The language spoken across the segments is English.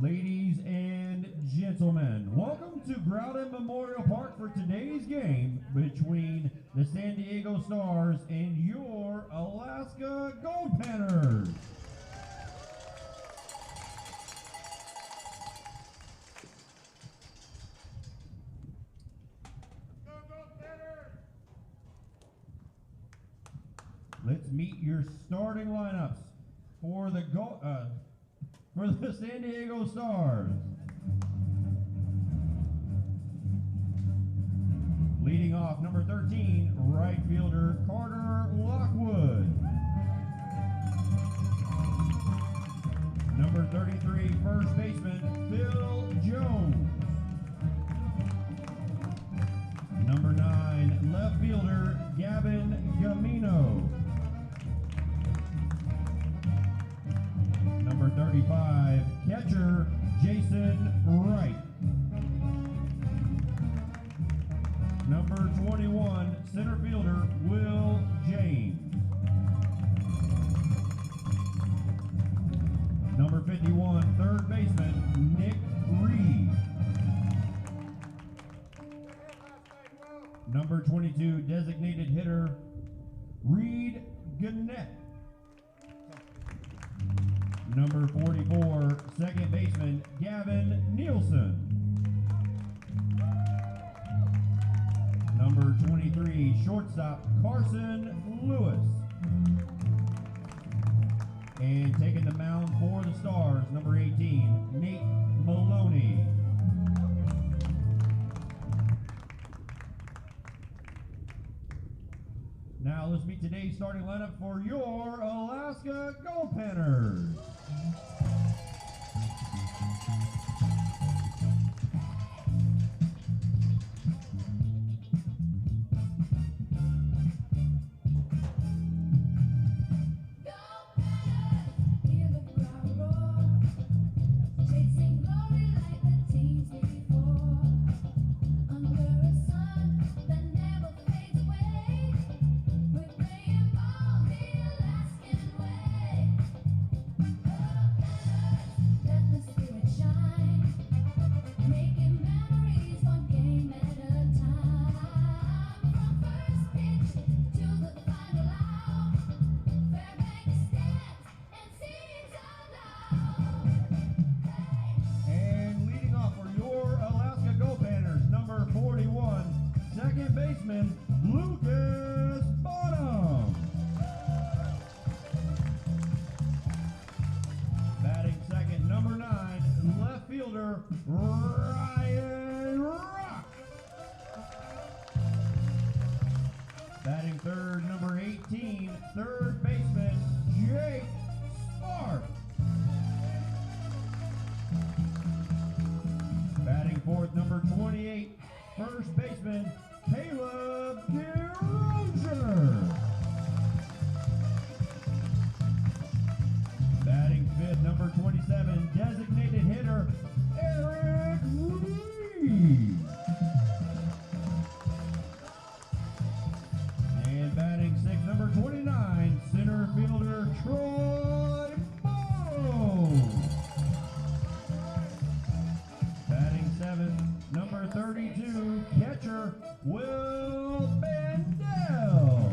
Ladies and gentlemen, welcome to Growden Memorial Park for today's game between the San Diego Stars and your Alaska Goldpanners. Let's meet your starting lineups for the San Diego Stars. Leading off, number 13, right fielder Carter Lockwood. Number 33, first baseman Phil Jones. Number 9, left fielder Gavin Gamino. Number 35, catcher Jason Wright. Number 21, center fielder Will James. Number 51, third baseman Nick Reed. Number 22, designated hitter Reed Gannett. Number 44, second baseman Gavin Nielsen. Number 23, shortstop Carson Lewis. And taking the mound for the Stars, number 18, Nate Maloney. Now let's meet today's starting lineup for your Alaska Goldpanners. Second baseman Lucas Bottom. Batting second, number 9, left fielder Ryan Rock. Batting third, number 18, third baseman Jake Spark. Batting fourth, number 28, first baseman Caleb Geroger. Batting fifth, number 27, designated hitter Eric Reed. And batting sixth, number 29, center fielder Troy Bowe. Batting seventh, number 32, catcher Will Bendel.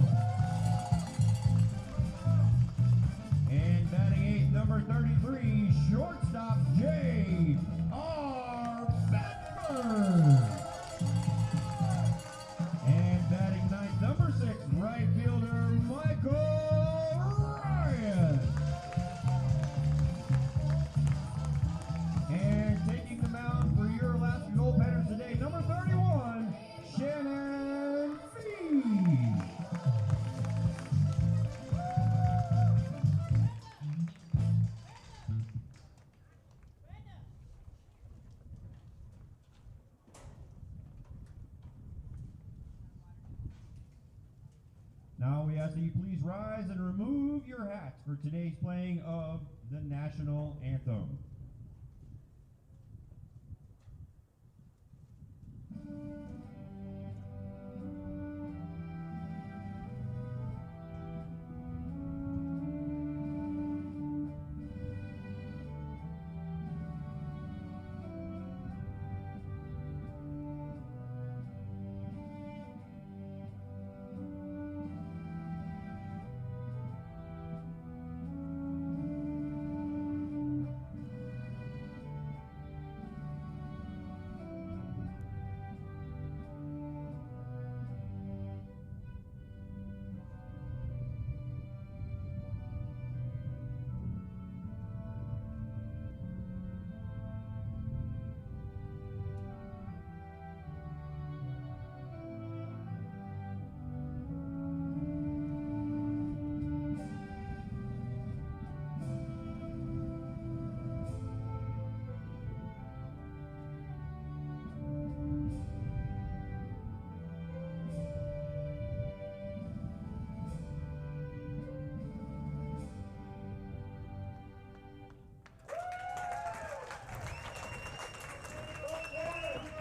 And batting eighth, number 33, shortstop J.R. Bedford. And batting ninth, number 6, right fielder Michael Ryan. And taking the mound for your Alaska Goldpanners today, number 31, Shannon Fee. Now we ask that you please rise and remove your hats for today's playing of the national anthem.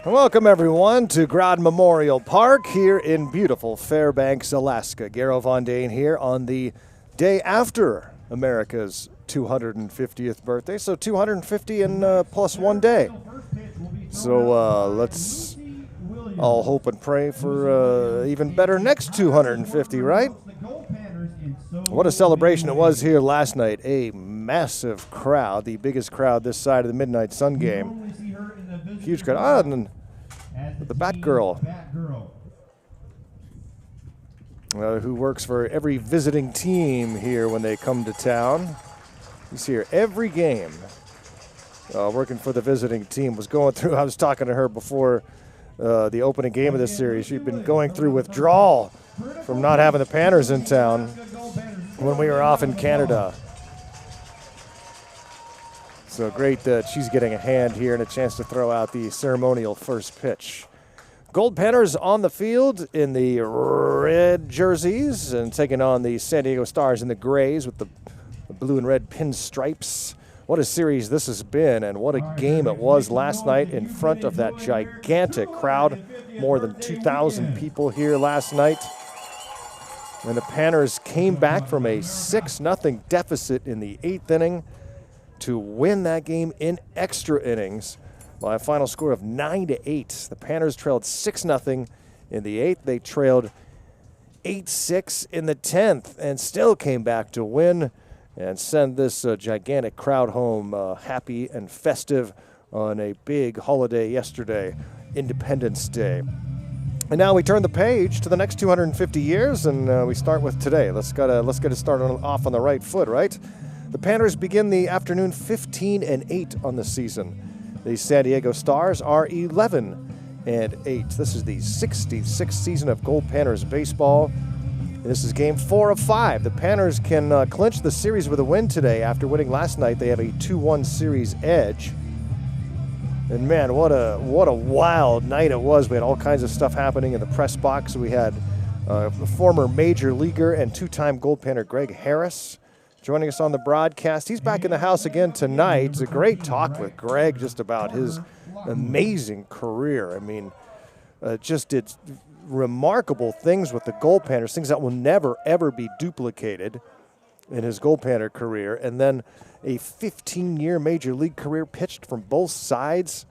Welcome, everyone, to Growden Memorial Park here in beautiful Fairbanks, Alaska. Garo Von Dane here on the day after America's 250th birthday. So 250 and plus 1 day. So let's all hope and pray for even better next 250, right? What a celebration it was here last night. A massive crowd, the biggest crowd this side of the Midnight Sun game. Huge crowd. Ah, and then the Batgirl, who works for every visiting team here when they come to town. He's here every game, working for the visiting team. Was going through. I was talking to her before the opening game of this series. She'd been going through withdrawal from not having the Panners in town when we were off in Canada. So great that she's getting a hand here and a chance to throw out the ceremonial first pitch. Goldpanners on the field in the red jerseys and taking on the San Diego Stars in the grays with the blue and red pinstripes. What a series this has been, and what a game it was last night in front of that gigantic crowd. More than 2,000 people here last night. And the Panners came back from a 6-0 deficit in the 8th inning to win that game in extra innings by a final score of 9-8. The Panners trailed 6-0 in the 8th. They trailed 8-6 in the 10th and still came back to win and send this gigantic crowd home happy and festive on a big holiday yesterday, Independence Day. And now we turn the page to the next 250 years, and we start with today. Let's get it started off on the right foot, right? The Panners begin the afternoon 15-8 on the season. The San Diego Stars are 11-8. This is the 66th season of Goldpanners baseball. This is game 4 of 5. The Panners can clinch the series with a win today. After winning last night, they have a 2-1 series edge. And man, what a wild night it was. We had all kinds of stuff happening in the press box. We had a former major leaguer and 2-time Goldpanner Greg Harris joining us on the broadcast. He's back in the house again tonight. It's a great talk with Greg just about his amazing career. I mean, just did remarkable things with the Goldpanners, things that will never, ever be duplicated in his Goldpanner career. And then a 15-year major league career pitched from both sides.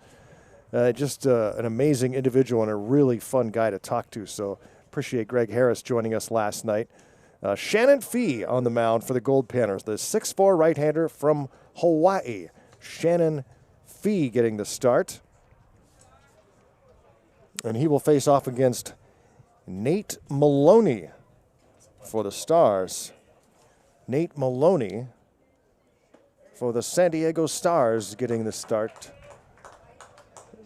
Just an amazing individual and a really fun guy to talk to. So appreciate Greg Harris joining us last night. Shannon Fee on the mound for the Goldpanners, the 6'4" right-hander from Hawaii. Shannon Fee getting the start. And he will face off against Nate Maloney for the Stars. Nate Maloney for the San Diego Stars getting the start.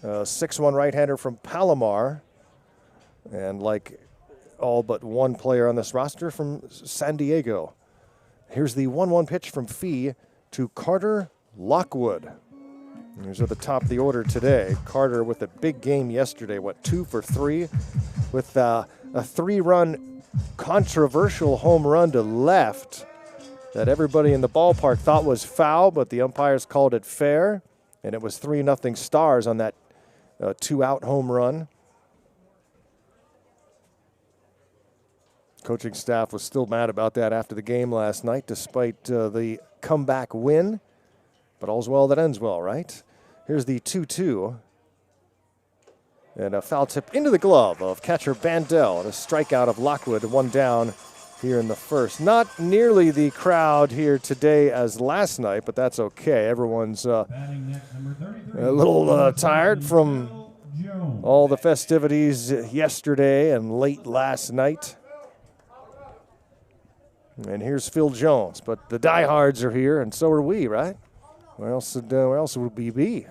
6'1" right-hander from Palomar. And like all but one player on this roster from San Diego. Here's the 1-1 pitch from Fee to Carter Lockwood. Here's at the top of the order today. Carter with a big game yesterday, 2 for 3 with a 3-run controversial home run to left that everybody in the ballpark thought was foul, but the umpires called it fair, and it was 3-0 Stars on that 2-out home run. Coaching staff was still mad about that after the game last night, despite the comeback win. But all's well that ends well, right? Here's the 2-2. And a foul tip into the glove of catcher Bandel. And a strikeout of Lockwood, 1 down here in the first. Not nearly the crowd here today as last night, but that's okay. Everyone's a little tired from all the festivities yesterday and late last night. And here's Phil Jones, but the diehards are here, and so are we, right? Where else would we be?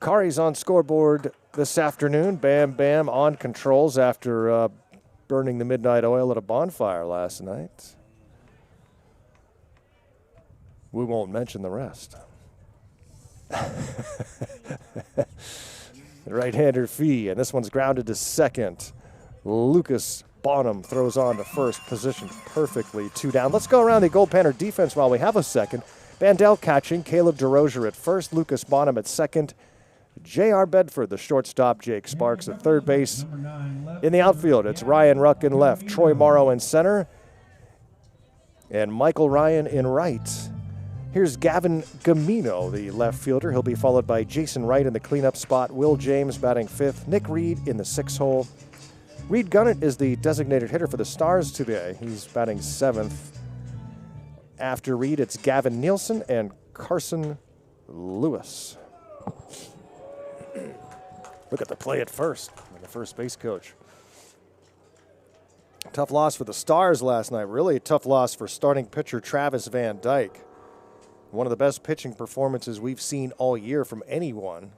Kari's on scoreboard this afternoon. Bam Bam on controls after burning the midnight oil at a bonfire last night. We won't mention the rest. The right-hander Fee, and this one's grounded to second. Lucas Bonham throws on to first, positioned perfectly, 2 down. Let's go around the Goldpanner defense while we have a second. Bandel catching, Caleb DeRozier at first, Lucas Bonham at second, J.R. Bedford, the shortstop. Jake Sparks at third base. In the outfield, it's Ryan Ruck in left, Troy Morrow in center, and Michael Ryan in right. Here's Gavin Gamino, the left fielder. He'll be followed by Jason Wright in the cleanup spot, Will James batting fifth, Nick Reed in the sixth hole. Reed Gunnett is the designated hitter for the Stars today. He's batting seventh. After Reed, it's Gavin Nielsen and Carson Lewis. Look at the play at first, the first base coach. Tough loss for the Stars last night. Really a tough loss for starting pitcher Travis Van Dyke. One of the best pitching performances we've seen all year from anyone,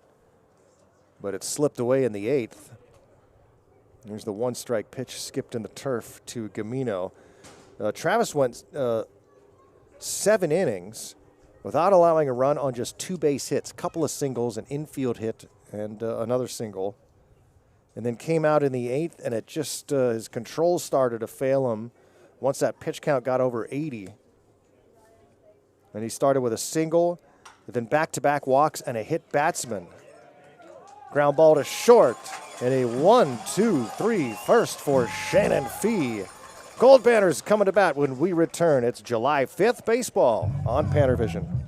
but it slipped away in the eighth. There's the one-strike pitch skipped in the turf to Gamino. Travis went 7 innings without allowing a run on just 2 base hits, couple of singles, an infield hit, and another single. And then came out in the eighth, and it just, his control started to fail him once that pitch count got over 80. And he started with a single, then back-to-back walks and a hit batsman. Ground ball to short, and a 1-2-3 first for Shannon Fee. Goldpanners coming to bat when we return. It's July 5th baseball on PannerVision.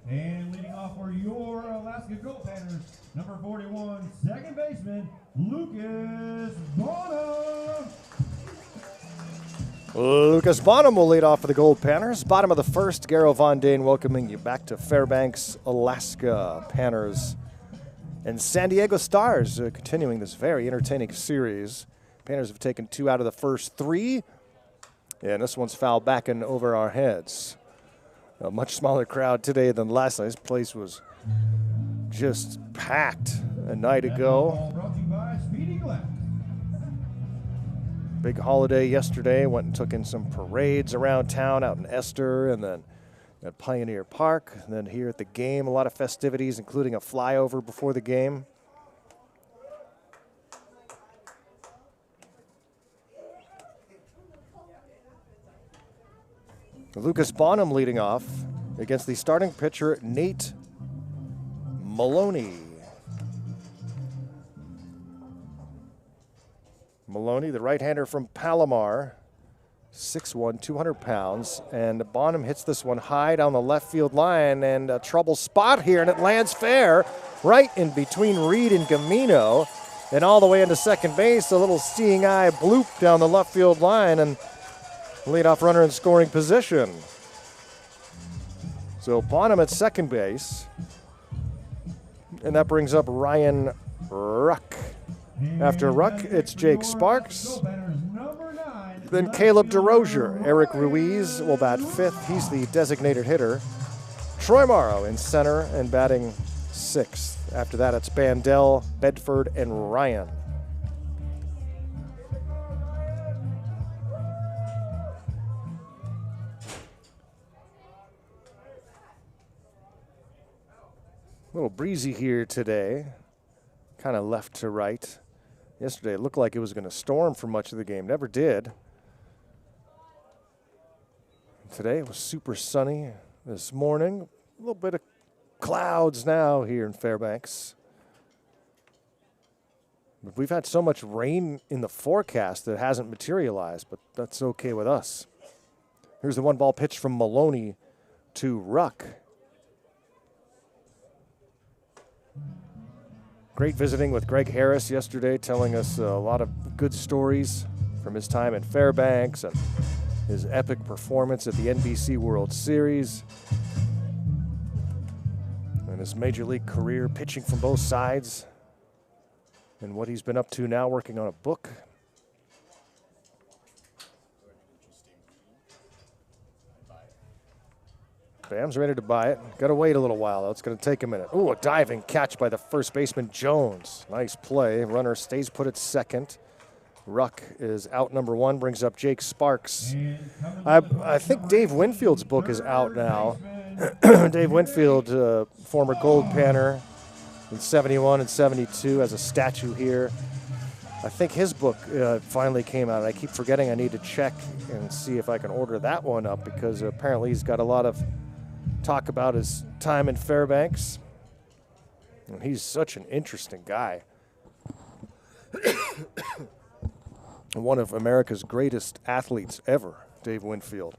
And leading off for your Alaska Goldpanners, number 41, second baseman, Lucas Bonham. Lucas Bonham will lead off for the Goldpanners. Bottom of the first, Garrow Von Dane welcoming you back to Fairbanks, Alaska. Panners and San Diego Stars continuing this very entertaining series. Panners have taken 2 out of the first 3, and this one's fouled back and over our heads. A much smaller crowd today than last night. This place was just packed a night ago. Big holiday yesterday. Went and took in some parades around town out in Esther and then at Pioneer Park. And then here at the game, a lot of festivities, including a flyover before the game. Lucas Bonham leading off against the starting pitcher, Nate Maloney. Maloney, the right-hander from Palomar, 6'1", 200 pounds. And Bonham hits this one high down the left field line, and a trouble spot here, and it lands fair right in between Reed and Gamino. And all the way into second base, a little seeing eye bloop down the left field line, and leadoff runner in scoring position. So Bonham at second base. And that brings up Ryan Ruck After Ruck, it's Jake Sparks. Then Caleb DeRozier. Eric Ruiz will bat 5th. He's the designated hitter. Troy Morrow in center and batting 6th. After that, it's Bandel, Bedford, and Ryan. A little breezy here today, kind of left to right. Yesterday it looked like it was going to storm for much of the game. Never did. Today it was super sunny. This morning, a little bit of clouds now here in Fairbanks. But we've had so much rain in the forecast that it hasn't materialized, but that's okay with us. Here's the 1-ball pitch from Maloney to Ruck. Great visiting with Greg Harris yesterday, telling us a lot of good stories from his time in Fairbanks and his epic performance at the NBC World Series and his major league career pitching from both sides and what he's been up to now working on a book. Bam's ready to buy it. Got to wait a little while, though. It's going to take a minute. Ooh, a diving catch by the first baseman, Jones. Nice play. Runner stays put at second. Ruck is out number 1, brings up Jake Sparks. I think Dave Winfield's book is out now. Dave Winfield, former Goldpanner in 71 and 72, has a statue here. I think his book finally came out. I keep forgetting I need to check and see if I can order that one up because apparently he's got a lot of talk about his time in Fairbanks. And he's such an interesting guy. One of America's greatest athletes ever, Dave Winfield.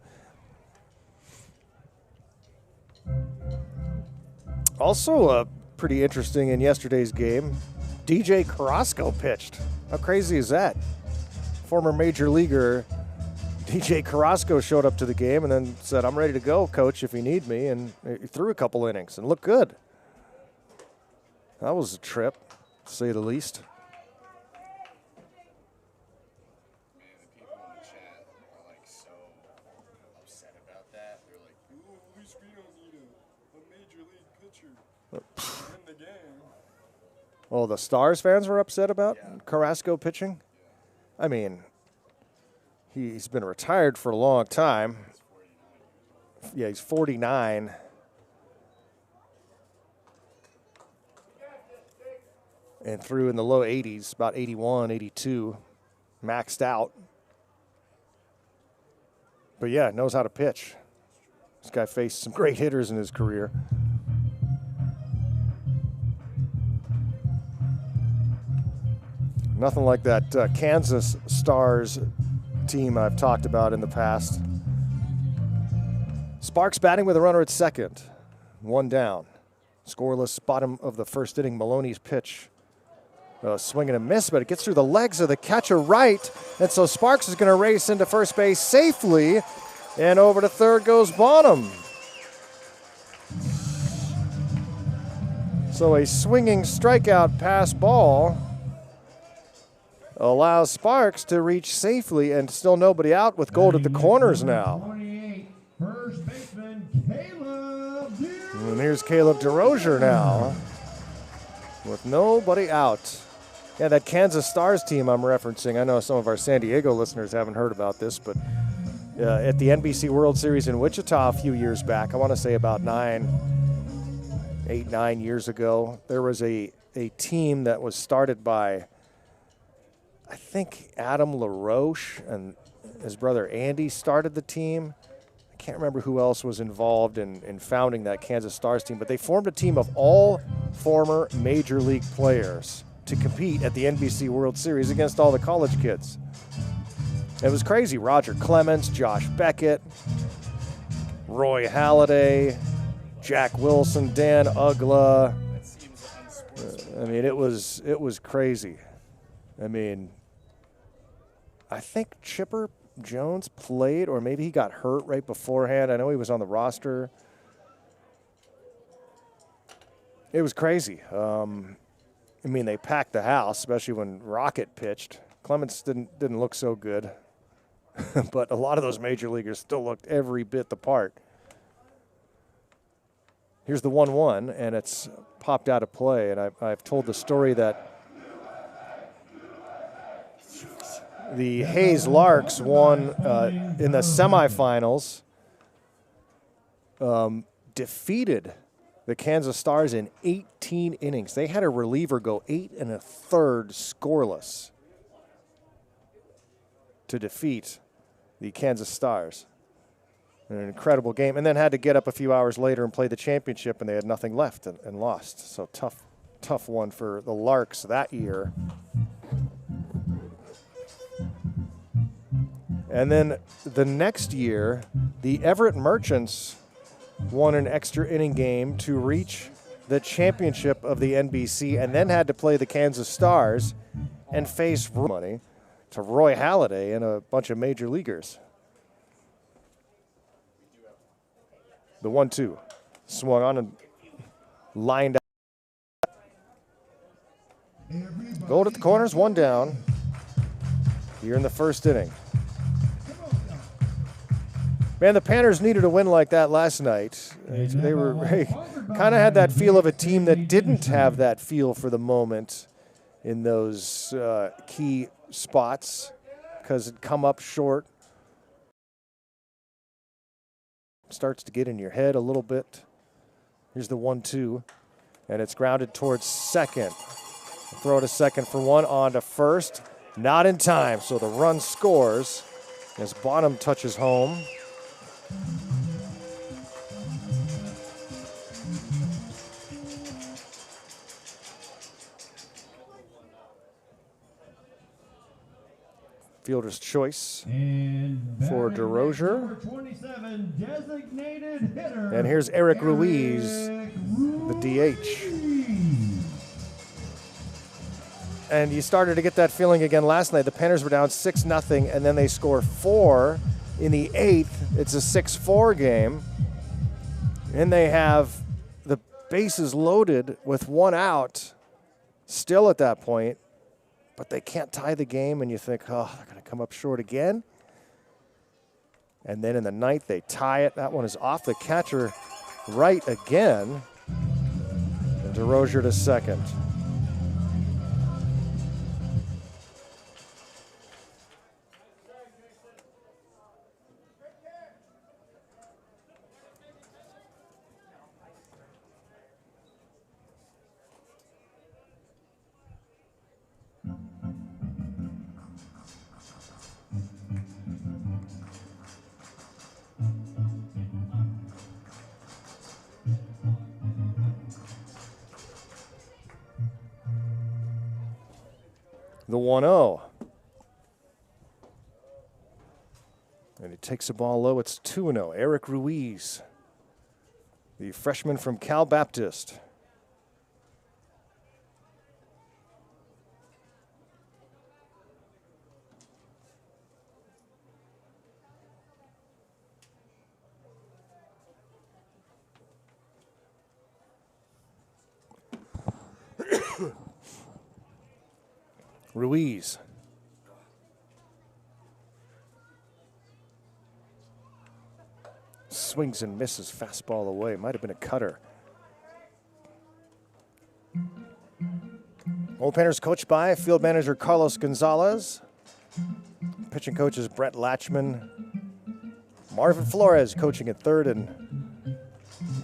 Also pretty interesting in yesterday's game, DJ Carrasco pitched. How crazy is that? Former major leaguer DJ Carrasco showed up to the game and then said, "I'm ready to go, coach, if you need me," and he threw a couple innings and looked good. That was a trip, to say the least. Man, the people in the chat are like so upset about that. They're like, "Ooh, at least we don't need a major league pitcher in the game." Oh, the Stars fans were upset about Carrasco pitching? I mean, he's been retired for a long time. Yeah, he's 49. And threw in the low 80s, about 81, 82, maxed out. But yeah, knows how to pitch. This guy faced some great hitters in his career. Nothing like that Kansas Stars team I've talked about in the past. Sparks batting with a runner at second. 1 down. Scoreless, bottom of the first inning. Maloney's pitch. Swing and a miss, but it gets through the legs of the catcher right. And so Sparks is going to race into first base safely. And over to third goes Bonham. So a swinging strikeout pass ball allows Sparks to reach safely, and still nobody out with Gold at the corners now. 28, first baseman Caleb DeRozier. And here's Caleb DeRozier now with nobody out. Yeah, that Kansas Stars team I'm referencing, I know some of our San Diego listeners haven't heard about this, but at the NBC World Series in Wichita a few years back, I want to say about 8, 9 years ago, there was a team that was started by, I think, Adam LaRoche, and his brother Andy started the team. I can't remember who else was involved in founding that Kansas Stars team, but they formed a team of all former major league players to compete at the NBC World Series against all the college kids. It was crazy. Roger Clemens, Josh Beckett, Roy Halladay, Jack Wilson, Dan Ugla. That seems unsportsmanlike. I mean, it was crazy. I mean, I think Chipper Jones played, or maybe he got hurt right beforehand. I know he was on the roster. It was crazy. I mean, they packed the house, especially when Rocket pitched. Clements didn't look so good, but a lot of those major leaguers still looked every bit the part. Here's the 1-1, and it's popped out of play. And I've told the story that the Hayes Larks won in the semifinals, defeated the Kansas Stars in 18 innings. They had a reliever go 8 1/3 scoreless to defeat the Kansas Stars. An incredible game, and then had to get up a few hours later and play the championship, and they had nothing left and lost. So tough one for the Larks that year. And then the next year, the Everett Merchants won an extra inning game to reach the championship of the NBC, and then had to play the Kansas Stars and face money to Roy Halladay and a bunch of major leaguers. The 1-2 swung on and lined out. Gold at the corners, 1 down here in the first inning. Man, the Panners needed a win like that last night. They kind of had that feel of a team that didn't have that feel for the moment in those key spots because it come up short. Starts to get in your head a little bit. Here's the 1-2, and it's grounded towards second. Throw to second for 1, on to first. Not in time, so the run scores as Bonham touches home. Fielder's choice for DeRozier. 27, designated hitter. And here's Eric Ruiz, the DH. And you started to get that feeling again last night. The Panners were down 6-0, and then they score 4 in the 8th. It's a 6-4 game. And they have the bases loaded with 1 out still at that point. But they can't tie the game, and you think, oh, they're going to come up short again. And then in the 9th, they tie it. That one is off the catcher right again. And DeRozier to second. The 1-0. And he takes the ball low. It's 2-0. Eric Ruiz, the freshman from Cal Baptist. Ruiz. Swings and misses, fastball away. Might have been a cutter. Goldpanners coached by field manager Carlos Gonzalez. Pitching coach is Brett Latchman. Marvin Flores coaching at third, and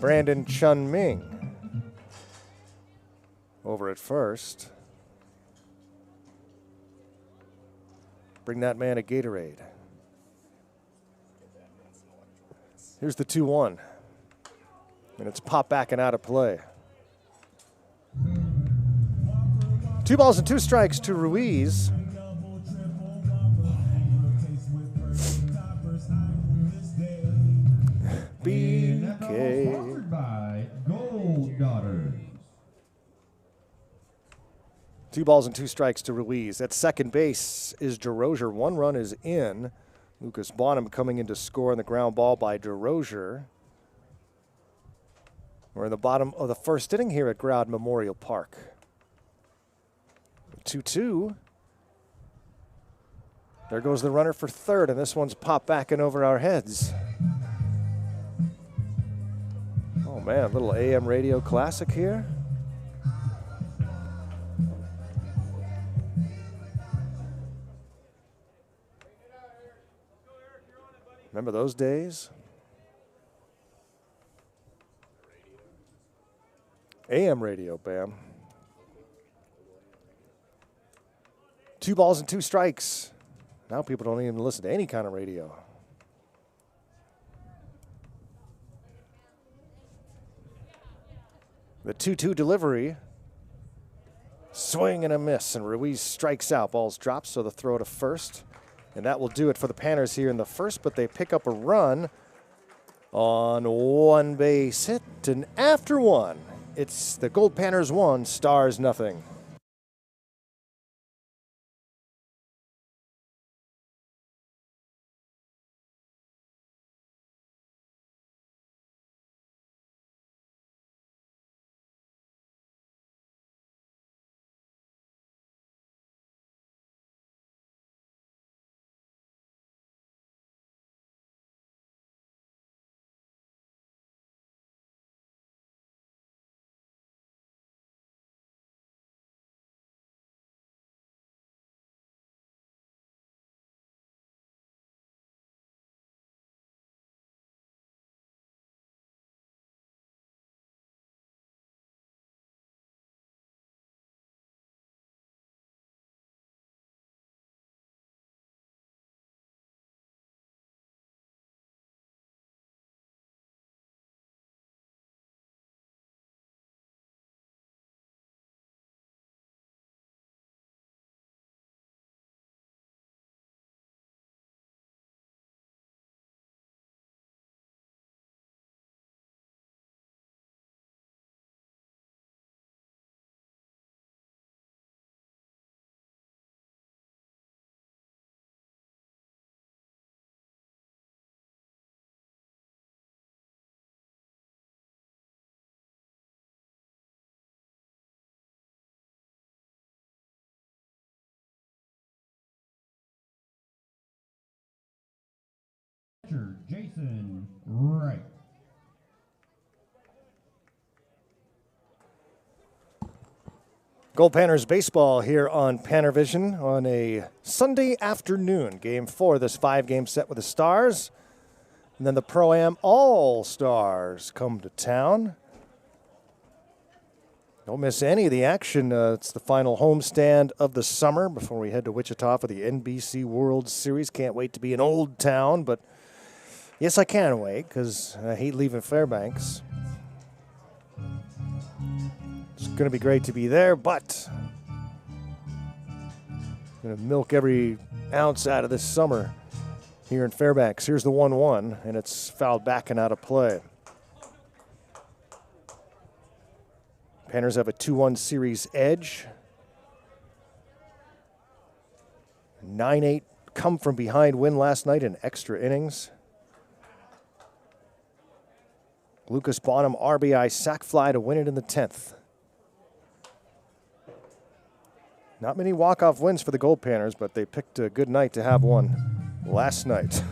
Brandon Chun Ming over at first. Bring that man a Gatorade. Here's the 2-1. And it's popped back and out of play. 2 balls and 2 strikes to Ruiz. BK. Sponsored by Goldpanners. 2 balls and 2 strikes to Ruiz. At second base is DeRozier. 1 run is in. Lucas Bonham coming in to score on the ground ball by DeRozier. We're in the bottom of the first inning here at Growden Memorial Park. 2-2. There goes the runner for third, and this one's popped back and over our heads. Oh man, a little AM radio classic here. Remember those days? AM radio, Bam. 2 balls and 2 strikes. Now people don't even listen to any kind of radio. The 2-2 delivery. Swing and a miss, and Ruiz strikes out. Ball's dropped, so the throw to first. And that will do it for the Panners here in the first, but they pick up a run on 1 base hit. And after one, it's the Goldpanners 1, Stars nothing. Jason Wright. Goldpanners baseball here on PannerVision on a Sunday afternoon. Game 4 of this 5-game set with the Stars. And then the Pro-Am All-Stars come to town. Don't miss any of the action. It's the final homestand of the summer before we head to Wichita for the NBC World Series. Can't wait to be in Old Town, but yes, I can wait because I hate leaving Fairbanks. It's going to be great to be there, but going to milk every ounce out of this summer here in Fairbanks. Here's the 1-1, and it's fouled back and out of play. Panners have a 2-1 series edge. 9-8 come from behind win last night in extra innings. Lucas Bonham RBI sac fly to win it in the 10th. Not many walk-off wins for the Goldpanners, but they picked a good night to have one last night.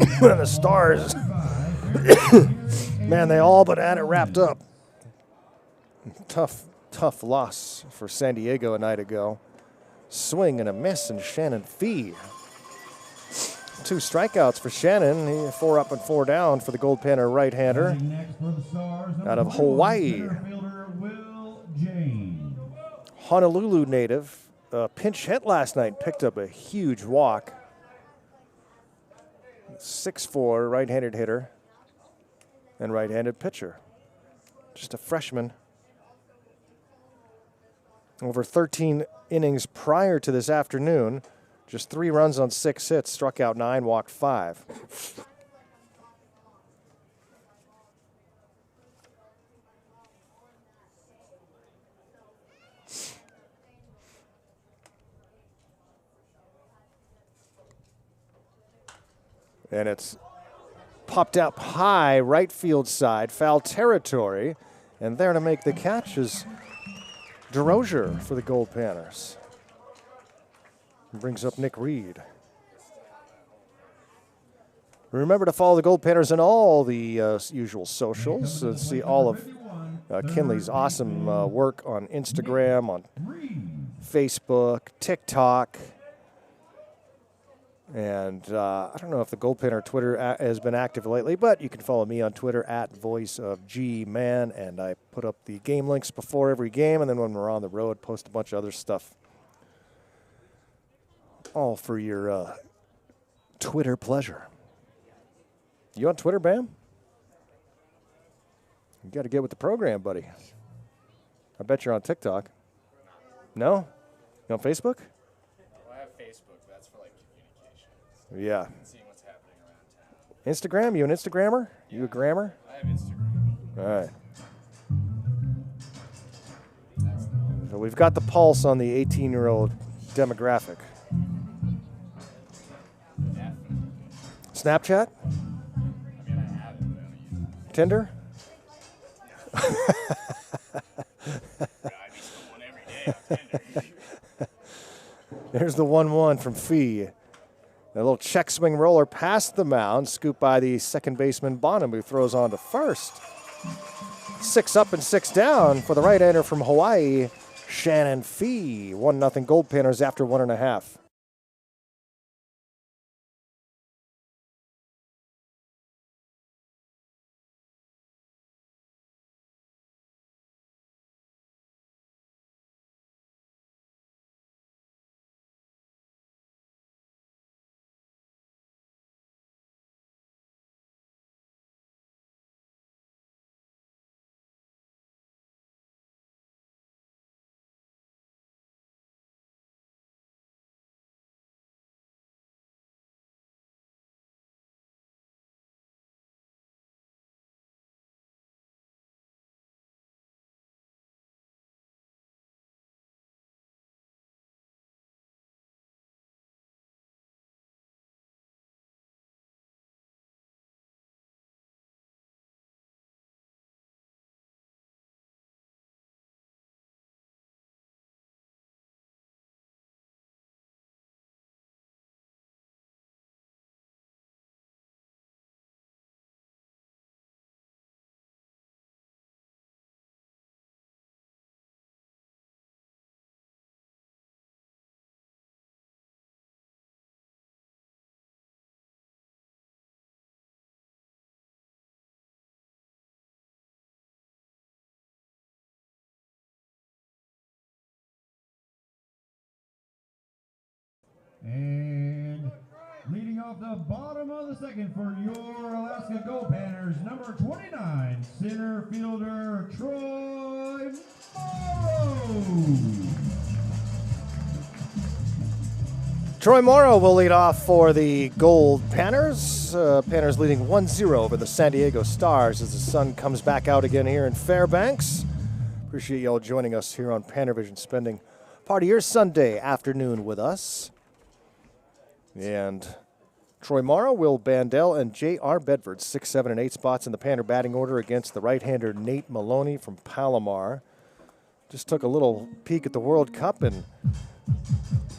And the Stars, man, they all but had it wrapped up. Tough loss for San Diego a night ago. Swing and a miss, and Shannon Fee. 2 strikeouts for Shannon. He 4 up and 4 down for the Goldpanner right-hander out of Hawaii. Honolulu native, pinch hit last night, picked up a huge walk. 6'4", right-handed hitter and right-handed pitcher. Just a freshman. Over 13 innings prior to this afternoon, just 3 runs on 6 hits, struck out 9, walked 5. And it's popped up high, right field side, foul territory. And there to make the catch is DeRozier for the Goldpanners. Brings up Nick Reed. Remember to follow the Goldpanners on all the usual socials and see all of Kinley's awesome work on Instagram, on Facebook, TikTok. And I don't know if the Goldpanner Twitter has been active lately, but you can follow me on Twitter at VoiceOfGman, and I put up the game links before every game, and then when we're on the road, post a bunch of other stuff. All for your Twitter pleasure. You on Twitter, Bam? You got to get with the program, buddy. I bet you're on TikTok. No? You on Facebook? Well, I have Facebook. That's for like communication. Yeah. Seeing what's happening around town. Instagram? You an Instagrammer? Yeah. You a grammer? I have Instagram. All right. So we've got the pulse on the 18-year-old demographic. Definitely. Snapchat? I mean, I have it, but I don't use it. Tinder? I be one every day on Tinder. There's the 1-1 from Fee. A little check swing roller past the mound, scooped by the second baseman Bonham, who throws on to first. 6 up and 6 down for the right-hander from Hawaii, Shannon Fee. 1-0 Goldpanners after 1.5. And leading off the bottom of the second for your Alaska Goldpanners, number 29, center fielder Troy Morrow. Troy Morrow will lead off for the Goldpanners. Panners leading 1-0 over the San Diego Stars as the sun comes back out again here in Fairbanks. Appreciate y'all joining us here on PannerVision, spending part of your Sunday afternoon with us. And Troy Morrow, Will Bandel, and J.R. Bedford, 6, 7, and 8 spots in the Panner batting order against the right-hander Nate Maloney from Palomar. Just took a little peek at the World Cup, and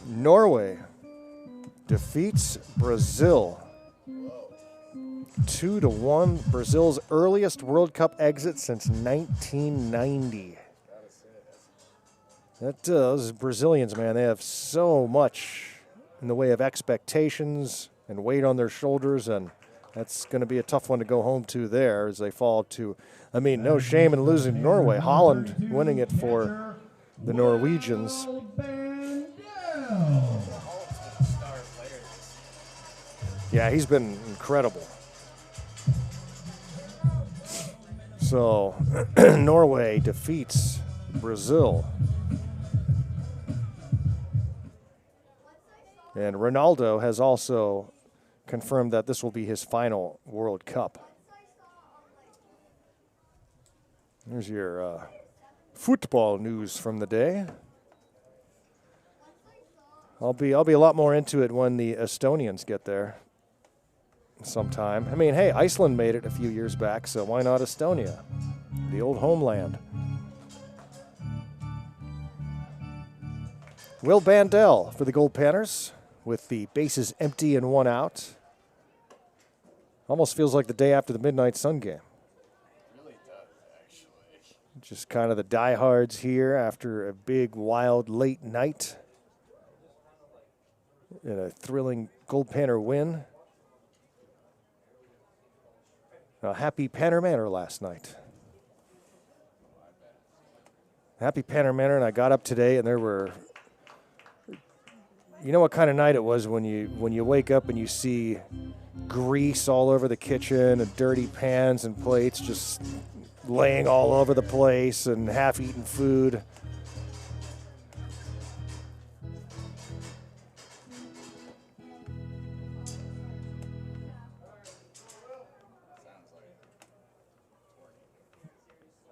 Norway defeats Brazil 2-1. Brazil's earliest World Cup exit since 1990. Those Brazilians, man, they have so much in the way of expectations and weight on their shoulders, and that's going to be a tough one to go home to there as they fall to, I mean, no shame in losing to Norway. Holland winning it for the Norwegians. Yeah, he's been incredible. So, Norway defeats Brazil. And Ronaldo has also confirmed that this will be his final World Cup. There's your football news from the day. I'll be a lot more into it when the Estonians get there sometime. I mean, hey, Iceland made it a few years back, so why not Estonia, the old homeland? Will Bandel for the Goldpanners with the bases empty and 1 out. Almost feels like the day after the Midnight Sun game. Really does, actually. Just kind of the diehards here after a big, wild, late night and a thrilling Goldpanner win. A happy Panner Manor last night. Happy Panner Manor, and I got up today and there were, you know what kind of night it was when you wake up and you see grease all over the kitchen and dirty pans and plates just laying all over the place and half-eaten food.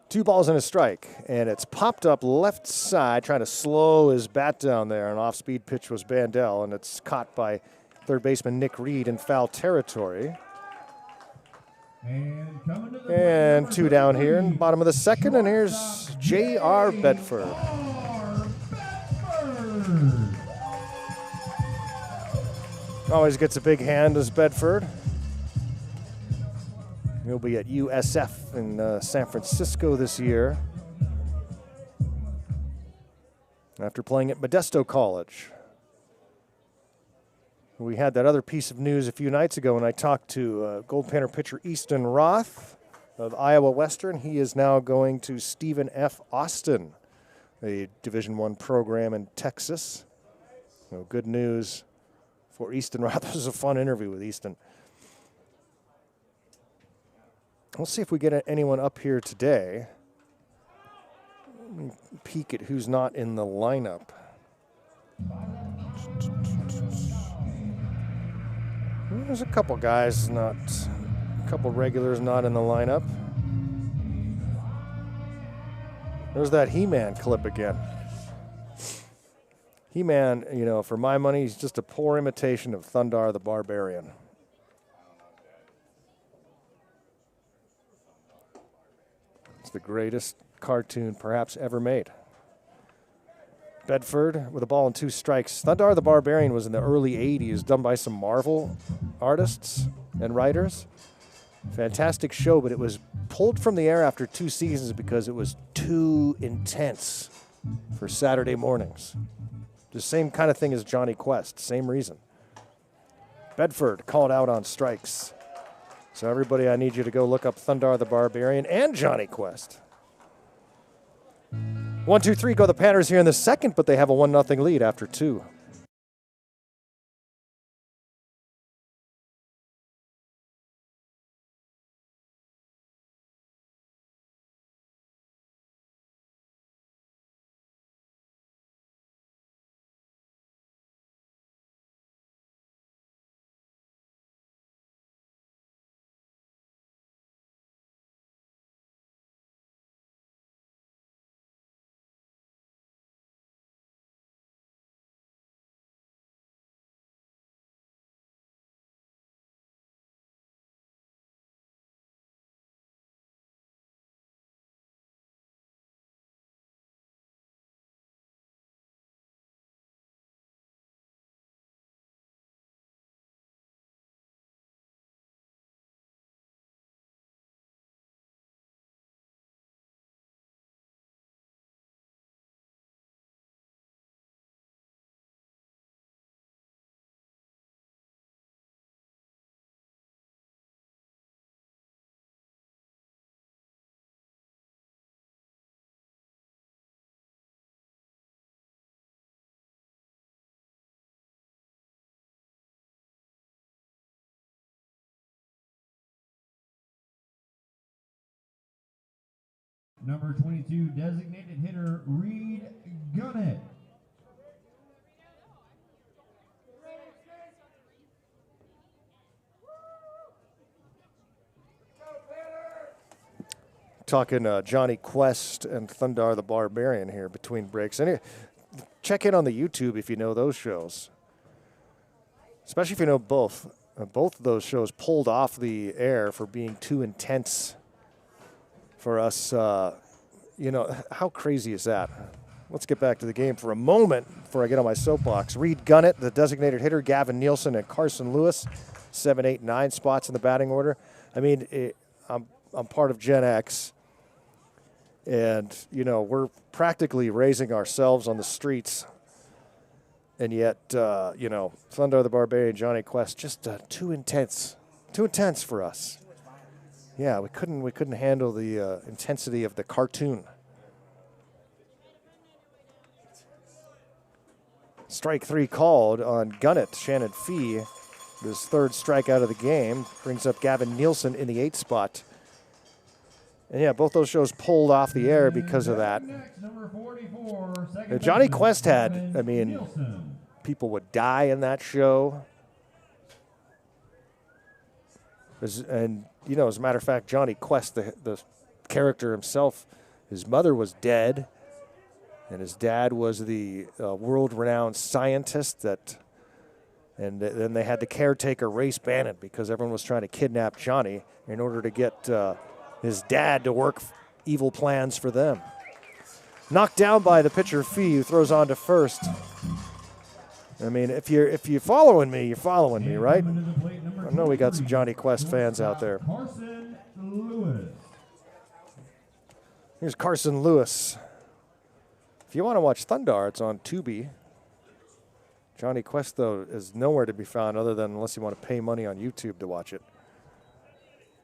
Two balls and a strike, and it's popped up left side, trying to slow his bat down there. An off-speed pitch was Bandel, and it's caught by third baseman Nick Reed in foul territory. And 2 down here in the bottom of the second, and here's J.R. Bedford. Always gets a big hand as Bedford. He'll be at USF in San Francisco this year after playing at Modesto College. We had that other piece of news a few nights ago when I talked to Goldpanner pitcher Easton Roth of Iowa Western. He is now going to Stephen F. Austin, a Division I program in Texas. So good news for Easton Roth. This was a fun interview with Easton. We'll see if we get anyone up here today. Let me peek at who's not in the lineup. There's a couple guys a couple regulars not in the lineup. There's that He-Man clip again. He-Man, you know, for my money, he's just a poor imitation of Thundar the Barbarian. It's the greatest cartoon perhaps ever made. Bedford with a ball and 2 strikes. Thundar the Barbarian was in the early 80s, done by some Marvel artists and writers. Fantastic show, but it was pulled from the air after 2 seasons because it was too intense for Saturday mornings. The same kind of thing as Johnny Quest, same reason. Bedford called out on strikes. So everybody, I need you to go look up Thundar the Barbarian and Johnny Quest. 1-2-3 go the Panners here in the second, but they have a 1-0 lead after 2. Number 22, designated hitter Reed Gunnett. Talking Johnny Quest and Thundar the Barbarian here between breaks. Check in on the YouTube if you know those shows. Especially if you know both. Both of those shows pulled off the air for being too intense for us. You know, how crazy is that? let's get back to the game for a moment before I get on my soapbox. Reed Gunnett, the designated hitter, Gavin Nielsen, and Carson Lewis, 7, 8, 9 spots in the batting order. I mean, I'm part of Gen X, and, you know, we're practically raising ourselves on the streets. And yet, you know, Thunder the Barbarian, Johnny Quest, just too intense for us. Yeah, we couldn't handle the intensity of the cartoon. Strike 3 called on Gunnett. Shannon Fee, his third strikeout of the game, brings up Gavin Nielsen in the 8th spot. And yeah, both those shows pulled off the air because of that. Johnny Quest had, I mean, people would die in that show. And, you know, as a matter of fact, Johnny Quest, the character himself, his mother was dead, and his dad was the world-renowned scientist and then they had the caretaker Race Bannon because everyone was trying to kidnap Johnny in order to get his dad to work evil plans for them. Knocked down by the pitcher Fee, who throws on to first. I mean, if you're following me, you're following me, right? I know we got some Johnny Quest fans out there. Carson Lewis. Here's Carson Lewis. If you want to watch Thundar, it's on Tubi. Johnny Quest, though, is nowhere to be found other than unless you want to pay money on YouTube to watch it.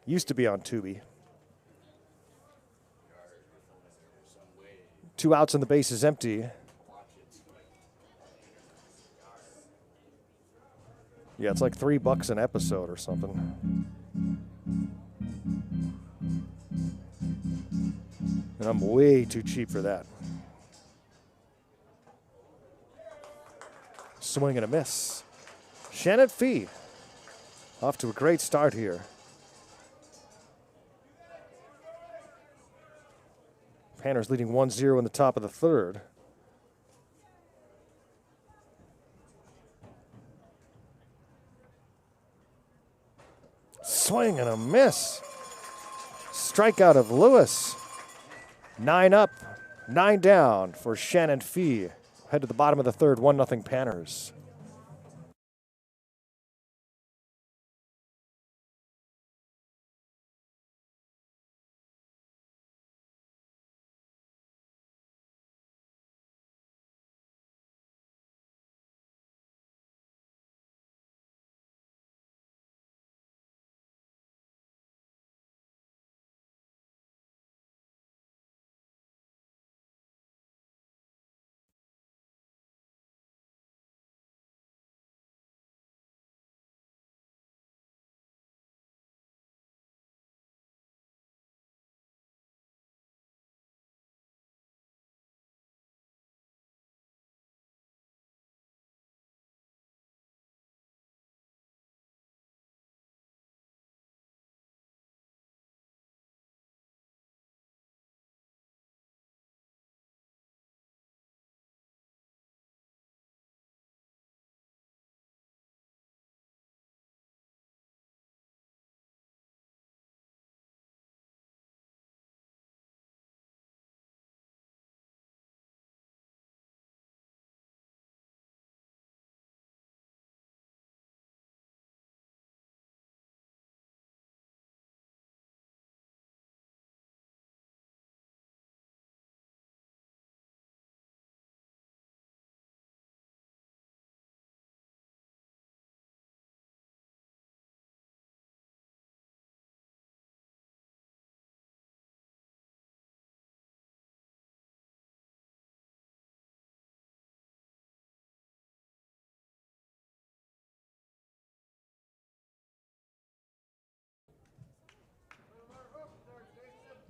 Used to be on Tubi. 2 outs and the base is empty. Yeah, it's like $3 an episode or something. And I'm way too cheap for that. Swing and a miss. Shannon Fee off to a great start here. Panners leading 1-0 in the top of the third. Swing and a miss. Strikeout of Lewis. 9 up, 9 down for Shannon Fee. Head to the bottom of the third, 1-0 Panners.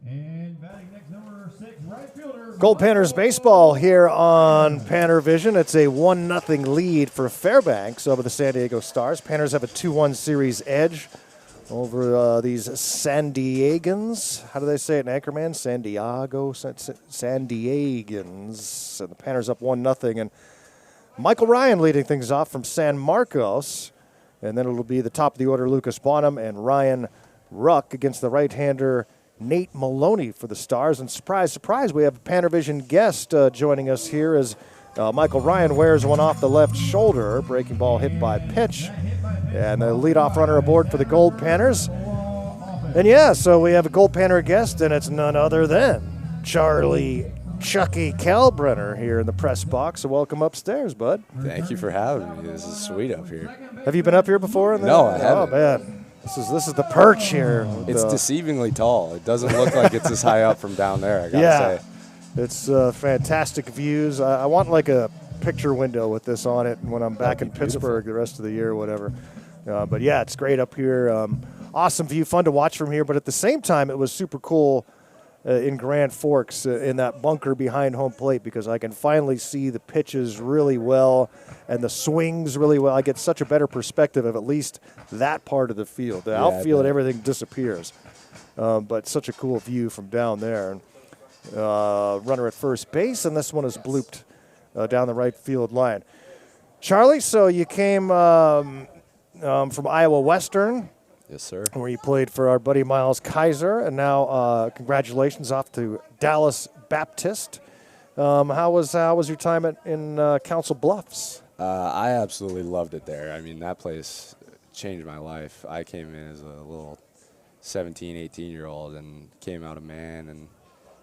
And batting next, number 6, right fielder. Goldpanners baseball here on PannerVision. It's a 1-0 lead for Fairbanks over the San Diego Stars. Panners have a 2-1 series edge over these San Diegans. How do they say it in Anchorman? San Diegans. And the Panners up 1-0. And Michael Ryan leading things off from San Marcos. And then it'll be the top of the order, Lucas Bonham and Ryan Ruck against the right-hander Nate Maloney for the Stars. And surprise, surprise, we have a PannerVision guest joining us here as Michael Ryan wears one off the left shoulder. Breaking ball hit by pitch. And the leadoff runner aboard for the Goldpanners. And yeah, so we have a Goldpanner guest, and it's none other than Charlie Chucky Kalbrenner here in the press box. So welcome upstairs, bud. Thank you for having me. This is sweet up here. Have you been up here before? No, I haven't. Oh, man. This is the perch here. It's deceivingly tall. It doesn't look like it's as high up from down there, I gotta say. It's fantastic views. I want like a picture window with this on it when I'm back in Pittsburgh the rest of the year or whatever. But yeah, it's great up here. Awesome view, fun to watch from here. But at the same time, it was super cool in Grand Forks in that bunker behind home plate because I can finally see the pitches really well and the swings really well. I get such a better perspective of at least that part of the field. The outfield, everything disappears. But such a cool view from down there. Runner at first base, and this one is blooped down the right field line. Charlie, so you came from Iowa Western. Yes, sir. Where you played for our buddy Miles Kaiser, and now congratulations off to Dallas Baptist. How was your time in Council Bluffs? I absolutely loved it there. I mean, that place changed my life. I came in as a little 17, 18-year-old and came out a man and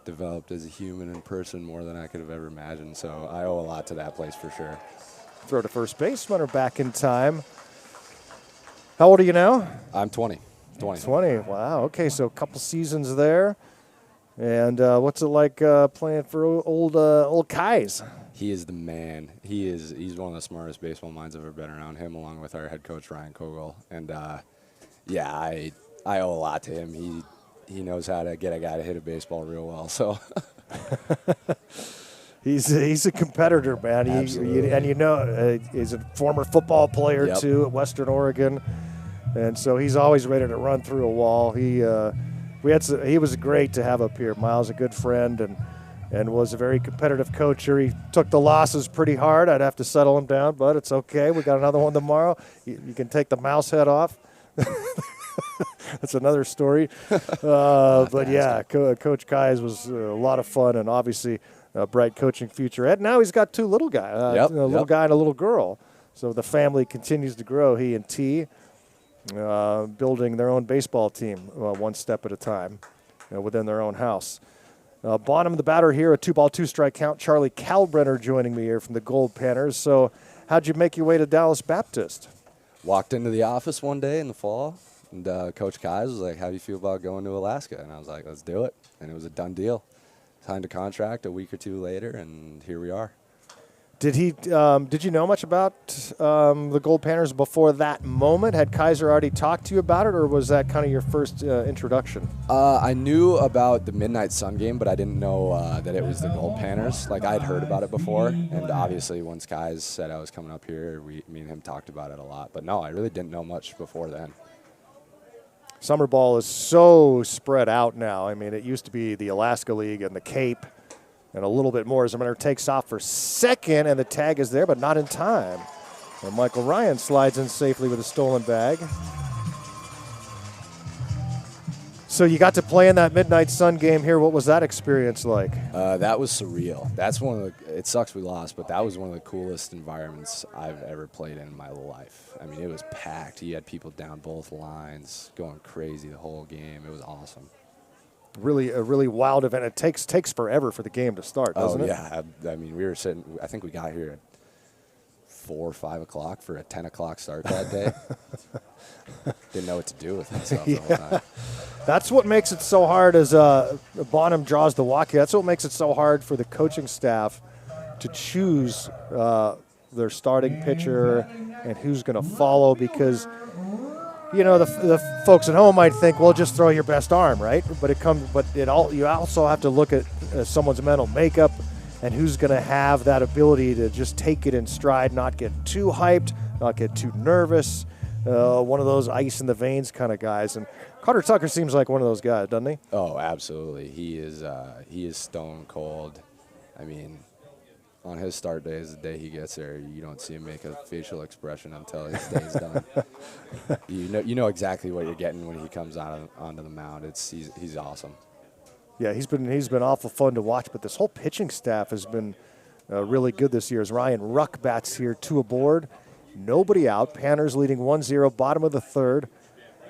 developed as a human and person more than I could have ever imagined. So I owe a lot to that place for sure. Throw to first base, runner back in time. How old are you now? I'm 20. 20. Wow. Okay, so a couple seasons there. And what's it like playing for old Kais? He is the man. He's one of the smartest baseball minds I've ever been around. Him, along with our head coach Ryan Kogel. And yeah, I owe a lot to him. He knows how to get a guy to hit a baseball real well. So. He's a competitor, man. And you know, he's a former football player too at Western Oregon, and so he's always ready to run through a wall. He was great to have up here. Miles, a good friend, and was a very competitive coach here. He took the losses pretty hard. I'd have to settle him down, but it's okay. We got another one tomorrow. You can take the mouse head off. That's another story. But yeah, Coach Kais was a lot of fun, and obviously a bright coaching future. And now he's got two little guys, a little guy and a little girl. So the family continues to grow, he and T, building their own baseball team one step at a time within their own house. Bonham, the batter here, a 2-ball, 2-strike count. Charlie Kalbrenner joining me here from the Goldpanners. So how'd you make your way to Dallas Baptist? Walked into the office one day in the fall, and Coach Kais was like, how do you feel about going to Alaska? And I was like, let's do it. And it was a done deal. Signed a contract a week or two later, and here we are. Did you know much about the Goldpanners before that moment? Had Kaiser already talked to you about it, or was that kind of your first introduction? I knew about the Midnight Sun game, but I didn't know that it was the Goldpanners. Like, I'd heard about it before, and obviously once Kais said I was coming up here, me and him talked about it a lot. But no, I really didn't know much before then. Summer ball is so spread out now. I mean, it used to be the Alaska League and the Cape and a little bit more. As the runner takes off for second, and the tag is there, but not in time. And Michael Ryan slides in safely with a stolen bag. So you got to play in that Midnight Sun game here. What was that experience like? That was surreal. That's one of the, it sucks we lost, but that was one of the coolest environments I've ever played in my life. I mean, it was packed. You had people down both lines going crazy the whole game. It was awesome. Really, a really wild event. It takes forever for the game to start, doesn't it? Yeah. I mean, we were sitting, I think we got here at 4 or 5 o'clock for a 10 o'clock start that day. Didn't know what to do with myself the whole time. That's what makes it so hard as Bonham draws the walk here. That's what makes it so hard for the coaching staff to choose their starting pitcher and who's going to follow, because you know the folks at home might think, well, just throw your best arm, right? But you also have to look at someone's mental makeup and who's going to have that ability to just take it in stride, not get too hyped, not get too nervous. One of those ice in the veins kind of guys. And Carter Tucker seems like one of those guys, doesn't he? Oh, absolutely. He is stone cold. I mean, on his start day is the day he gets there. You don't see him make a facial expression until his day's done. You know exactly what you're getting when he comes onto the mound. He's awesome. Yeah, he's been awful fun to watch, but this whole pitching staff has been really good this year. As Ryan Ruck bats here, 2 aboard, nobody out. Panners leading 1-0, bottom of the 3rd.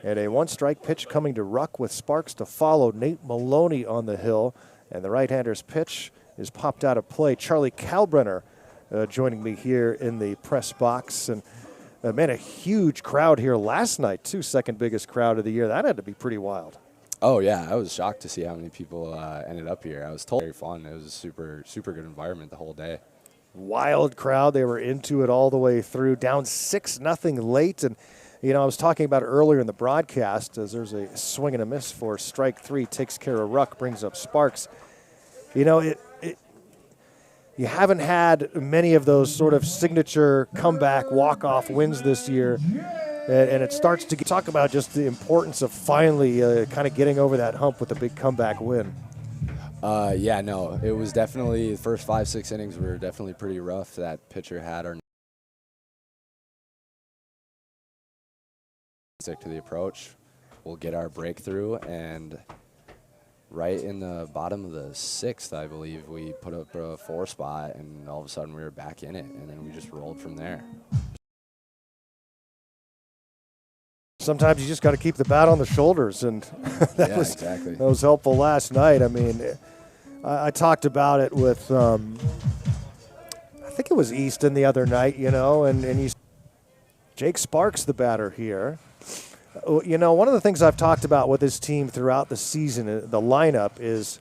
And a 1-strike pitch coming to Ruck with Sparks to follow. Nate Maloney on the hill. And the right-hander's pitch is popped out of play. Charlie Kalbrenner joining me here in the press box. And, man, a huge crowd here last night, too. Second biggest crowd of the year. That had to be pretty wild. Oh, yeah. I was shocked to see how many people ended up here. I was told very fun. It was a super, super good environment the whole day. Wild crowd. They were into it all the way through. Down 6-0 late. And, you know, I was talking about it earlier in the broadcast as there's a swing and a miss for strike 3. Takes care of Ruck, brings up Sparks. You know, you haven't had many of those sort of signature comeback walk-off wins this year. And it starts to talk about just the importance of finally kind of getting over that hump with a big comeback win. Yeah, no, it was definitely the first 5-6 innings were definitely pretty rough. That pitcher had our stick to the approach. We'll get our breakthrough, and right in the bottom of the 6th, I believe, we put up a 4 spot, and all of a sudden we were back in it, and then we just rolled from there. Sometimes you just got to keep the bat on the shoulders, and that was helpful last night. I mean, I talked about it with, I think it was Easton the other night, you know, and Jake Sparks, the batter here. You know, one of the things I've talked about with this team throughout the season, the lineup is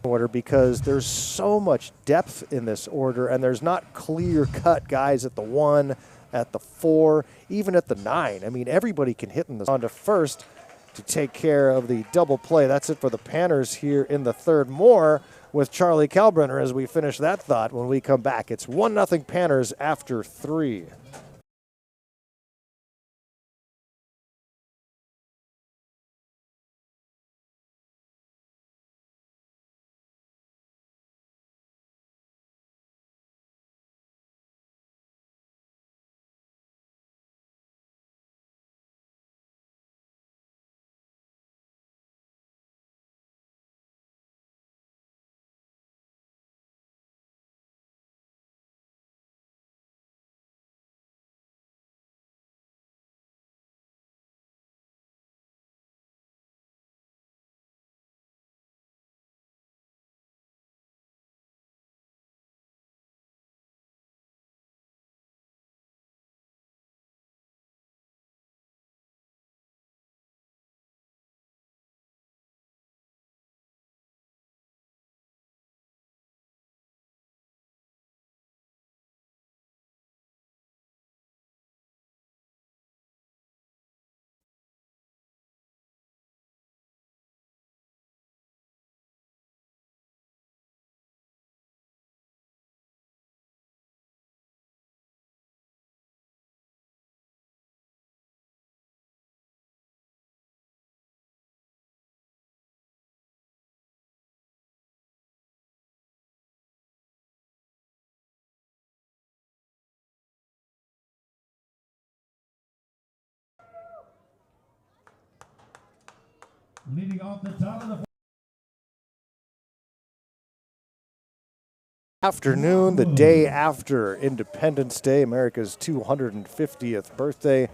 order, because there's so much depth in this order, and there's not clear-cut guys at the 1, at the 4, even at the 9. I mean, everybody can hit in the on to first to take care of the double play. That's it for the Panners here in the 3rd. More with Charlie Kalbrenner as we finish that thought when we come back. It's 1-0 Panners after 3. Leading off the top of the afternoon, the day after Independence Day, America's 250th birthday.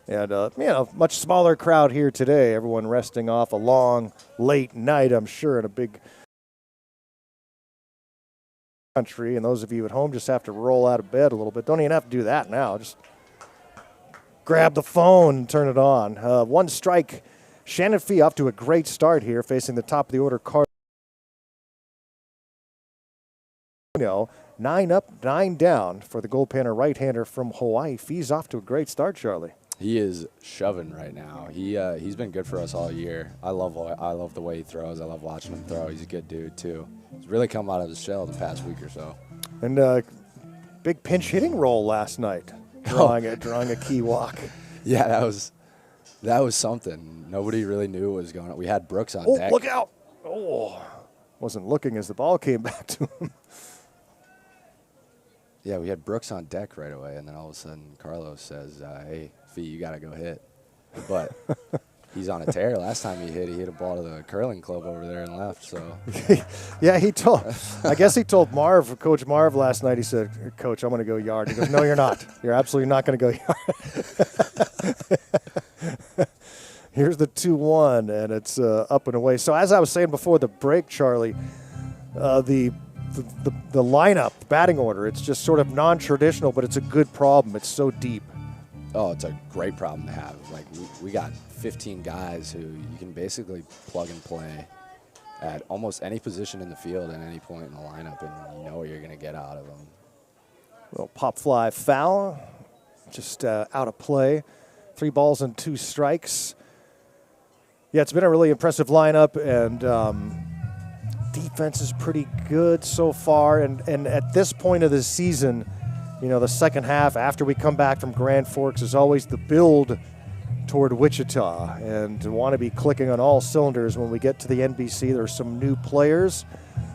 And, you know, much smaller crowd here today. Everyone resting off a long, late night, I'm sure, in a big country. And those of you at home just have to roll out of bed a little bit. Don't even have to do that now. Just grab the phone and turn it on. 1 strike. Shannon Fee off to a great start here, facing the top of the order. 9 up, 9 down for the Goldpanner right-hander from Hawaii. Fee's off to a great start, Charlie. He is shoving right now. He's been good for us all year. I love the way he throws. I love watching him throw. He's a good dude too. He's really come out of his shell the past week or so. And big pinch hitting role last night, drawing a key walk. Yeah, that was something. Nobody really knew what was going on. We had Brooks on deck. Look out! Oh, wasn't looking as the ball came back to him. Yeah, we had Brooks on deck right away, and then all of a sudden Carlos says, hey, Fee, you got to go hit. But he's on a tear. Last time he hit a ball to the curling club over there and left. So yeah, I guess he told Coach Marv last night, he said, Coach, I'm going to go yard. He goes, no, you're not. You're absolutely not going to go yard. Here's the 2-1, and it's up and away. So as I was saying before the break, Charlie, the lineup, batting order, it's just sort of non-traditional, but it's a good problem. It's so deep. Oh, it's a great problem to have. Like, we got 15 guys who you can basically plug and play at almost any position in the field at any point in the lineup, and you know what you're going to get out of them. Little pop fly foul, just out of play. 3 balls and 2 strikes. Yeah, it's been a really impressive lineup, and defense is pretty good so far. And at this point of the season, you know, the second half after we come back from Grand Forks is always the build toward Wichita, and want to be clicking on all cylinders when we get to the NBC. There's some new players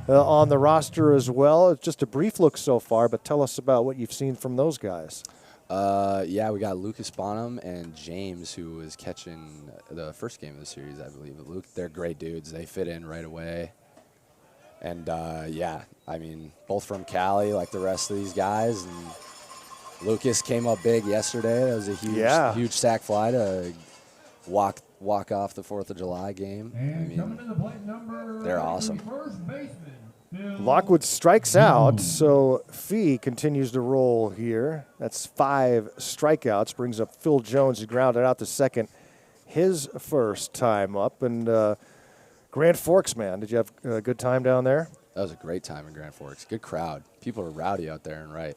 on the roster as well. It's just a brief look so far, but tell us about what you've seen from those guys. Yeah, we got Lucas Bonham and James, who was catching the first game of the series, I believe. Luke, they're great dudes. They fit in right away. And, yeah, I mean, both from Cali, like the rest of these guys. And Lucas came up big yesterday. That was a huge sack fly to walk off the 4th of July game. And I mean, coming to the plate, number they're awesome. First baseman, Phil Lockwood strikes out, so Fee continues to roll here. That's 5 strikeouts, brings up Phil Jones, who grounded out the second, his first time up. And Grand Forks, man, did you have a good time down there? That was a great time in Grand Forks. Good crowd. People are rowdy out there and right.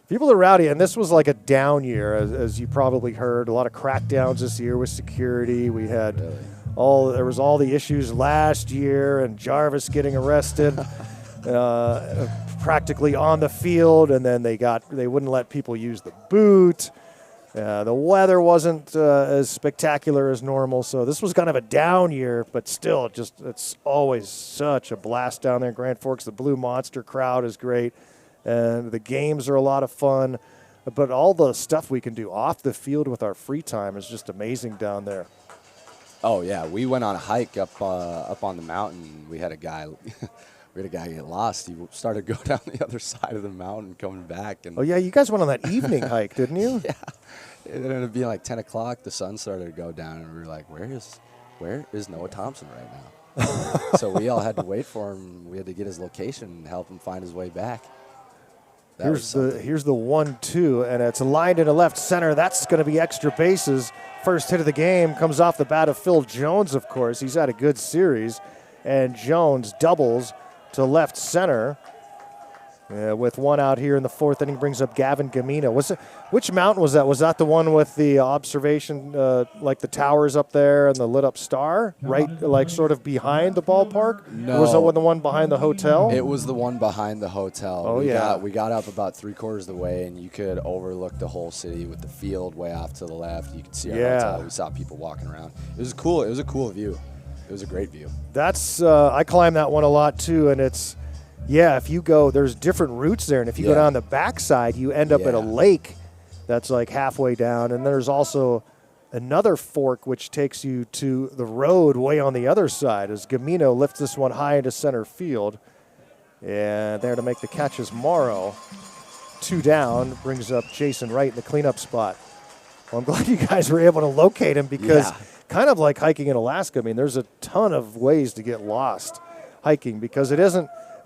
People are rowdy, and this was like a down year, as you probably heard. A lot of crackdowns this year with security. We had there was all the issues last year, and Jarvis getting arrested practically on the field, and then they wouldn't let people use the boot. The weather wasn't as spectacular as normal, so this was kind of a down year, but still, it's always such a blast down there in Grand Forks. The Blue Monster crowd is great, and the games are a lot of fun, but all the stuff we can do off the field with our free time is just amazing down there. Oh, yeah. We went on a hike up on the mountain. We had a guy get lost. He started to go down the other side of the mountain coming back. And oh, yeah, you guys went on that evening hike, didn't you? Yeah. It ended up being like 10 o'clock. The sun started to go down, and we were like, where is Noah Thompson right now? So we all had to wait for him. We had to get his location and help him find his way back. Here's the 1-2, and it's lined into left center. That's going to be extra bases. First hit of the game comes off the bat of Phil Jones, of course. He's had a good series, and Jones doubles to left center. With one out here in the 4th inning, brings up Gavin Gamino. Which mountain was that? Was that the one with the observation, like the towers up there and the lit up star, right, like sort of behind the ballpark? No. Or was that the one behind the hotel? It was the one behind the hotel. Oh, We got up about 3/4 of the way, and you could overlook the whole city with the field way off to the left. You could see our hotel. We saw people walking around. It was cool. It was a cool view. It was a great view. That's I climbed that one a lot too, and it's. Yeah, if you go, there's different routes there, and if you go down the backside, you end up at a lake that's like halfway down, and there's also another fork which takes you to the road way on the other side as Gamino lifts this one high into center field. And there to make the catch is Morrow. 2 down, brings up Jason Wright in the cleanup spot. Well, I'm glad you guys were able to locate him because kind of like hiking in Alaska, I mean, there's a ton of ways to get lost hiking because it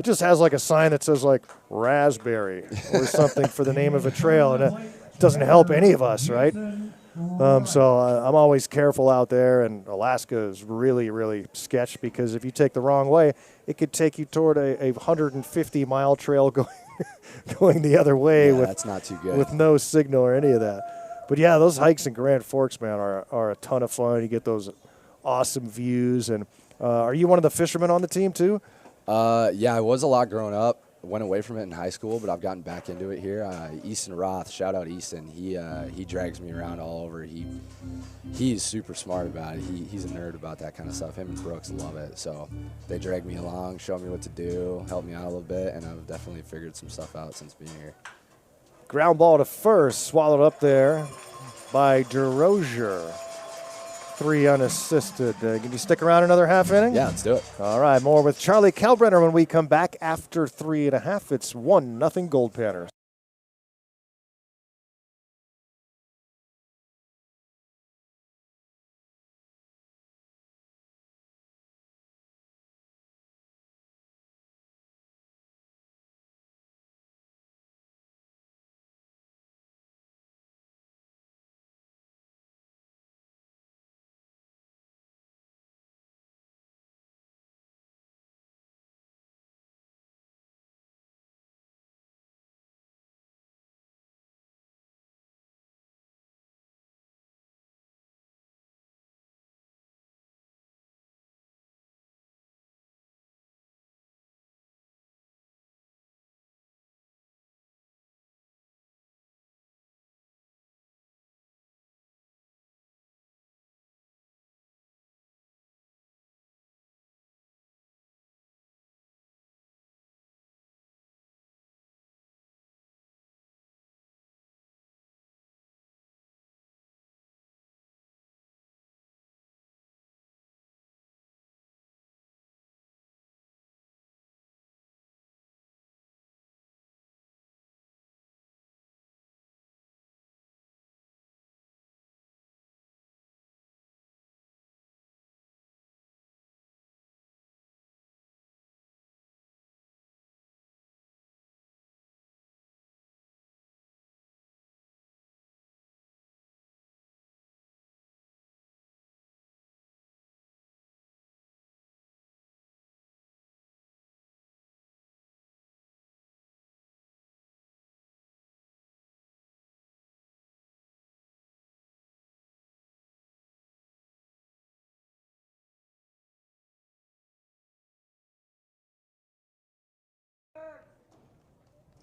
just has like a sign that says like raspberry or something for the name of a trail, and it doesn't help any of us, right? So I'm always careful out there, and Alaska is really, really sketch because if you take the wrong way, it could take you toward a 150-mile trail going the other way that's not too good. With no signal or any of that. But yeah, those hikes in Grand Forks, man, are a ton of fun. You get those awesome views. And are you one of the fishermen on the team too? Yeah, I was a lot growing up. Went away from it in high school, but I've gotten back into it here. Easton Roth, shout out Easton. He drags me around all over. He's super smart about it. He's a nerd about that kind of stuff. Him and Brooks love it. So they drag me along, show me what to do, help me out a little bit, and I've definitely figured some stuff out since being here. Ground ball to first, swallowed up there by DeRozier. 3 unassisted. Can you stick around another half inning? Yeah, let's do it. All right, more with Charlie Kalbrenner when we come back after 3.5. It's 1-0 Goldpanners.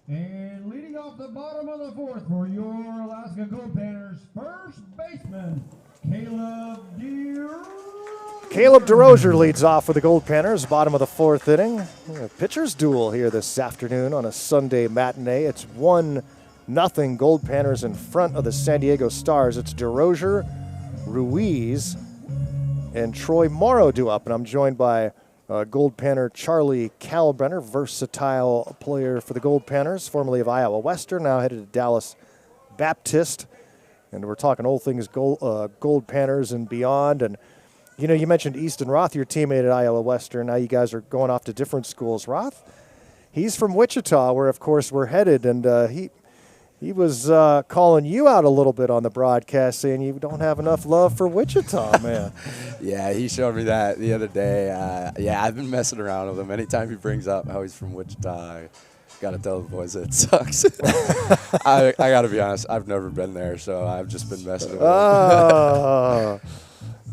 And leading off the bottom of the 4th for your Alaska Goldpanners, first baseman, Caleb DeRozier leads off for the Goldpanners, bottom of the 4th inning. A pitcher's duel here this afternoon on a Sunday matinee. It's 1-0 Goldpanners in front of the San Diego Stars. It's DeRozier, Ruiz, and Troy Morrow due up, and I'm joined by Goldpanner Charlie Kalbrenner, versatile player for the Goldpanners, formerly of Iowa Western, now headed to Dallas Baptist. And we're talking all things Goldpanners and beyond. And, you know, you mentioned Easton Roth, your teammate at Iowa Western. Now you guys are going off to different schools. Roth, he's from Wichita, where, of course, we're headed. And he was calling you out a little bit on the broadcast, saying you don't have enough love for Wichita, man. Yeah, he showed me that the other day. Yeah, I've been messing around with him. Anytime he brings up how he's from Wichita, I got to tell the boys that it sucks. I got to be honest, I've never been there, so I've just been messing with him. Oh,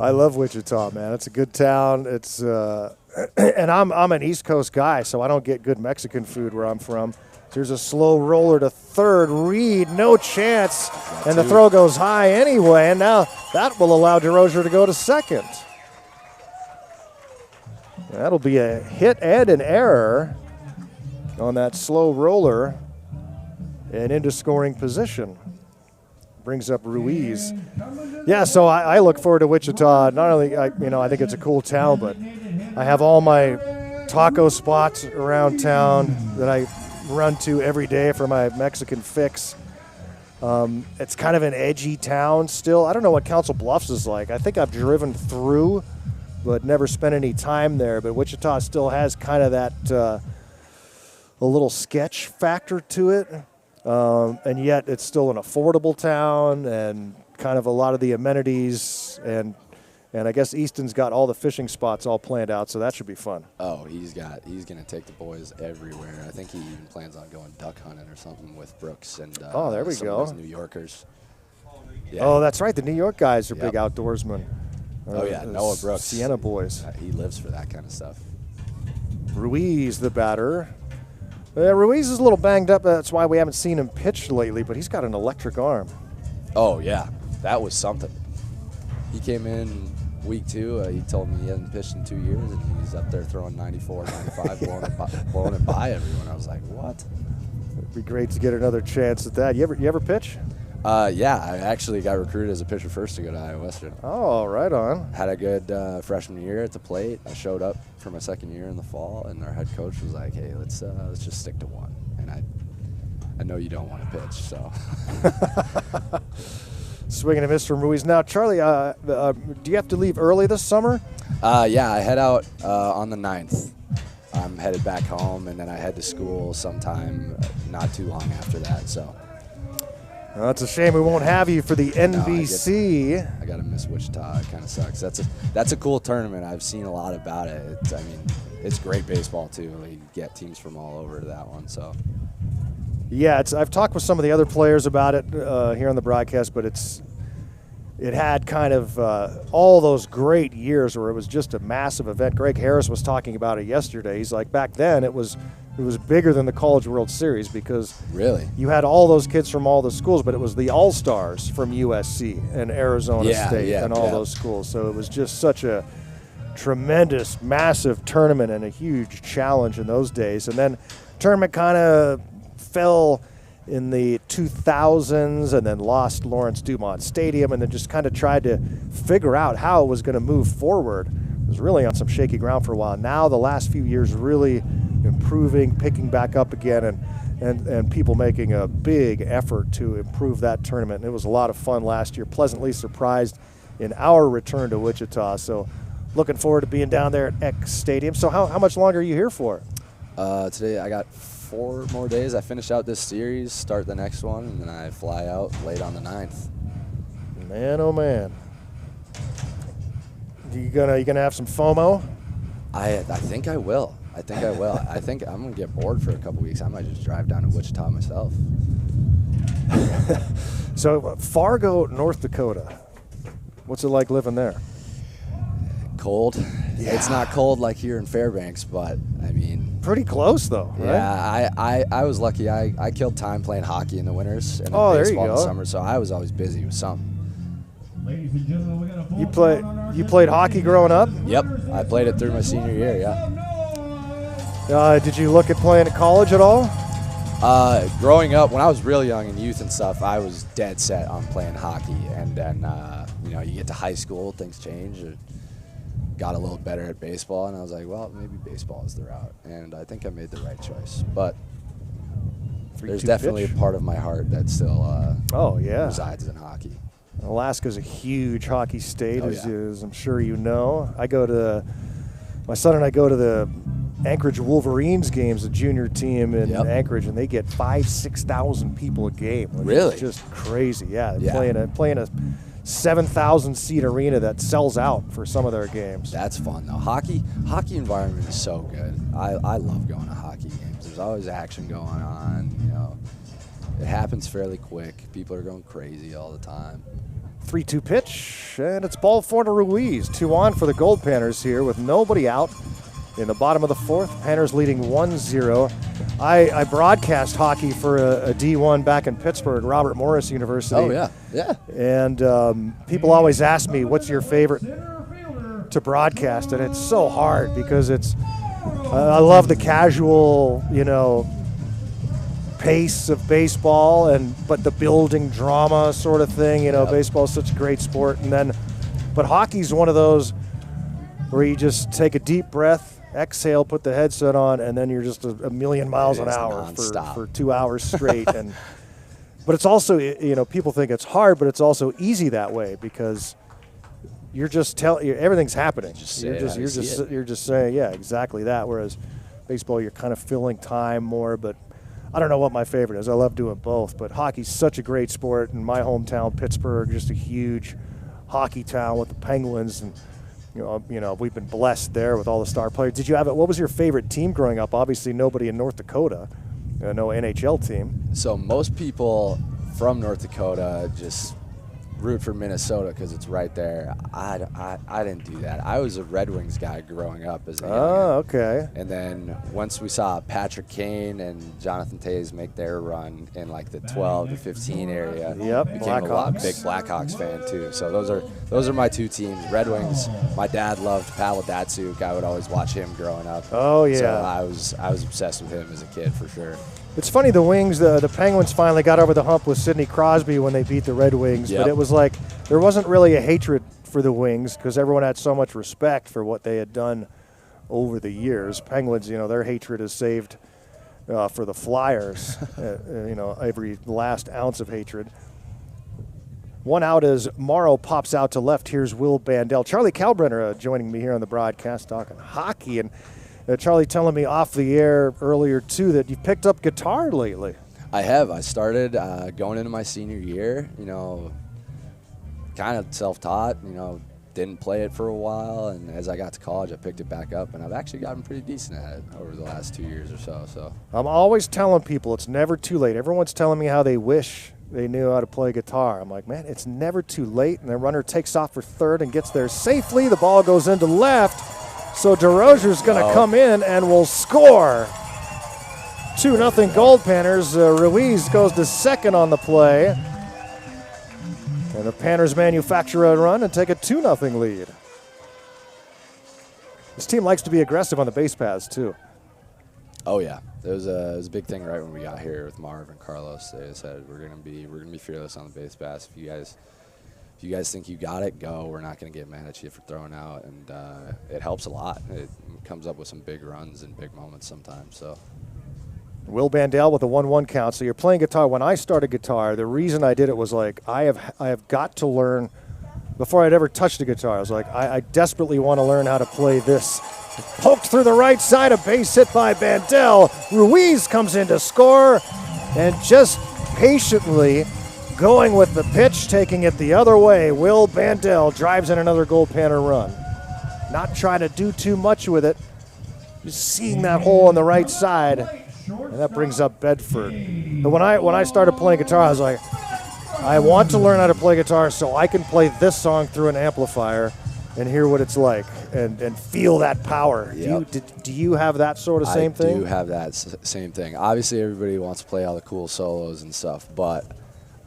I love Wichita, man. It's a good town. It's and I'm an East Coast guy, so I don't get good Mexican food where I'm from. There's a slow roller to third. Reed, no chance. And the throw goes high anyway. And now that will allow DeRozier to go to second. That'll be a hit and an error on that slow roller and into scoring position. Brings up Ruiz. Yeah, so I look forward to Wichita. Not only, I think it's a cool town, but I have all my taco spots around town that I run to every day for my Mexican fix. It's kind of an edgy town still. I don't know what Council Bluffs is like. I think I've driven through, but never spent any time there. But Wichita still has kind of that a little sketch factor to it, and yet it's still an affordable town and kind of a lot of the amenities, and I guess Easton's got all the fishing spots all planned out, so that should be fun. Oh, he's gonna take the boys everywhere. I think he even plans on going duck hunting or something with Brooks and there we some go. of those New Yorkers. Yeah. Oh, that's right. The New York guys are big outdoorsmen. Oh yeah, Noah Brooks, Sienna boys. He lives for that kind of stuff. Ruiz, the batter. Ruiz is a little banged up. That's why we haven't seen him pitch lately, but he's got an electric arm. Oh yeah, that was something. He came in week 2, he told me he hadn't pitched in 2 years, and he's up there throwing 94, 95, blowing it by everyone. I was like, what? It'd be great to get another chance at that. You ever pitch? Yeah, I actually got recruited as a pitcher first to go to Iowa Western. Oh, right on. Had a good freshman year at the plate. I showed up for my second year in the fall, and our head coach was like, "Hey, let's just stick to one." And I know you don't want to pitch, so. Swinging a miss from Ruiz. Now, Charlie, do you have to leave early this summer? Yeah, I head out on the 9th. I'm headed back home, and then I head to school sometime not too long after that. So. Well, it's a shame we won't have you for the NBC. No, I got to miss Wichita. It kind of sucks. That's a cool tournament. I've seen a lot about it. It's great baseball too. You get teams from all over to that one. So. Yeah, I've talked with some of the other players about it here on the broadcast, but it had kind of all those great years where it was just a massive event. Greg Harris was talking about it yesterday. He's like, back then it was bigger than the College World Series because really you had all those kids from all the schools, but it was the All-Stars from USC and Arizona State and all those schools. So it was just such a tremendous, massive tournament and a huge challenge in those days. And then tournament kind of fell in the 2000s and then lost Lawrence Dumont Stadium and then just kind of tried to figure out how it was going to move forward. It was really on some shaky ground for a while. Now the last few years really improving, picking back up again, and people making a big effort to improve that tournament. And it was a lot of fun last year. Pleasantly surprised in our return to Wichita. So looking forward to being down there at X Stadium. So how much longer are you here for? Today I got 4 more days. I finish out this series, start the next one, and then I fly out late on the 9th. Man, oh man. You gonna have some FOMO? I think I will. I think I'm gonna get bored for a couple weeks. I might just drive down to Wichita myself. So Fargo, North Dakota. What's it like living there? Cold. Yeah. It's not cold like here in Fairbanks, but I mean. Pretty close though, right? Yeah, I was lucky. I killed time playing hockey in the winters and there you baseball in the go. summer, so I was always busy with something. Ladies and gentlemen, we got a full You played hockey growing up? Yep, I played it through my senior year. Yeah. Did you look at playing at college at all? Growing up, when I was real young in youth and stuff, I was dead set on playing hockey. And then, you get to high school, things change. It got a little better at baseball, and I was like, well, maybe baseball is the route. And I think I made the right choice. But there's definitely a part of my heart that still resides in hockey. Alaska's a huge hockey state, as I'm sure you know. My son and I go to the Anchorage Wolverines games, the junior team in Anchorage, and they get 5,000-6,000 people a game. Really? It's just crazy. Yeah, playing a 7,000 seat arena that sells out for some of their games. That's fun though. Hockey environment is so good. I love going to hockey games. There's always action going on. It happens fairly quick. People are going crazy all the time. 3-2 pitch, and it's ball 4 to Ruiz. 2 on for the Goldpanners here with nobody out. In the bottom of the 4th, Panners leading 1-0. I broadcast hockey for a D1 back in Pittsburgh, Robert Morris University. Oh, yeah. And people always ask me, what's your favorite to broadcast? And it's so hard because I love the casual, pace of baseball, but the building drama sort of thing. Baseball is such a great sport. But hockey's one of those where you just take a deep breath, exhale, put the headset on, and then you're just a million miles an hour for 2 hours straight. But it's also, people think it's hard, but it's also easy that way because you're just everything's happening. You're just saying, yeah, exactly that. Whereas baseball, you're kind of filling time more. But I don't know what my favorite is. I love doing both. But hockey's such a great sport. In my hometown, Pittsburgh, just a huge hockey town with the Penguins, and we've been blessed there with all the star players. What was your favorite team growing up? Obviously, nobody in North Dakota, no NHL team. So most people from North Dakota root for Minnesota because it's right there. I didn't do that. I was a Red Wings guy growing up as a youngin'. Oh, okay. And then once we saw Patrick Kane and Jonathan Toews make their run in like the 12 to 15 area, Yep, became a big Blackhawks fan too. So those are my two teams. Red Wings. My dad loved Pavel Datsyuk. I would always watch him growing up. Oh yeah. So I was obsessed with him as a kid for sure. It's funny, the Wings, the Penguins finally got over the hump with Sidney Crosby when they beat the Red Wings, Yep. but it was like there wasn't really a hatred for the Wings because everyone had so much respect for what they had done over the years. Penguins, their hatred is saved for the Flyers, every last ounce of hatred. One out as Morrow pops out to left. Here's Will Bandel. Charlie Kalbrenner joining me here on the broadcast talking hockey. And Charlie telling me off the air earlier, too, that you picked up guitar lately. I have. I started going into my senior year, kind of self-taught, didn't play it for a while. And as I got to college, I picked it back up. And I've actually gotten pretty decent at it over the last 2 years or so. I'm always telling people it's never too late. Everyone's telling me how they wish they knew how to play guitar. I'm like, man, it's never too late. And the runner takes off for third and gets there safely. The ball goes into left. So DeRozier's going to come in and will score. 2-0 Goldpanners. Ruiz goes to second on the play. And the Panners manufacture a run and take a 2-0 lead. This team likes to be aggressive on the base paths, too. Oh yeah, it was a big thing right when we got here with Marv and Carlos. They said we're gonna be fearless on the base paths. If you guys think you got it, go. We're not going to get mad at you for throwing out, and it helps a lot. It comes up with some big runs and big moments sometimes. So, Will Bandel with a 1-1 count. So you're playing guitar. When I started guitar, the reason I did it was like I have got to learn. Before I'd ever touched a guitar, I was like, I desperately want to learn how to play this. Poked through the right side, a base hit by Bandel. Ruiz comes in to score, and just patiently going with the pitch, taking it the other way. Will Bandel drives in another Goldpanner run. Not trying to do too much with it. Just seeing that hole on the right side. And that brings up Bedford. But when I started playing guitar, I was like, I want to learn how to play guitar so I can play this song through an amplifier and hear what it's like and feel that power. Yep. Do you have that sort of same thing? I do have that same thing. Obviously, everybody wants to play all the cool solos and stuff, but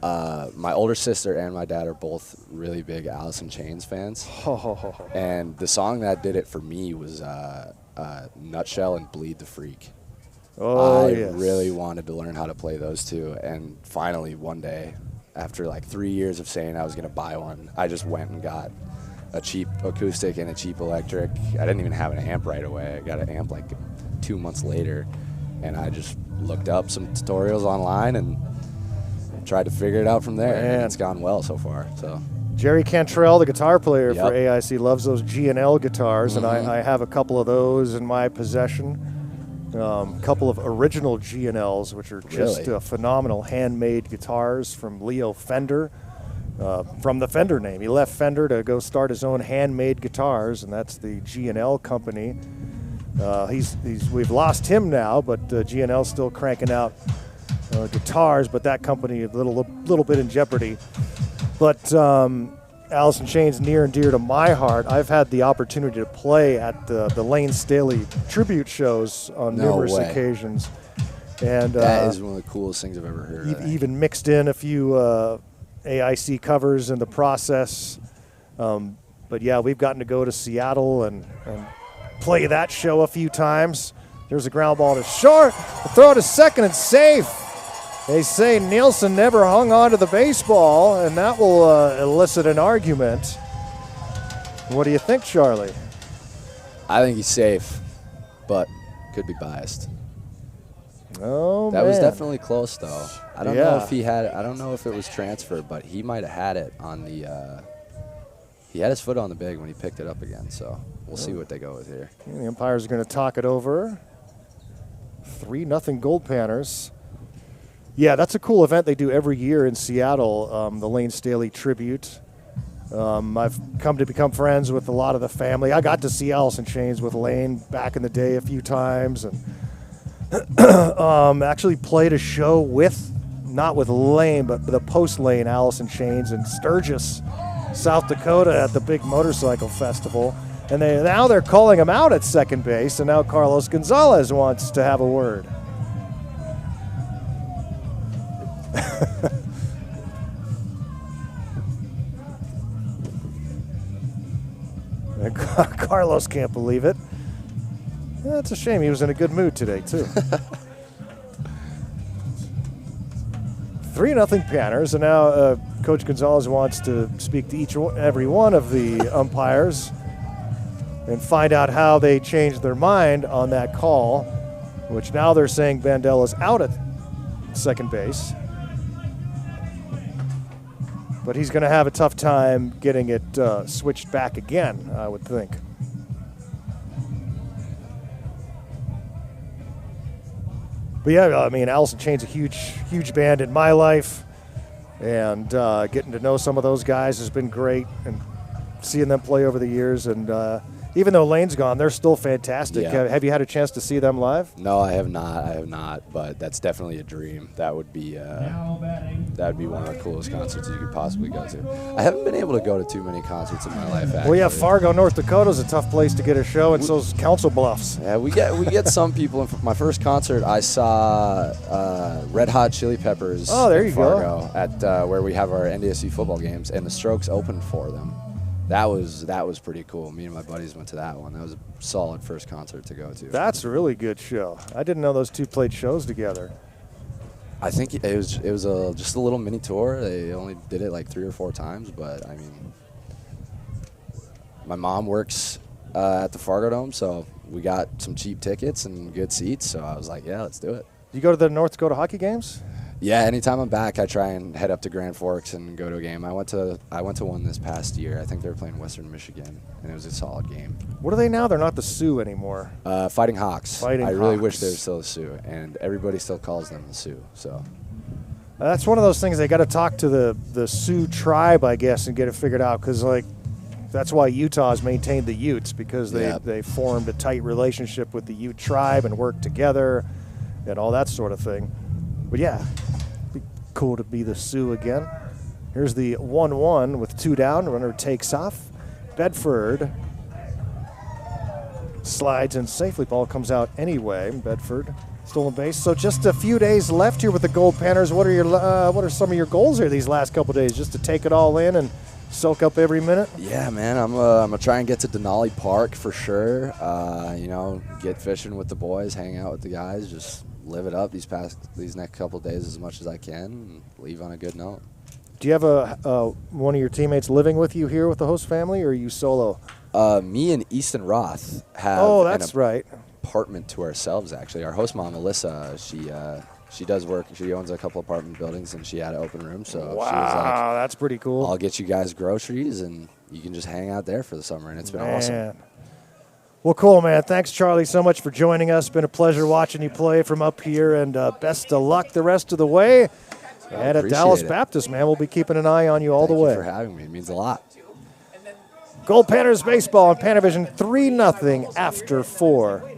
my older sister and my dad are both really big Alice in Chains fans. And the song that did it for me was Nutshell and Bleed the Freak. Oh, I yes. really wanted to learn how to play those two. And finally, one day, after like 3 years of saying I was going to buy one, I just went and got a cheap acoustic and a cheap electric. I didn't even have an amp right away. I got an amp like 2 months later. And I just looked up some tutorials online and tried to figure it out from there, and it's gone well so far. So Jerry Cantrell, the guitar player Yep. for AIC, loves those G&L guitars, and Mm-hmm. I have a couple of those in my possession. A couple of original G&Ls, which are just Really? phenomenal handmade guitars from Leo Fender, from the Fender name. He left Fender to go start his own handmade guitars, and that's the G&L company. We've lost him now, but G&L's still cranking out guitars, but that company a little bit in jeopardy. But Alice in Chains near and dear to my heart. I've had the opportunity to play at the Lane Staley tribute shows on No numerous way. occasions, and that is one of the coolest things I've ever heard. I think. even mixed in a few AIC covers in the process. But yeah, we've gotten to go to Seattle and play that show a few times. There's a ground ball to short. The throw to second and safe. They say Nielsen never hung on to the baseball, and that will elicit an argument. What do you think, Charlie? I think he's safe, but could be biased. Oh, That man. was definitely close, though. I don't know Yeah. if he had. I don't know if it was transferred, but he might have had it on the. He had his foot on the bag when he picked it up again, so we'll see what they go with here. And the umpires are going to talk it over. 3-0 Goldpanners. Yeah, that's a cool event they do every year in Seattle, the Lane Staley tribute. I've come to become friends with a lot of the family. I got to see Alice in Chains with Lane back in the day a few times, and actually played a show with not with lane, but the post lane Allison Chains in Sturgis, South Dakota at the big motorcycle festival. And now they're calling him out at second base, and now Carlos Gonzalez wants to have a word. And Carlos can't believe it. That's a shame. He was in a good mood today, too. 3-0 Panners, and now Coach Gonzalez wants to speak to every one of the umpires and find out how they changed their mind on that call, which now they're saying Bandella's out at second base. But he's going to have a tough time getting it switched back again, I would think. But yeah, I mean, Allison Chain's a huge band in my life, and getting to know some of those guys has been great, and seeing them play over the years. And even though Lane's gone, they're still fantastic. Yeah. Have you had a chance to see them live? No, I have not. But that's definitely a dream. That would be one of the coolest concerts you could possibly go to. I haven't been able to go to too many concerts in my life. Actually. Well, yeah, Fargo, North Dakota is a tough place to get a show, and so's Council Bluffs. Yeah, we get some people. In my first concert, I saw Red Hot Chili Peppers. Oh, there in you Fargo, at where we have our NDSU football games, and the Strokes opened for them. That was pretty cool. Me and my buddies went to that one. That was a solid first concert to go to. That's a really good show. I didn't know those two played shows together. I think it was just a little mini tour. They only did it like 3 or 4 times, but I mean, my mom works at the Fargo Dome, so we got some cheap tickets and good seats. So I was like, yeah, let's do it. You go to the North Dakota hockey games? Yeah, anytime I'm back, I try and head up to Grand Forks and go to a game. I went to one this past year. I think they were playing Western Michigan, and it was a solid game. What are they now? They're not the Sioux anymore. Fighting Hawks. I Fighting really Hawks. wish they were still the Sioux, and everybody still calls them the Sioux. So That's one of those things they got to talk to the Sioux tribe, I guess, and get it figured out, because like that's why Utah's maintained the Utes, because they formed a tight relationship with the Ute tribe and worked together and all that sort of thing. But yeah, be cool to be the Sioux again. Here's the 1-1 with 2 down. Runner takes off. Bedford slides in safely. Ball comes out anyway. Bedford stolen base. So just a few days left here with the Goldpanners. What are some of your goals here these last couple days? Just to take it all in and soak up every minute? yeah, man, I'm gonna try and get to Denali Park for sure. Get fishing with the boys, hang out with the guys, just live it up these next couple of days as much as I can, and leave on a good note. Do you have one of your teammates living with you here with the host family, or are you solo? Me and Easton Roth have right. apartment to ourselves, actually. Our host mom, Alyssa, she does work. She owns a couple apartment buildings, and she had an open room. So Wow, she was like, that's pretty cool. I'll get you guys groceries, and you can just hang out there for the summer, and it's been awesome. Well, cool, man. Thanks, Charlie, so much for joining us. Been a pleasure watching you play from up here, and best of luck the rest of the way. And at Dallas Baptist, man, we'll be keeping an eye on you all the way. Thank you for having me. It means a lot. Goldpanners baseball on PannerVision 3-0 after 4.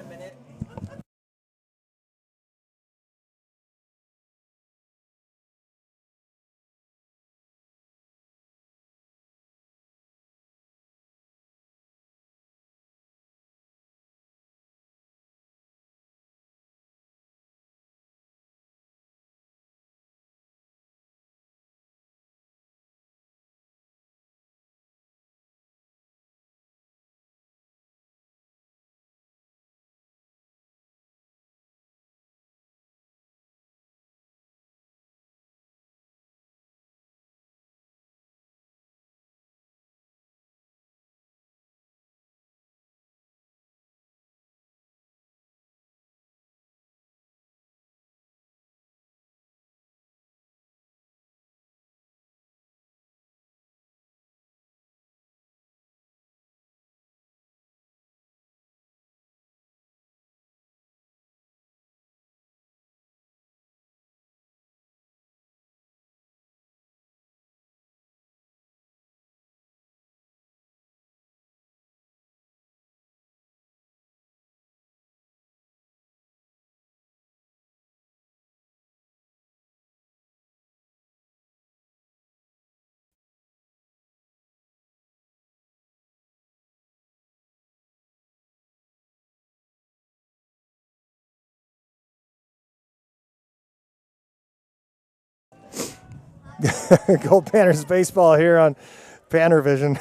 Goldpanners baseball here on PannerVision.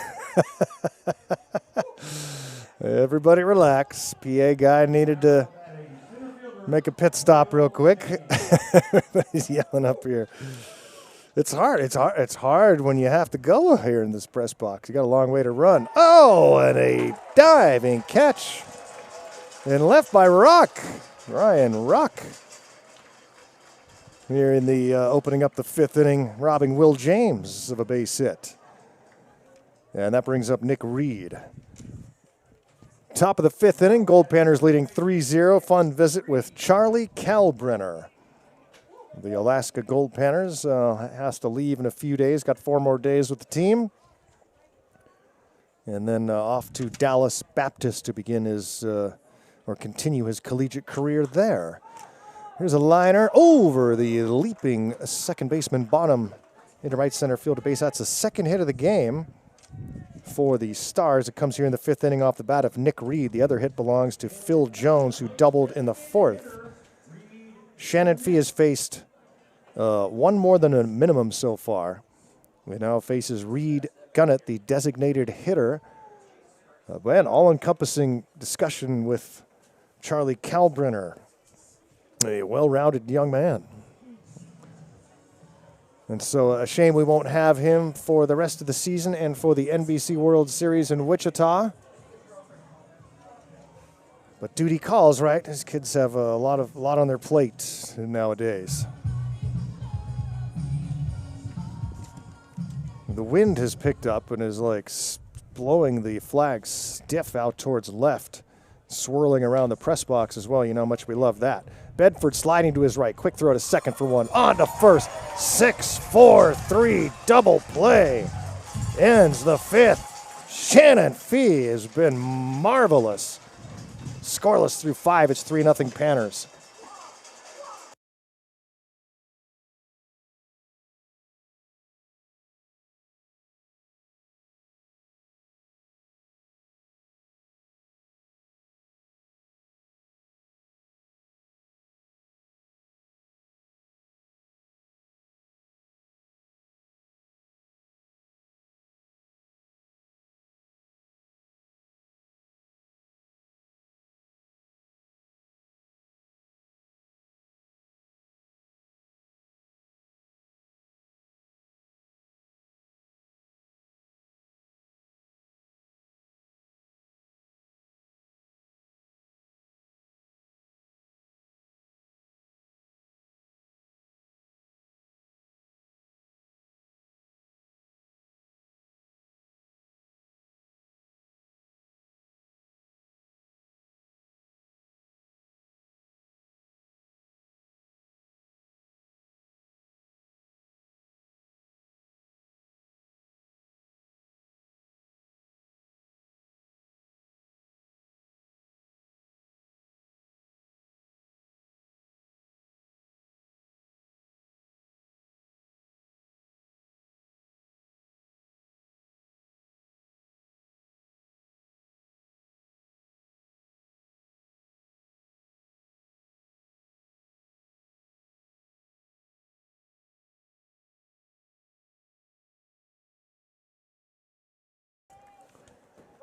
Everybody relax. PA guy needed to make a pit stop real quick. He's yelling up here. It's hard. It's hard when you have to go here in this press box. You got a long way to run. Oh, and a diving catch. And left by Ryan Ruck. Here in the opening up the 5th inning, robbing Will James of a base hit. And that brings up Nick Reed. Top of the 5th inning, Goldpanners leading 3-0. Fun visit with Charlie Kalbrenner. The Alaska Goldpanners has to leave in a few days. Got 4 more days with the team. And then off to Dallas Baptist to begin his, or continue his collegiate career there. Here's a liner over the leaping second baseman Bonham into right center field to base. That's the second hit of the game for the Stars. It comes here in the 5th inning off the bat of Nick Reed. The other hit belongs to Phil Jones, who doubled in the 4th. Shannon Fee has faced one more than a minimum so far. He now faces Reed Gunnett, the designated hitter. An all-encompassing discussion with Charlie Kalbrenner. A well-rounded young man. And so a shame we won't have him for the rest of the season and for the NBC World Series in Wichita. But duty calls, right? These kids have a lot on their plate nowadays. The wind has picked up and is like blowing the flag stiff out towards left, swirling around the press box as well. You know how much we love that. Bedford sliding to his right. Quick throw to second for one. On to first. 6-4-3 double play. Ends the 5th. Shannon Fee has been marvelous. Scoreless through 5. It's 3-0 Panners.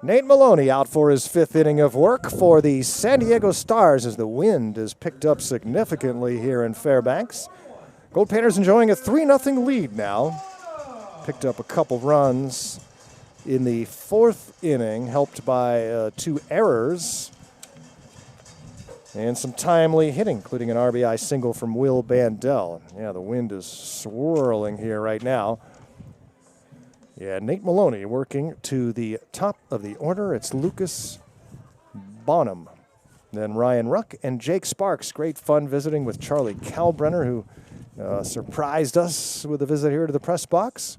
Nate Maloney out for his 5th inning of work for the San Diego Stars as the wind has picked up significantly here in Fairbanks. Goldpanners enjoying a 3-0 lead now. Picked up a couple runs in the 4th inning, helped by 2 errors and some timely hitting, including an RBI single from Will Bandel. Yeah, the wind is swirling here right now. Yeah, Nate Maloney working to the top of the order. It's Lucas Bonham. Then Ryan Ruck and Jake Sparks. Great fun visiting with Charlie Kalbrenner, who surprised us with a visit here to the press box.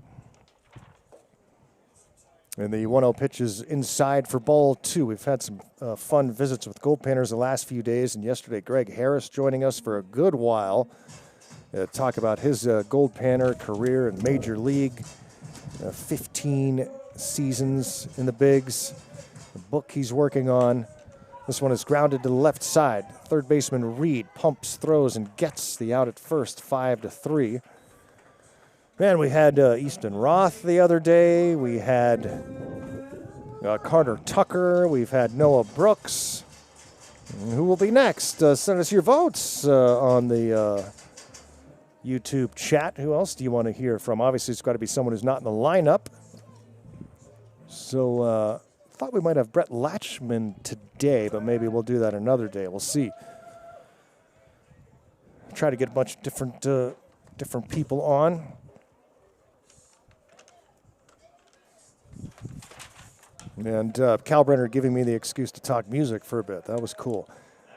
And the 1-0 pitch is inside for ball 2. We've had some fun visits with Goldpanners the last few days. And yesterday, Greg Harris joining us for a good while. Talk about his Goldpanner career in Major League. 15 seasons in the bigs. The book he's working on. This one is grounded to the left side. Third baseman Reed pumps, throws, and gets the out at first, 5-3. Man, we had Easton Roth the other day. We had Carter Tucker. We've had Noah Brooks. And who will be next? Send us your votes on the YouTube chat. Who else do you want to hear from? Obviously, it's got to be someone who's not in the lineup. So, thought we might have Brett Latchman today, but maybe we'll do that another day. We'll see. Try to get a bunch of different people on. And Kalbrenner giving me the excuse to talk music for a bit. That was cool.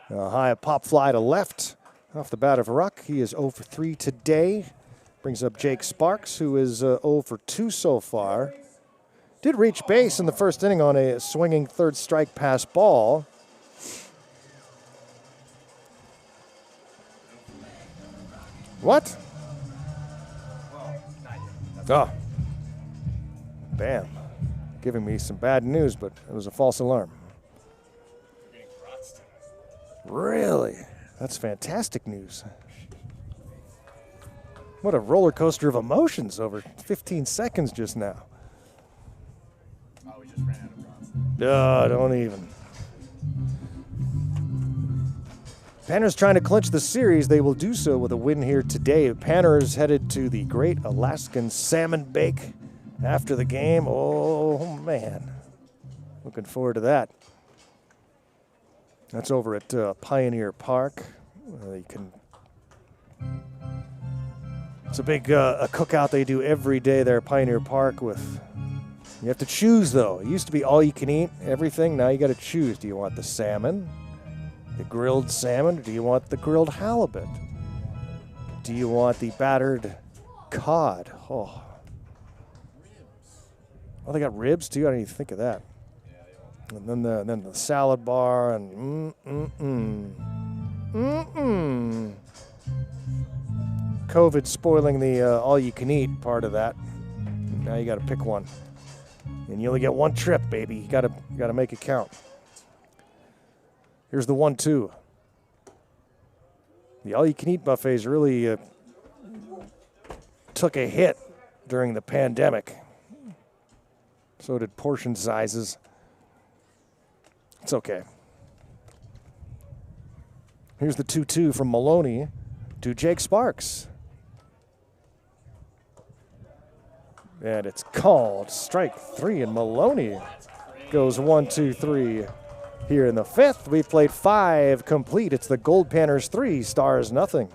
High pop fly to left off the bat of Ruck. He is 0 for 3 today. Brings up Jake Sparks, who is 0 for 2 so far. Did reach base in the first inning on a swinging third strike pass ball. What? Oh. Bam. Giving me some bad news, but it was a false alarm. Really? That's fantastic news. What a roller coaster of emotions over 15 seconds just now. Oh, we just ran out of Brats. Don't even. Panners trying to clinch the series. They will do so with a win here today. Panners headed to the Great Alaskan Salmon Bake after the game. Oh, man. Looking forward to that. That's over at Pioneer Park. It's a big a cookout they do every day there at Pioneer Park with... You have to choose, though. It used to be all you can eat, everything. Now you got to choose. Do you want the salmon, the grilled salmon, or do you want the grilled halibut? Do you want the battered cod? Oh, they got ribs too. I didn't even think of that. And then the salad bar and COVID spoiling the all you can eat part of that. Now you got to pick one. And you only get one trip, baby. You gotta make it count. Here's the 1-2. The all-you-can-eat buffets really took a hit during the pandemic. So did portion sizes. It's okay. Here's the 2-2 from Maloney to Jake Sparks. And it's called strike 3, and Maloney goes 1-2-3 here in the 5th. We've played 5 complete. It's the Goldpanners 3, Stars nothing.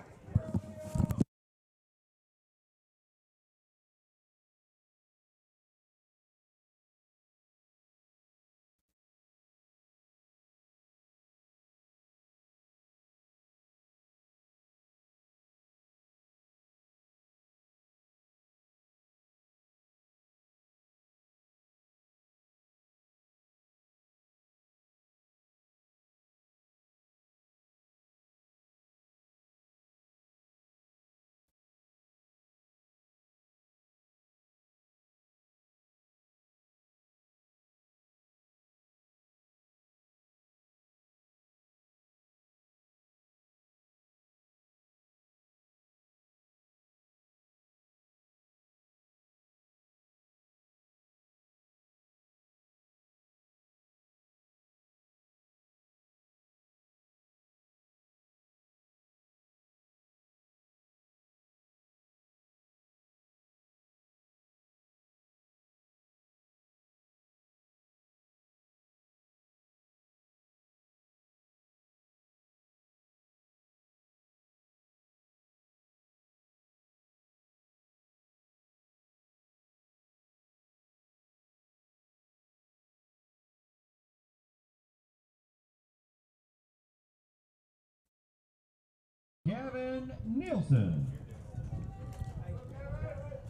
Gavin Nielsen.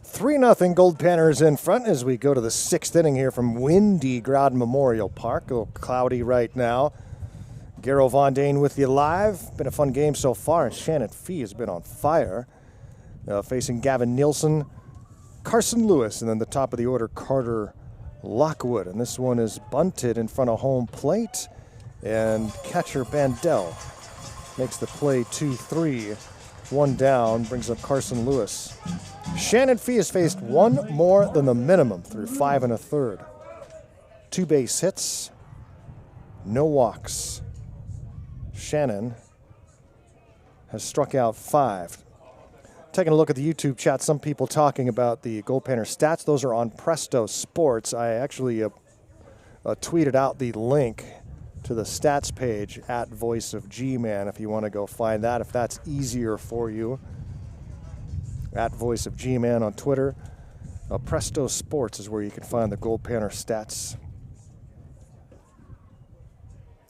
3-0 Goldpanners in front as we go to the 6th inning here from windy Growden Memorial Park. A little cloudy right now. Garrow Von Dane with you live. Been a fun game so far. Shannon Fee has been on fire. Facing Gavin Nielsen, Carson Lewis, and then the top of the order, Carter Lockwood. And this one is bunted in front of home plate. And catcher Bandel makes the play 2-3. One down, brings up Carson Lewis. Shannon Fee has faced one more than the minimum through 5 1/3. 2 base hits, no walks. Shannon has struck out 5. Taking a look at the YouTube chat, some people talking about the Goldpanner stats. Those are on Presto Sports. I actually tweeted out the link to the stats page at Voice of G-Man if you want to go find that, if that's easier for you. At Voice of G-Man on Twitter. Presto Sports is where you can find the Goldpanner stats.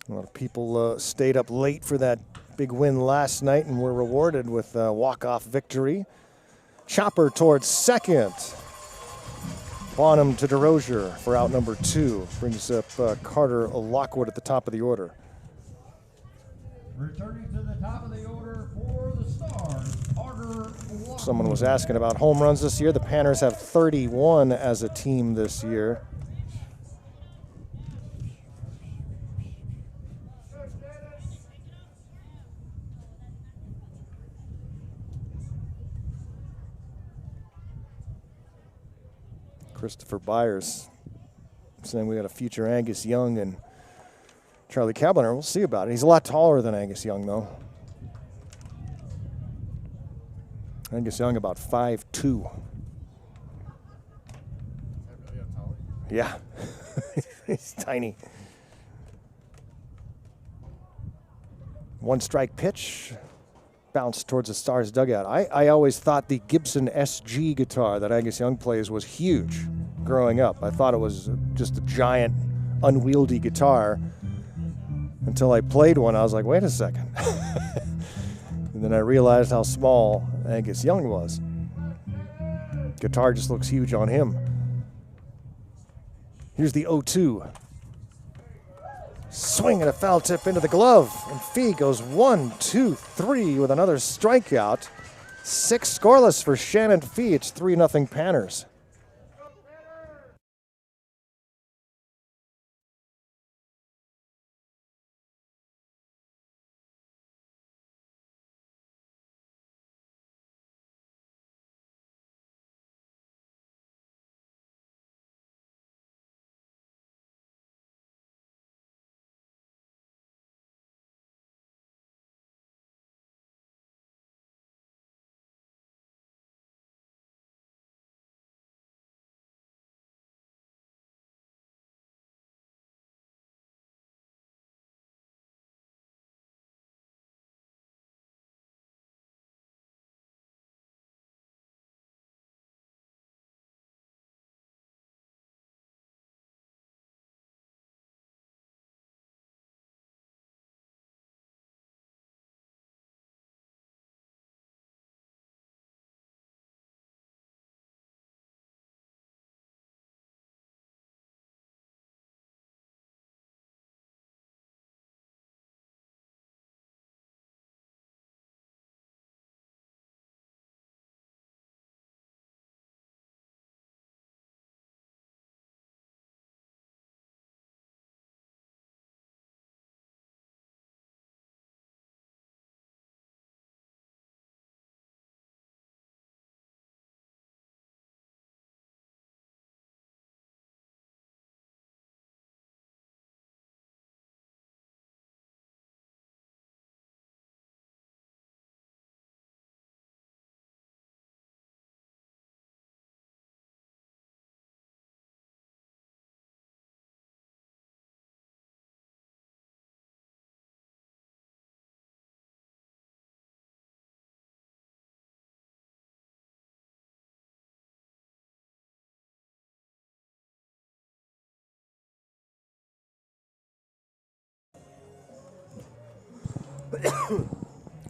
A lot of people stayed up late for that big win last night and were rewarded with a walk-off victory. Chopper towards second. Bonham to DeRozier for out number 2. Brings up Carter Lockwood at the top of the order. Returning to the top of the order for the Stars, Carter Lockwood. Someone was asking about home runs this year. The Panners have 31 as a team this year. Christopher Byers saying we got a future Angus Young and Charlie Kabliner. We'll see about it. He's a lot taller than Angus Young, though. Angus Young about 5'2". Yeah, he's tiny. 1 strike pitch. Bounced towards the Stars dugout. I always thought the Gibson SG guitar that Angus Young plays was huge growing up. I thought it was just a giant, unwieldy guitar until I played one. I was like, wait a second. And then I realized how small Angus Young was. Guitar just looks huge on him. Here's the 0-2. Swing and a foul tip into the glove. And Fee goes 1, 2, 3 with another strikeout. 6 scoreless for Shannon Fee. It's 3-0 Panners.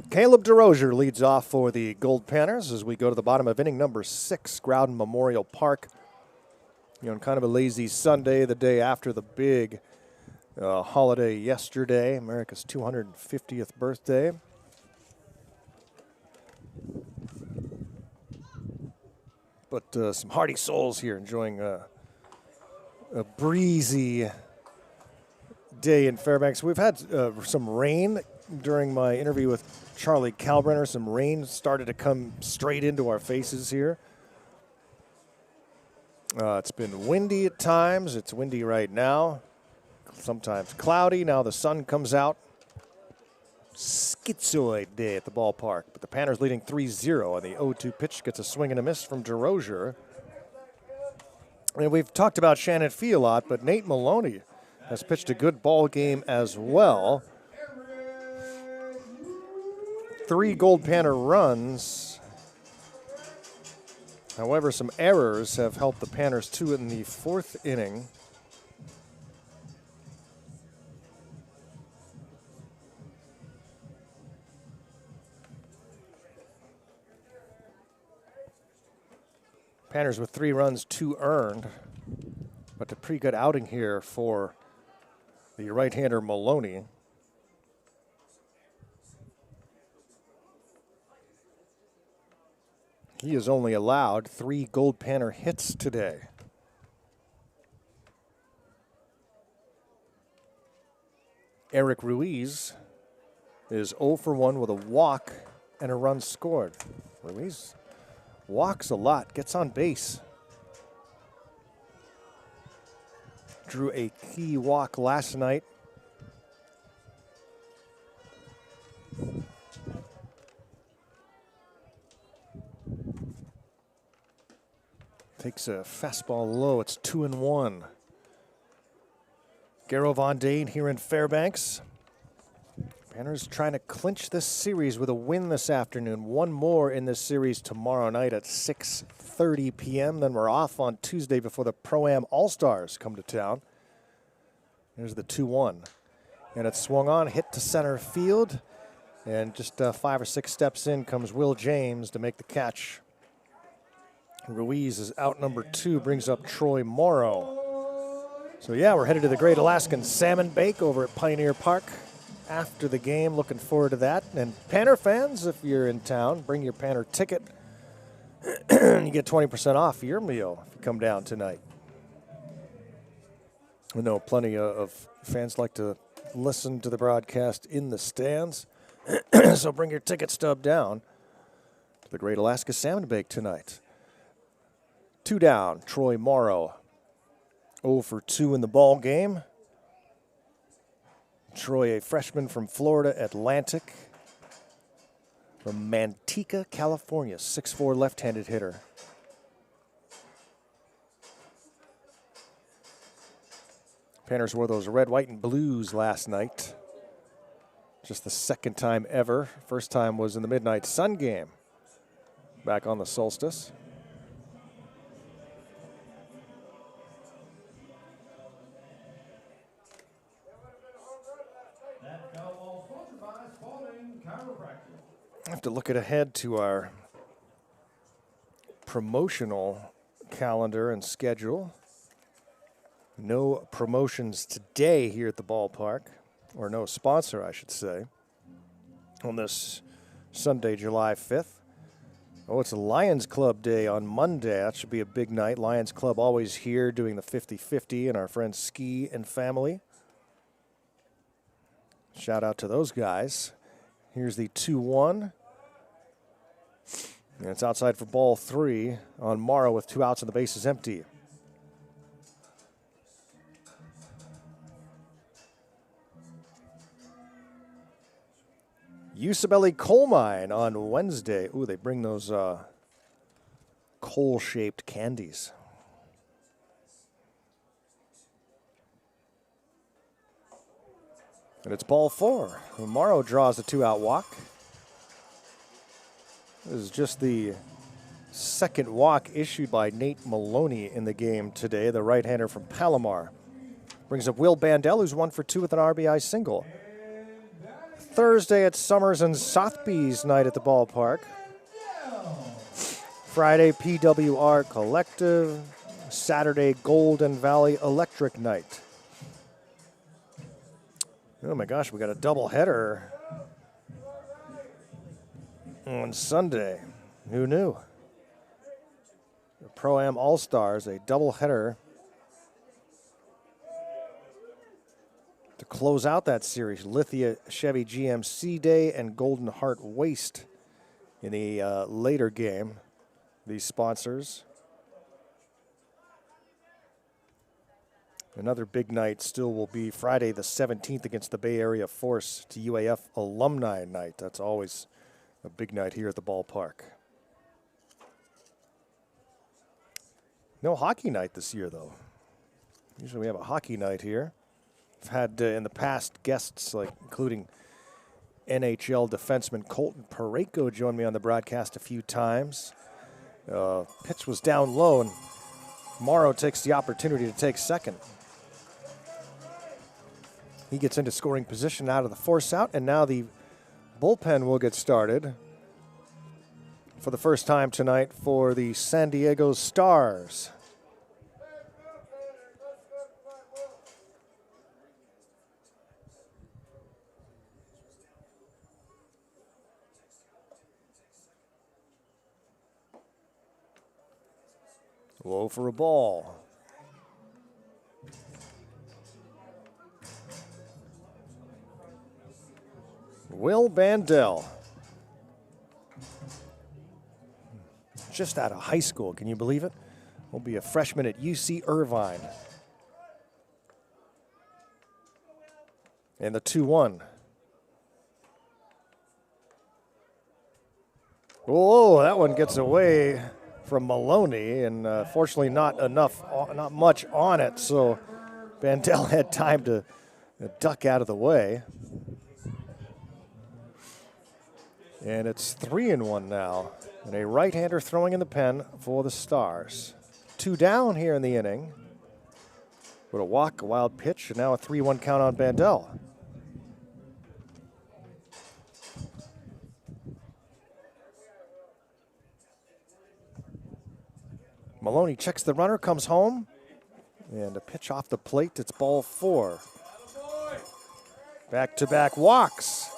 Caleb DeRozier leads off for the Goldpanners as we go to the bottom of inning number 6, Growden Memorial Park. You know, on kind of a lazy Sunday, the day after the big holiday yesterday, America's 250th birthday. But some hearty souls here enjoying a breezy day in Fairbanks. We've had some rain during my interview with Charlie Kalbrenner. Some rain started to come straight into our faces here It's been windy at times. It's windy right now. Sometimes cloudy. Now the sun comes out. Schizoid day at the ballpark. But the Panners leading 3-0 on the 0-2 pitch. Gets a swing and a miss from DeRozier. And we've talked about Shannon Fee a lot, but Nate Maloney has pitched a good ball game as well. 3 Goldpanner runs. However, some errors have helped the Panners, 2 in the 4th inning. Panners with 3 runs, 2 earned. But a pretty good outing here for the right-hander Maloney. He has only allowed 3 Goldpanner hits today. Eric Ruiz is 0 for 1 with a walk and a run scored. Ruiz walks a lot, gets on base. Drew a key walk last night. Takes a fastball low. It's 2-1. Garo Von Dane here in Fairbanks. Panners trying to clinch this series with a win this afternoon. One more in this series tomorrow night at 6:30 p.m. Then we're off on Tuesday before the Pro-Am All-Stars come to town. There's the 2-1. And it's swung on, hit to center field. And just 5 or 6 steps in comes Will James to make the catch. Ruiz is out number 2, brings up Troy Morrow. So yeah, we're headed to the Great Alaskan Salmon Bake over at Pioneer Park after the game. Looking forward to that. And Panner fans, if you're in town, bring your Panner ticket. You get 20% off your meal if you come down tonight. I know plenty of fans like to listen to the broadcast in the stands. So bring your ticket stub down to the Great Alaska Salmon Bake tonight. 2 down, Troy Morrow. 0 for 2 in the ball game. Troy, a freshman from Florida Atlantic. From Manteca, California. 6'4" left-handed hitter. Panners wore those red, white, and blues last night. Just the 2nd time ever. First time was in the Midnight Sun game back on the solstice. I have to look ahead to our promotional calendar and schedule. No promotions today here at the ballpark, or no sponsor, I should say, on this Sunday, July 5th. Oh, it's a Lions Club day on Monday. That should be a big night. Lions Club always here doing the 50-50, and our friends Ski and family. Shout out to those guys. Here's the 2-1. And it's outside for ball 3 on Morrow with 2 outs and the base is empty. Usabelli Coal Mine on Wednesday. Ooh, they bring those coal-shaped candies. And it's ball 4. Morrow draws the 2-out walk. This is just the 2nd walk issued by Nate Maloney in the game today, the right-hander from Palomar. Brings up Will Bandel, who's 1 for 2 with an RBI single. Thursday at Summers and Sotheby's night at the ballpark. Friday, PWR Collective. Saturday, Golden Valley Electric night. Oh my gosh, we got a doubleheader on Sunday. Who knew? The Pro-Am All-Stars, a doubleheader to close out that series. Lithia Chevy GMC Day and Golden Heart Waste in a later game. These sponsors. Another big night still will be Friday the 17th against the Bay Area Force to UAF Alumni Night. That's always a big night here at the ballpark. No hockey night this year, though. Usually we have a hockey night here. I've had in the past guests, like including NHL defenseman Colton Parayko, join me on the broadcast a few times. Pitch was down low, and Morrow takes the opportunity to take second. He gets into scoring position out of the force out, and now the bullpen will get started for the first time tonight for the San Diego Stars. Low for a ball. Will Bandel. Just out of high school, can you believe it? Will be a freshman at UC Irvine. And the 2-1. Oh, that one gets away from Maloney, and fortunately not much on it, so Bandel had time to duck out of the way. And it's 3-1 now, and a right-hander throwing in the pen for the Stars. 2 down here in the inning. With a walk, a wild pitch, and now a 3-1 count on Bandel. Maloney checks the runner, comes home, and a pitch off the plate. It's ball 4. Back-to-back walks.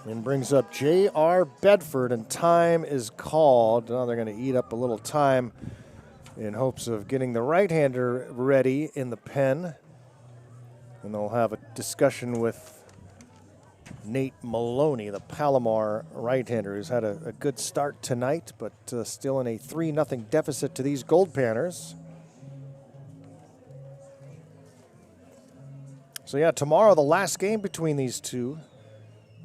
And brings up J.R. Bedford, and time is called. Now they're going to eat up a little time in hopes of getting the right-hander ready in the pen. And they'll have a discussion with Nate Maloney, the Palomar right-hander, who's had a good start tonight, but still in a 3-0 deficit to these Goldpanners. So yeah, tomorrow the last game between these two.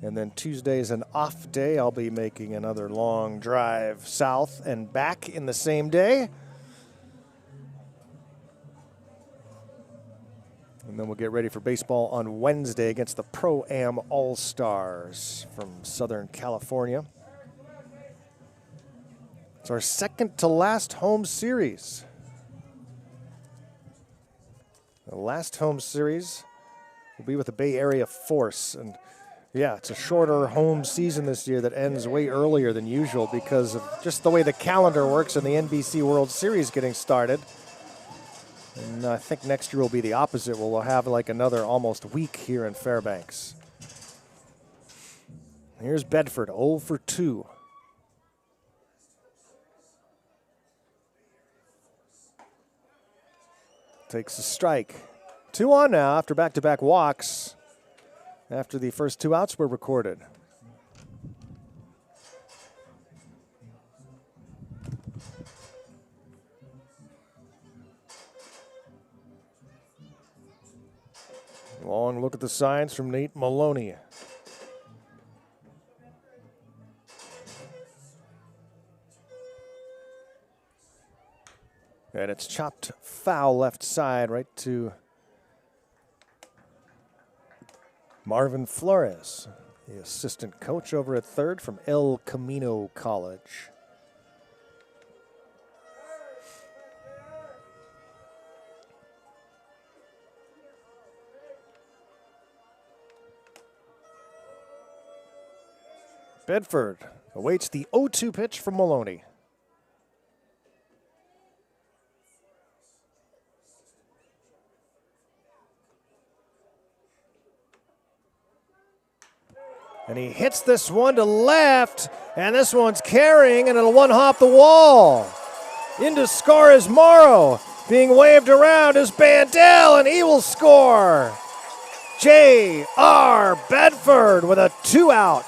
And then Tuesday is an off day. I'll be making another long drive south and back in the same day. And then we'll get ready for baseball on Wednesday against the Pro-Am All-Stars from Southern California. It's our second to last home series. The last home series will be with the Bay Area Force. And yeah, it's a shorter home season this year that ends way earlier than usual because of just the way the calendar works and the NBC World Series getting started. And I think next year will be the opposite, where we'll have like another almost week here in Fairbanks. Here's Bedford, 0 for 2. Takes a strike. 2 on now after back-to-back walks, after the first 2 outs were recorded. Long look at the signs from Nate Maloney. And it's chopped foul left side right to Marvin Flores, the assistant coach over at third from El Camino College. Bedford awaits the 0-2 pitch from Maloney. And he hits this one to left, and this one's carrying, and it'll one-hop the wall. In to score is Morrow. Being waved around is Bandel, and he will score. J.R. Bedford with a 2-out,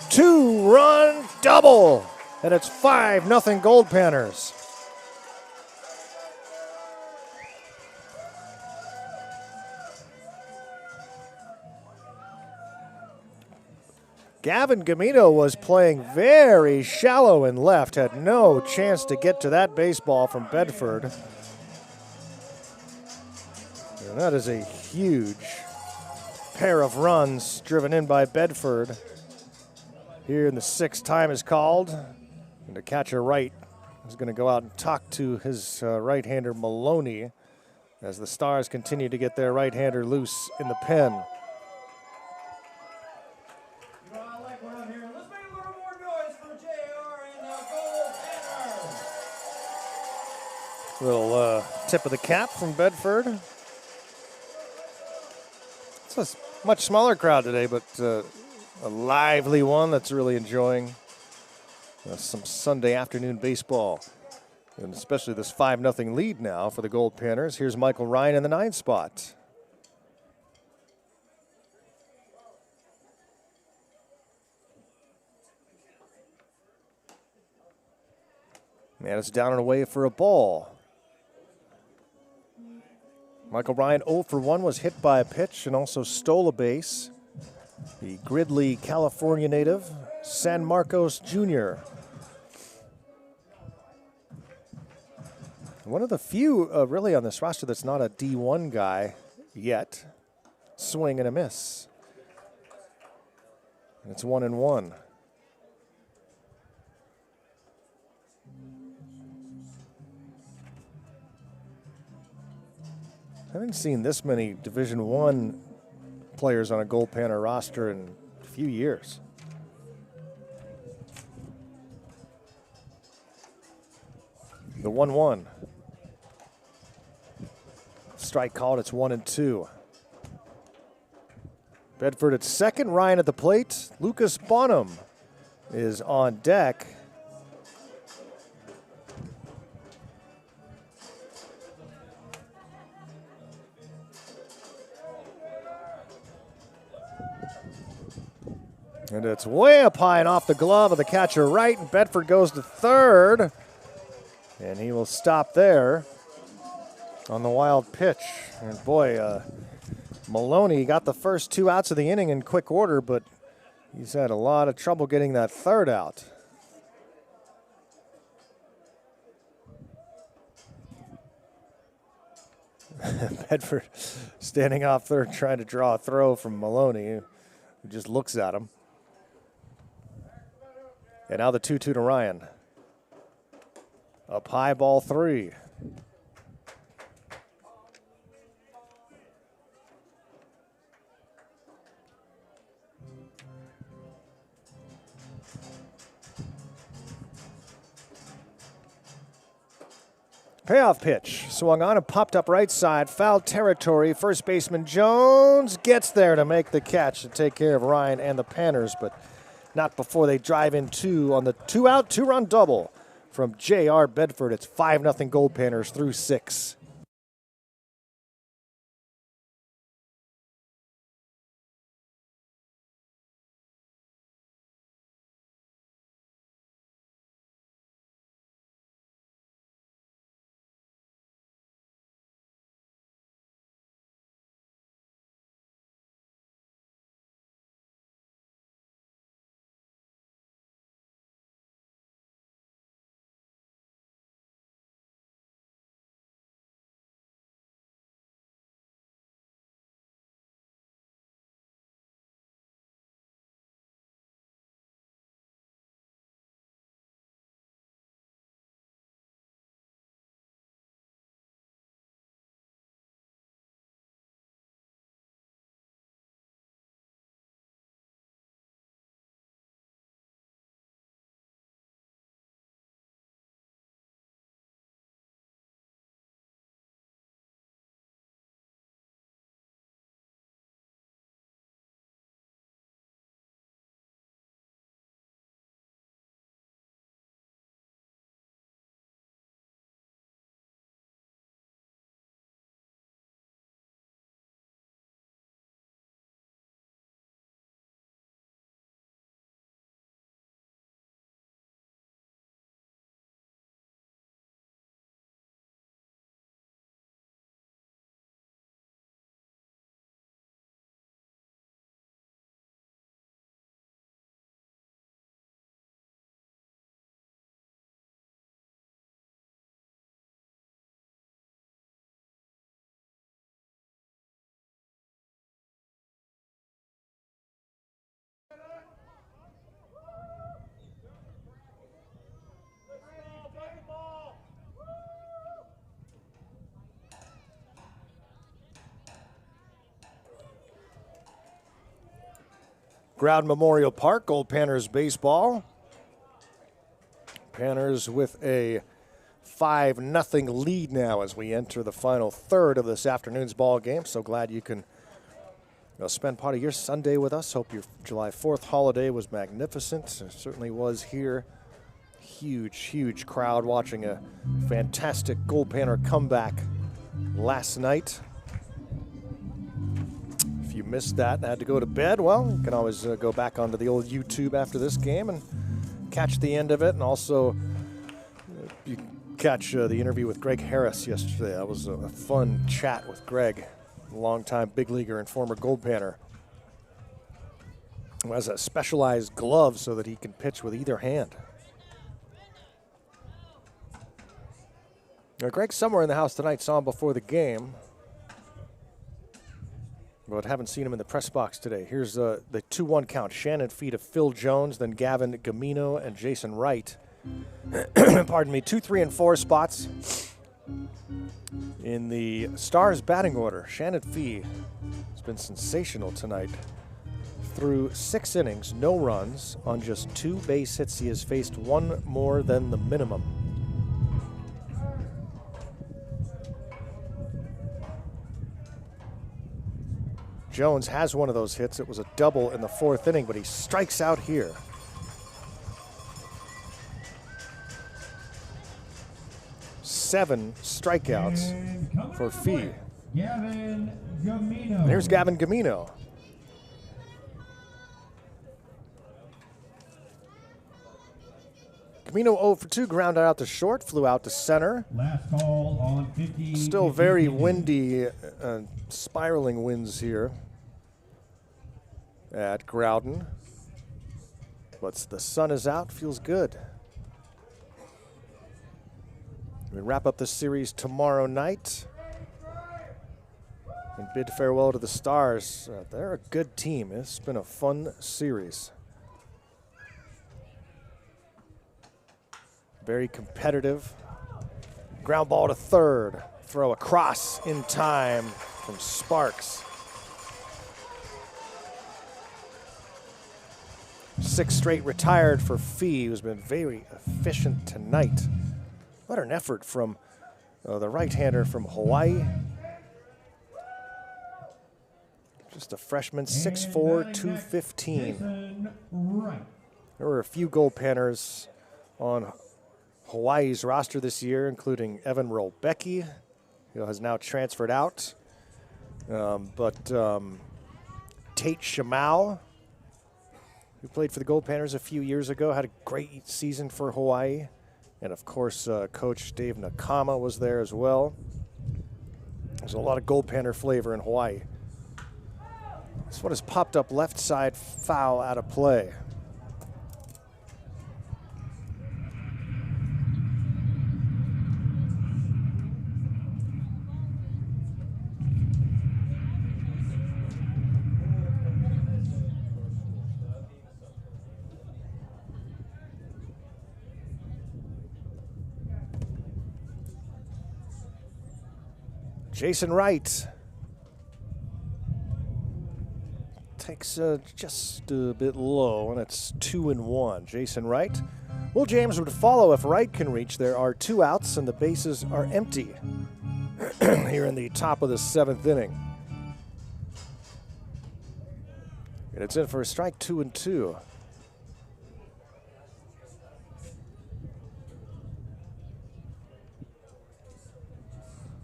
2-run double, and it's 5-0 Goldpanners. Gavin Gamino was playing very shallow in left, had no chance to get to that baseball from Bedford. And that is a huge pair of runs driven in by Bedford. Here in the sixth, time is called. And the catcher right is going to go out and talk to his right-hander Maloney as the Stars continue to get their right-hander loose in the pen. I like what I'm hearing. Let's make a little more noise for JR and Goldpanners. Little tip of the cap from Bedford. It's a much smaller crowd today, but a lively one that's really enjoying some Sunday afternoon baseball. And especially this 5-0 lead now for the Goldpanners. Here's Michael Ryan in the 9th spot. Man, it's down and away for a ball. Michael Ryan 0 for 1 was hit by a pitch and also stole a base. The Gridley, California native, San Marcos Jr. One of the few really on this roster that's not a D1 guy yet. Swing and a miss. And it's 1-1. I haven't seen this many Division I players on a Goldpanner roster in a few years. The 1-1. Strike called, it's 1-2. Bedford at second, Ryan at the plate. Lucas Bonham is on deck. And it's way up high and off the glove of the catcher right, and Bedford goes to third. And he will stop there on the wild pitch. And boy, Maloney got the first 2 outs of the inning in quick order, but he's had a lot of trouble getting that third out. Bedford standing off third trying to draw a throw from Maloney, who just looks at him. And now the 2-2 to Ryan. Up high, ball 3. Payoff pitch. Swung on and popped up right side. Foul territory. First baseman Jones gets there to make the catch to take care of Ryan and the Panners, but not before they drive in 2 on the 2-out, 2-run double from J.R. Bedford. It's 5-0 Goldpanners through 6. Growden Memorial Park, Goldpanners baseball. Panners with a 5-0 lead now as we enter the final third of this afternoon's ball game. So glad you can spend part of your Sunday with us. Hope your July 4th holiday was magnificent. It certainly was here. Huge crowd watching a fantastic Goldpanner comeback last night. If you missed that and had to go to bed, well, you can always go back onto the old YouTube after this game and catch the end of it. And also, you can catch the interview with Greg Harris yesterday. That was a fun chat with Greg, a longtime big leaguer and former Goldpanner, who has a specialized glove so that he can pitch with either hand. Now, Greg's somewhere in the house tonight. Saw him before the game, but haven't seen him in the press box today. Here's the 2-1 count. Shannon Fee to Phil Jones, then Gavin Gamino and Jason Wright. Pardon me, 2, 3, and 4 spots in the Stars batting order. Shannon Fee has been sensational tonight. Through 6 innings, no runs on just 2 base hits. He has faced 1 more than the minimum. Jones has one of those hits. It was a double in the 4th inning, but he strikes out here. Seven strikeouts for Fee. Gavin Gamino. And here's Gavin Gamino. Gamino 0 for 2, grounded out to short, flew out to center. Last call on 50. Still very windy, spiraling winds here at Growden. But the sun is out, feels good. We wrap up the series tomorrow night and bid farewell to the Stars. They're a good team. It's been a fun series. Very competitive. Ground ball to third. Throw across in time from Sparks. 6 straight retired for Fee, who's been very efficient tonight. What an effort from the right-hander from Hawaii. Just a freshman, 6'4", 215. There were a few Goldpanners on Hawaii's roster this year, including Evan Rolbecki, who has now transferred out. Tate Shamau, who played for the Goldpanners a few years ago, had a great season for Hawaii. And, of course, Coach Dave Nakama was there as well. There's a lot of Goldpanner flavor in Hawaii. This one has popped up left side, foul out of play. Jason Wright takes just a bit low, and it's 2-1. Jason Wright. Will James would follow if Wright can reach. There are 2 outs, and the bases are empty here in the top of the 7th inning. And it's in for a strike, 2-2.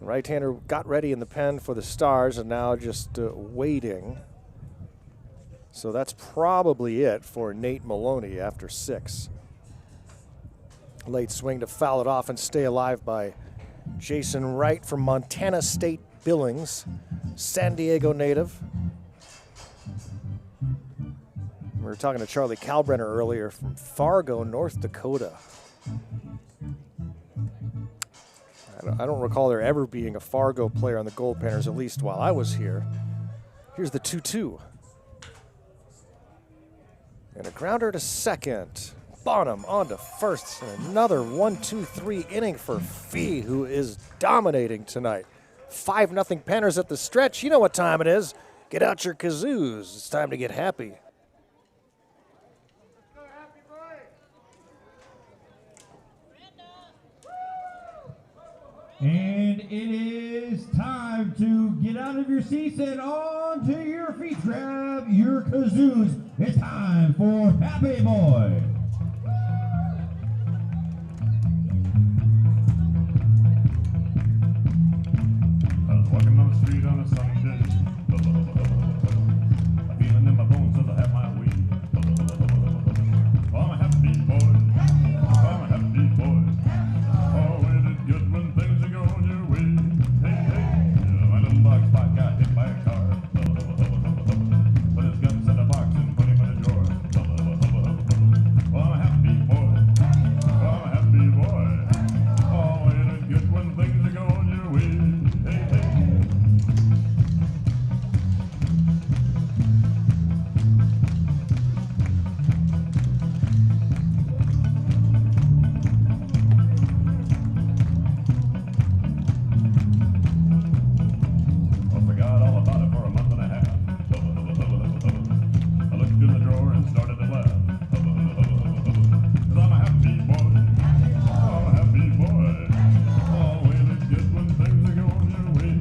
Right-hander got ready in the pen for the Stars and now just waiting. So that's probably it for Nate Maloney after 6. Late swing to foul it off and stay alive by Jason Wright from Montana State Billings, San Diego native. We were talking to Charlie Kalbrenner earlier from Fargo, North Dakota. I don't recall there ever being a Fargo player on the Goldpanners, at least while I was here. Here's the 2-2. And a grounder to second. Bonham on to first. And another 1-2-3 inning for Fee, who is dominating tonight. 5-0 Panners at the stretch. You know what time it is. Get out your kazoos. It's time to get happy. And it is time to get out of your seats and onto your feet. Grab your kazoos. It's time for Happy Boy. I was walking on the street on a sunny day. A feeling in my bones as I have my way. Oh, I'm a happy boy. Oh, I'm a happy boy. Oh, ain't it good when things are going your way? Hey, hey, my little dog Spot got hit by a car. Put his guts in a box and put him in a drawer. Oh, I'm a happy boy. Oh, I'm a happy boy. Oh, ain't it good when things are going your way? Hey, hey. I forgot all about it for a month and a half. I looked in the drawer and started to laugh. 'Cause I'm a happy boy. Oh, I'm a happy boy. Oh, ain't it good when things are going your way?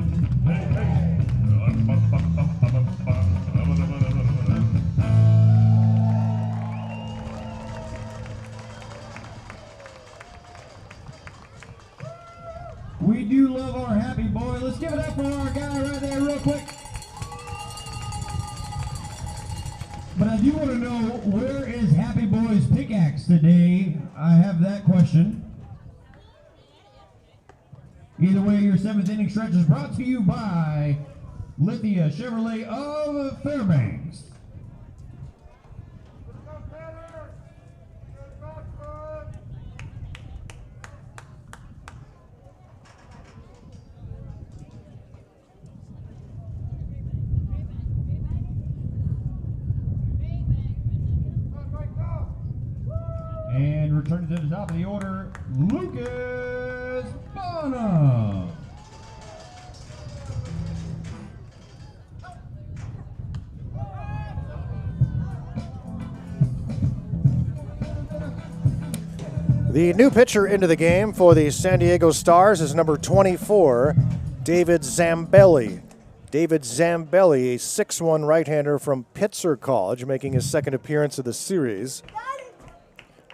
Hey, hey. We do love our Happy Boy. Let's give it up for our guy right there real quick. But I do want to know, where is Happy Boy's pickaxe today? I have that question. Either way, your 7th inning stretch is brought to you by Lithia Chevrolet of Fairbanks. And returning to the top of the order, Lucas Bonham. The new pitcher into the game for the San Diego Stars is number 24, David Zambelli. David Zambelli, a 6'1" right-hander from Pitzer College, making his second appearance of the series.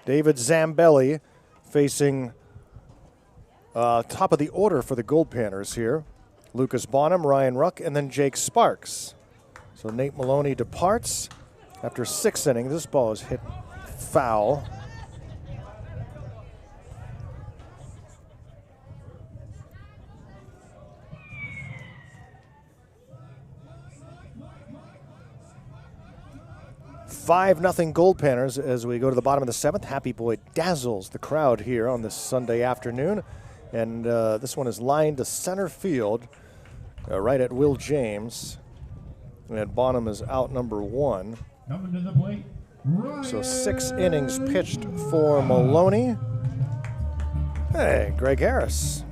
David Zambelli facing top of the order for the Goldpanners here. Lucas Bonham, Ryan Ruck, and then Jake Sparks. So Nate Maloney departs after 6 innings. This ball is hit foul. Five-0 Goldpanners as we go to the bottom of the 7th. Happy Boy dazzles the crowd here on this Sunday afternoon. And this one is lined to center field right at Will James. And Bonham is out number 1. Coming to the plate, So 6 innings pitched for Maloney. Hey, Greg Harris.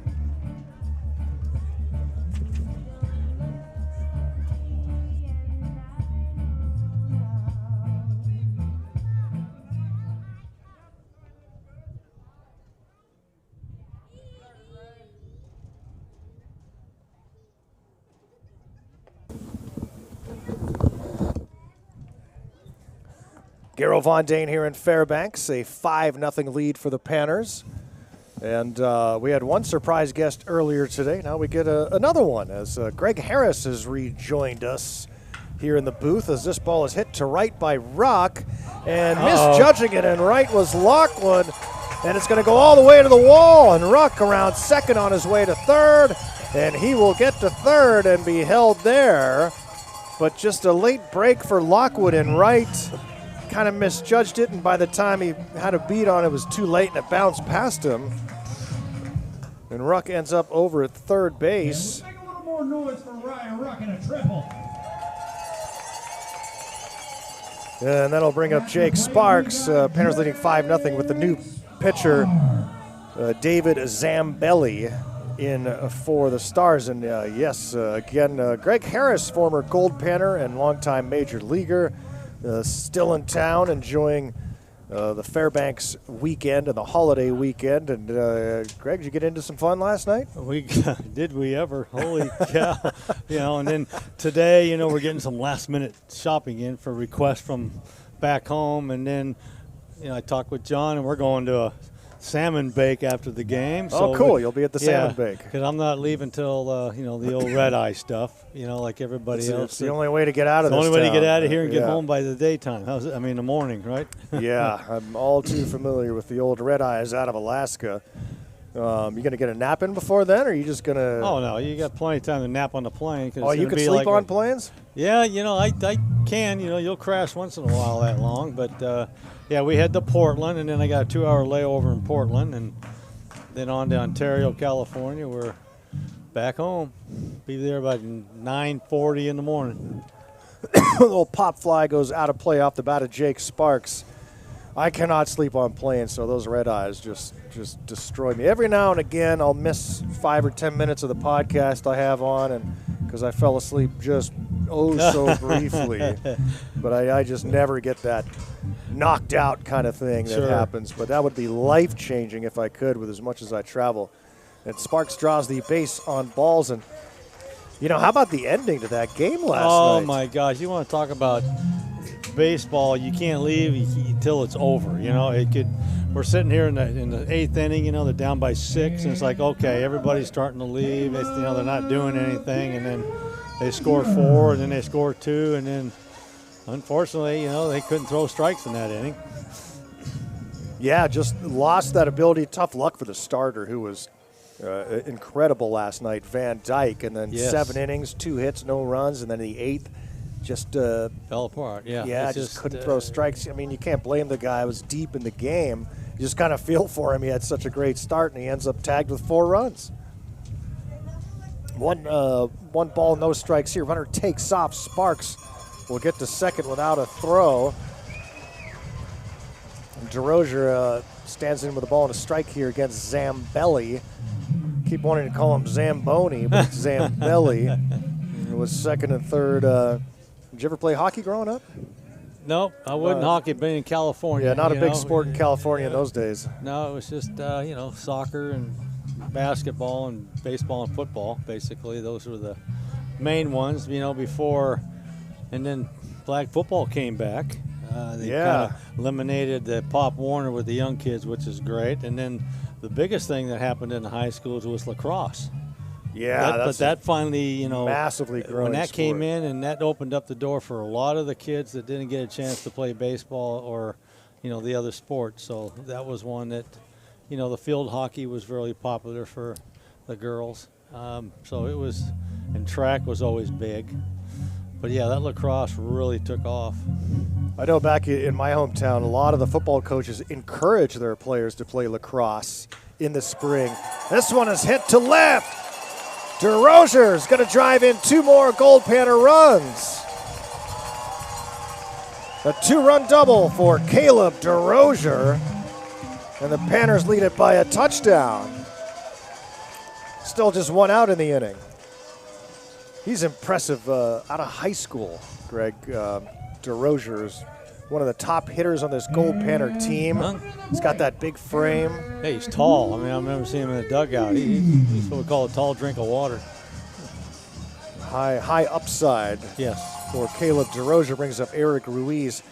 Garo Von Dane here in Fairbanks, a 5-0 lead for the Panners. And we had one surprise guest earlier today. Now we get another one as Greg Harris has rejoined us here in the booth as this ball is hit to right by Rock and misjudging it, and right was Lockwood. And it's going to go all the way to the wall, and Rock around second on his way to third, and he will get to third and be held there. But just a late break for Lockwood, and right kind of misjudged it, and by the time he had a beat on it, it was too late and it bounced past him. And Ruck ends up over at third base. Make a little more noise for Ryan Ruck in a triple. And that'll bring up Jake Sparks. Panners leading 5-0 with the new pitcher, David Zambelli, in for the Stars. And yes, again, Greg Harris, former Gold Panner and longtime major leaguer, still in town enjoying the Fairbanks weekend and the holiday weekend. And Greg, did you get into some fun last night? Did we ever? Holy cow. And then today, we're getting some last-minute shopping in for requests from back home. And then, I talked with John, and we're going to a salmon bake after the game. Oh, so cool. You'll be at the salmon bake. Because I'm not leaving till, the old red-eye stuff, like everybody else. It's the only way to get out of this The only way to town. get out of here and get home by the daytime. The morning, right? Yeah, I'm all too familiar with the old red eyes out of Alaska. You going to get a nap in before then, or are you just going to? Oh, no, you got plenty of time to nap on the plane. Oh, you can sleep on planes? Yeah, I can. You'll crash once in a while that long. But, we head to Portland, and then I got a 2-hour layover in Portland, and then on to Ontario, California. We're back home. Be there by 9:40 in the morning. A little pop fly goes out of play off the bat of Jake Sparks. I cannot sleep on planes, so those red eyes just destroy me. Every now and again, I'll miss 5 or 10 minutes of the podcast I have on, and because I fell asleep just so briefly. But I just never get that knocked out kind of thing that happens. But that would be life-changing if I could, with as much as I travel. And Sparks draws the base on balls. And, how about the ending to that game last night? Oh, my gosh. You want to talk about baseball, you can't leave until it's over. We're sitting here in the 8th inning, they're down by 6, and it's like, okay, everybody's starting to leave. It's, they're not doing anything, and then they score 4, and then they score 2, and then unfortunately, they couldn't throw strikes in that inning. Yeah, just lost that ability. Tough luck for the starter, who was incredible last night, Van Dyke, and then 7 innings, 2 hits, no runs, and then the 8th just fell apart. Yeah, just couldn't throw strikes. I mean, you can't blame the guy. It was deep in the game. You just kind of feel for him. He had such a great start, and he ends up tagged with 4 runs. One ball, no strikes here. Runner takes off. Sparks will get to second without a throw. And DeRozier stands in with a ball and a strike here against Zambelli. Keep wanting to call him Zamboni, but it's Zambelli. It was second and third. Did you ever play hockey growing up? Nope, I wouldn't hockey, being in California. Yeah, not a big sport in California in those days. No, it was just, soccer and basketball and baseball and football, basically. Those were the main ones, before. And then flag football came back. They kind of eliminated the Pop Warner with the young kids, which is great. And then the biggest thing that happened in the high schools was lacrosse. Yeah, but that finally, massively growing when that sport. came in, and that opened up the door for a lot of the kids that didn't get a chance to play baseball or, the other sports. So that was one that, the field hockey was very popular for the girls. So it was, and track was always big. But yeah, that lacrosse really took off. I know back in my hometown, a lot of the football coaches encourage their players to play lacrosse in the spring. This one is hit to left. DeRozier's going to drive in 2 more Goldpanner runs. A 2-run double for Caleb DeRozier, and the Panners lead it by a touchdown. Still just 1 out in the inning. He's impressive out of high school, Greg. DeRozier is one of the top hitters on this Goldpanner team. He's got that big frame. Hey, he's tall. I mean, I remember seeing him in the dugout. He's what we call a tall drink of water. High upside. Yes. For Caleb DeRozier. Brings up Eric Ruiz.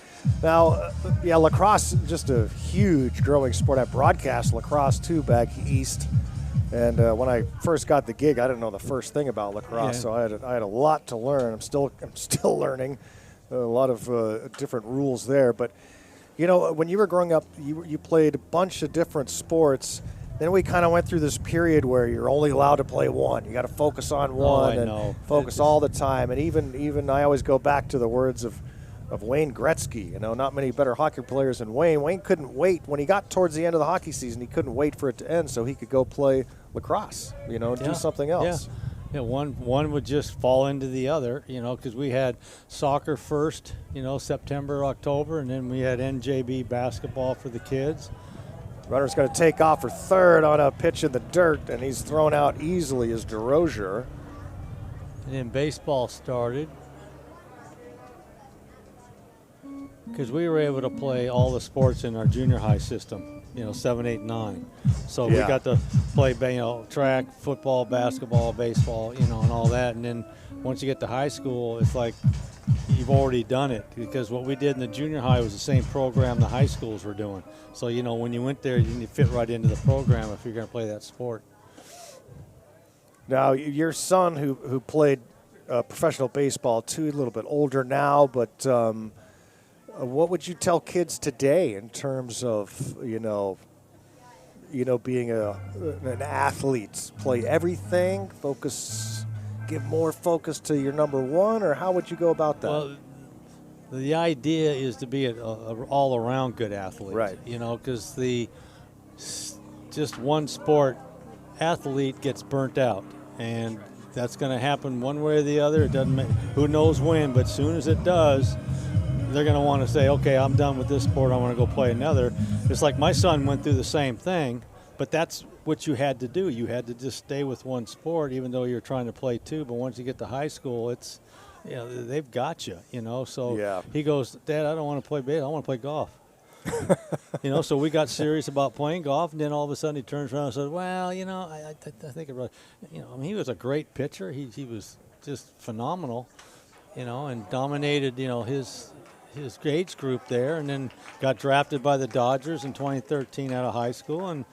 Now, lacrosse, just a huge growing sport. I broadcast lacrosse too back east. And when I first got the gig, I didn't know the first thing about lacrosse, so I had a lot to learn. I'm still learning. A lot of different rules there. But, when you were growing up, you played a bunch of different sports. Then we kind of went through this period where you're only allowed to play one. You got to focus on one and focus all the time. And even I always go back to the words of Wayne Gretzky. Not many better hockey players than Wayne. Wayne couldn't wait. When he got towards the end of the hockey season, he couldn't wait for it to end so he could go play lacrosse, do something else. Yeah, one would just fall into the other, because we had soccer first, September, October, and then we had NJB basketball for the kids. Runner's going to take off for third on a pitch in the dirt, and he's thrown out easily as DeRozier. And then baseball started. because we were able to play all the sports in our junior high system, 7, 8, 9. So we Yeah. got to play, track, football, basketball, baseball, and all that. And then once you get to high school, it's like you've already done it, because what we did in the junior high was the same program the high schools were doing. So, when you went there, you fit right into the program if you're going to play that sport. Now, your son, who played professional baseball too, a little bit older now, but what would you tell kids today in terms of being an athlete? Play everything, give more focus to your number one, or how would you go about that? Well, the idea is to be a all-around good athlete, right? Because just one sport athlete gets burnt out, and that's going to happen one way or the other. It doesn't matter who knows when, but as soon as it does, they're going to want to say, okay, I'm done with this sport, I want to go play another. It's like my son went through the same thing, but that's what you had to do. You had to just stay with one sport, even though you're trying to play two. But once you get to high school, it's, they've got you, So yeah. He goes, Dad, I don't want to play baseball, I want to play golf. So we got serious about playing golf, and then all of a sudden he turns around and says, well, I think it was, he was a great pitcher. He was just phenomenal, and dominated, his age group there, and then got drafted by the Dodgers in 2013 out of high school and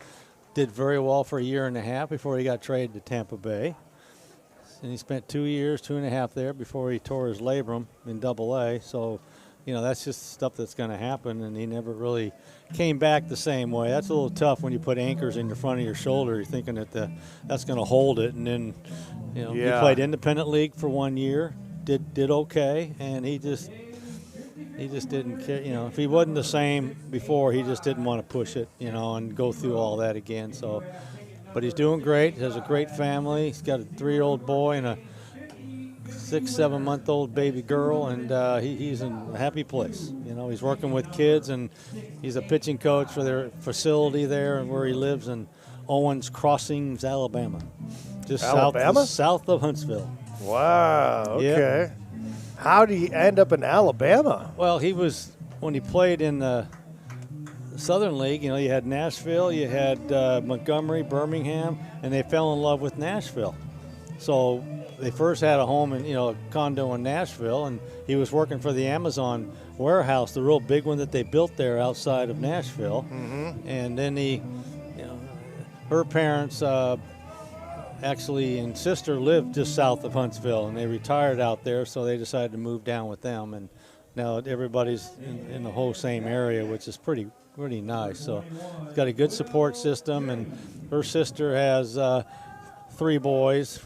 did very well for a year and a half before he got traded to Tampa Bay. And he spent 2 years, 2.5 there before he tore his labrum in Double-A. So, that's just stuff that's going to happen, and he never really came back the same way. That's a little tough when you put anchors in the front of your shoulder. You're thinking that that's going to hold it, and then, he played independent league for 1 year, did okay, and he just didn't care. If he wasn't the same before, he just didn't want to push it, and go through all that again. So, but he's doing great. He has a great family. He's got a 3-year-old boy and a 6-7-month-old baby girl, and he's in a happy place. He's working with kids, and he's a pitching coach for their facility there, and where he lives in Owens Crossings, Alabama, just south of Huntsville. Wow. Okay. Yep. How do you end up in Alabama? Well, when he played in the Southern League, you had Nashville, you had Montgomery, Birmingham, and they fell in love with Nashville. So they first had a home in, a condo in Nashville, and he was working for the Amazon warehouse, the real big one that they built there outside of Nashville. Mm-hmm. And then her parents actually and sister lived just south of Huntsville, and they retired out there, so they decided to move down with them. And now everybody's in the whole same area, which is pretty nice. So it's got a good support system, and her sister has 4 boys.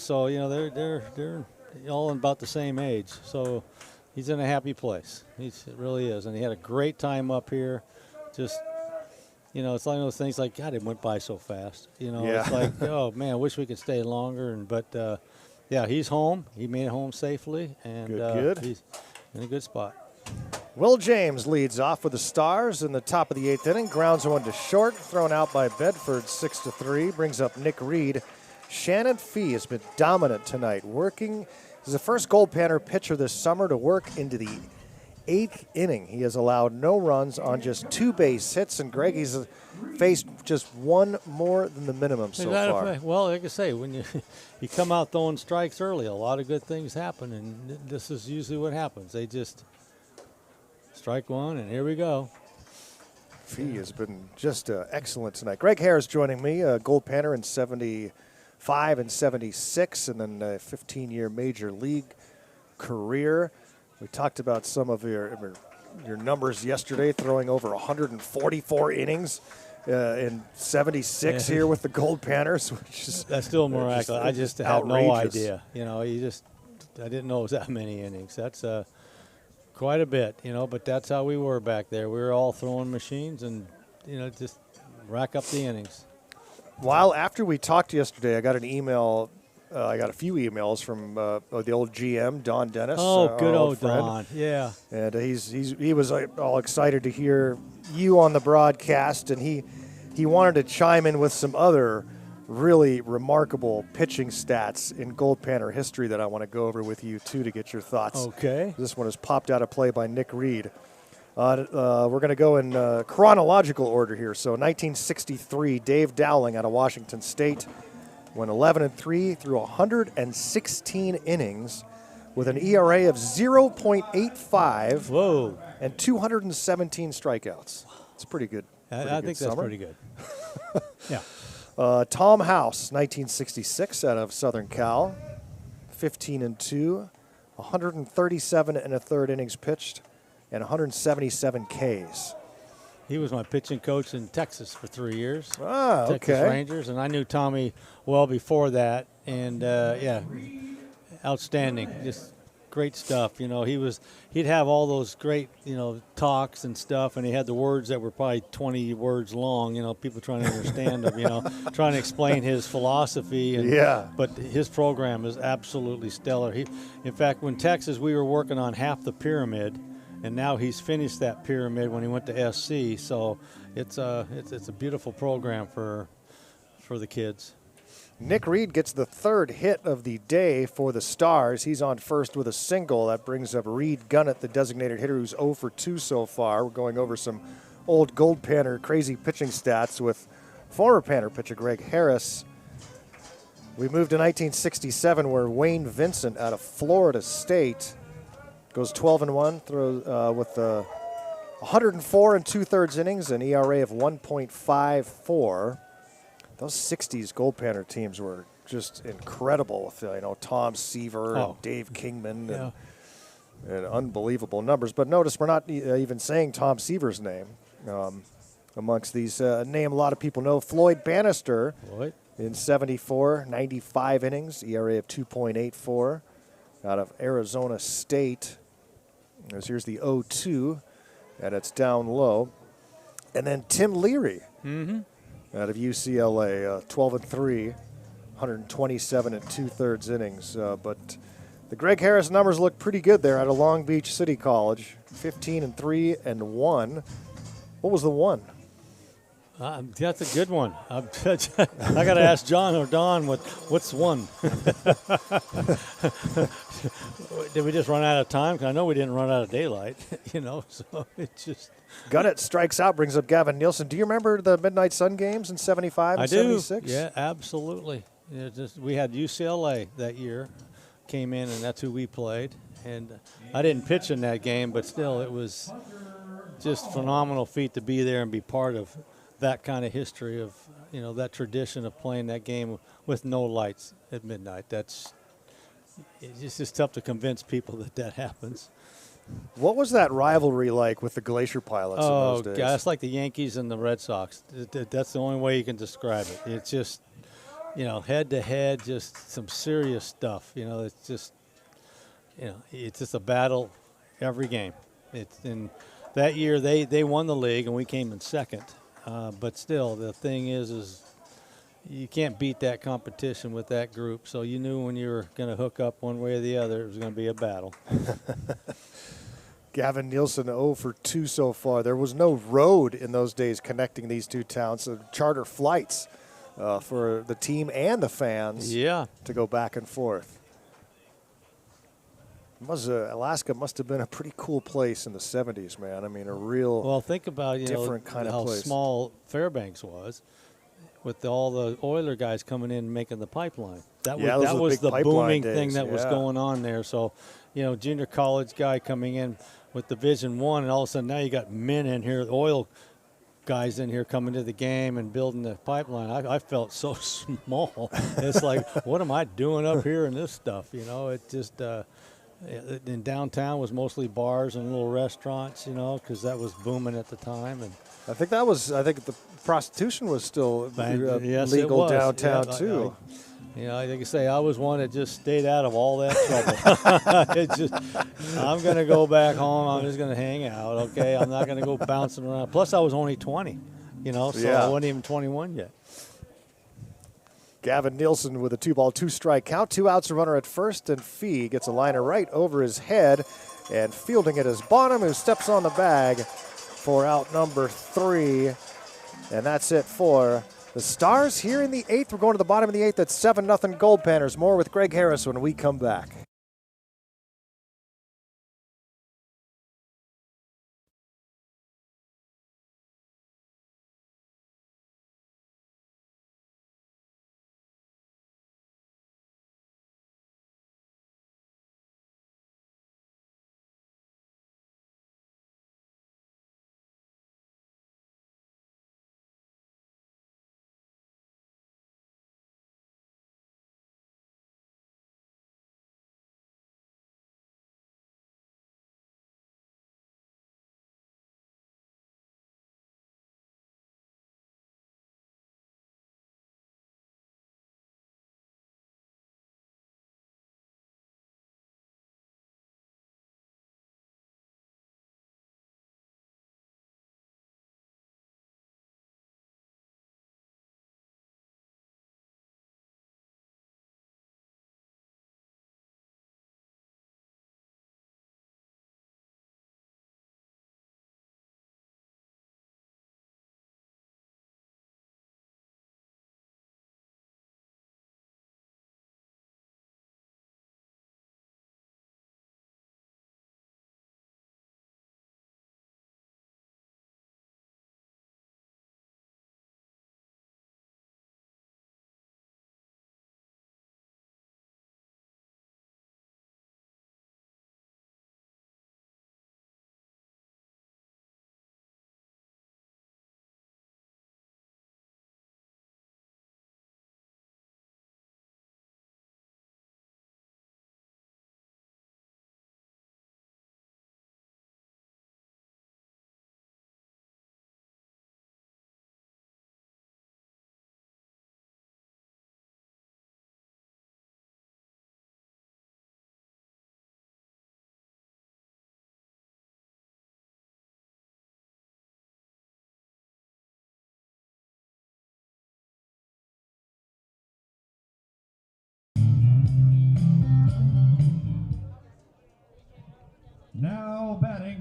So they're all about the same age. So he's in a happy place. It really is, and he had a great time up here. Just. It's like those things like, God, it went by so fast. It's like, oh, man, I wish we could stay longer. But he's home. He made it home safely. And good. He's in a good spot. Will James leads off with the Stars in the top of the 8th inning. Grounds one to short, thrown out by Bedford 6-3. Brings up Nick Reed. Shannon Fee has been dominant tonight, working. He's the first Goldpanner pitcher this summer to work into the 8th inning. He has allowed no runs on just 2 base hits, and Greg, he's faced just 1 more than the minimum so far. Well, like I say, when you come out throwing strikes early, a lot of good things happen, and this is usually what happens. They just strike one, and here we go. Fee has been just excellent tonight. Greg Harris joining me, Goldpanner in 75 and 76, and then a 15-year major league career. We talked about some of your numbers yesterday, throwing over 144 innings in 76 here with the Goldpanners, which is that's still miraculous. I just had no idea. I didn't know it was that many innings. That's quite a bit, but that's how we were back there. We were all throwing machines and, just rack up the innings. While after we talked yesterday, I got an email. I got a few emails from the old GM, Don Dennis. Oh, good old friend. Don, yeah. And he was all excited to hear you on the broadcast, and he wanted to chime in with some other really remarkable pitching stats in Goldpanner history that I want to go over with you, too, to get your thoughts. Okay. This one is popped out of play by Nick Reed. We're going to go in chronological order here. So 1963, Dave Dowling out of Washington State went 11-3 through 116 innings with an ERA of 0.85. Whoa. And 217 strikeouts. It's pretty good. I think that's pretty good. Yeah. Tom House, 1966, out of Southern Cal, 15-2, 137 and a third innings pitched, and 177 Ks. He was my pitching coach in Texas for 3 years. Ah, Texas okay. Rangers, and I knew Tommy well before that, and yeah, outstanding, just great stuff. You know, he'd have all those great, you know, talks and stuff, and he had the words that were probably 20 words long. You know, people trying to understand them. You know, trying to explain his philosophy. And, Yeah. But his program is absolutely stellar. In fact, when Texas, we were working on half the pyramid, and now he's finished that pyramid when he went to SC. So it's a beautiful program for the kids. Nick Reed gets the third hit of the day for the Stars. He's on first with a single. That brings up Reed Gunnett, the designated hitter, who's 0 for 2 so far. We're going over some old Goldpanner crazy pitching stats with former Panner pitcher Greg Harris. We moved to 1967, where Wayne Vincent out of Florida State goes 12-1, throws with 104 and 2/3 innings, an ERA of 1.54. Those 60s Goldpanner teams were just incredible with, you know, Tom Seaver and Dave Kingman and unbelievable numbers. But notice we're not even saying Tom Seaver's name amongst these. Name a lot of people know. Floyd Bannister in 74, 95 innings, ERA of 2.84 out of Arizona State. Here's the 0-2, and it's down low. And then Tim Leary. Out of UCLA, 12-3, 127 and 2/3 innings. But the Greg Harris numbers look pretty good there out of Long Beach City College, 15-3 and 1. What was the one? That's a good one. I got to ask John or Don what's one. Did we just run out of time? 'Cause I know we didn't run out of daylight. You know, so it's just. Gunnett strikes out, brings up Gavin Nielsen. Do you remember the Midnight Sun games in 75 and 76? Yeah, absolutely. We had UCLA that year, came in, and that's who we played. And I didn't pitch in that game, but still, it was just phenomenal feat to be there and be part of that kind of history of, you know, that tradition of playing that game with no lights at midnight. It's just tough to convince people that happens. What was that rivalry like with the Glacier Pilots in those days? God, it's like the Yankees and the Red Sox. That's the only way you can describe it. It's just, you know, head-to-head, just some serious stuff. You know, it's just, you know, it's just a battle every game. And that year they won the league and we came in second. But still, the thing is you can't beat that competition with that group. So you knew when you were going to hook up one way or the other, it was going to be a battle. Gavin Nielsen 0 for 2 so far. There was no road in those days connecting these two towns. So charter flights for the team and the fans to go back and forth. Alaska must have been a pretty cool place in the 70s, man. I mean, a real think about different kind of how place. Small Fairbanks was with all the Oiler guys coming in and making the pipeline. That was the booming thing that was going on there. So, you know, junior college guy coming in with Division I, and all of a sudden now you got men in here, oil guys in here coming to the game and building the pipeline. I felt so small. It's like, what am I doing up here in this stuff? You know, it just in downtown was mostly bars and little restaurants, you know, because that was booming at the time. And I think the prostitution was still legal downtown too. You know, like I say, I was one that just stayed out of all that trouble. It's just, I'm going to go back home. I'm just going to hang out, okay? I'm not going to go bouncing around. Plus, I was only 20, you know, so I wasn't even 21 yet. Gavin Nielsen with a 2-ball, 2-strike count. 2 outs, a runner at first, and Fee gets a liner right over his head, and fielding it is Bonham, who steps on the bag for out number 3. And that's it for the Stars here in the 8th. We're going to the bottom of the 8th at 7-0 Goldpanners. More with Greg Harris when we come back.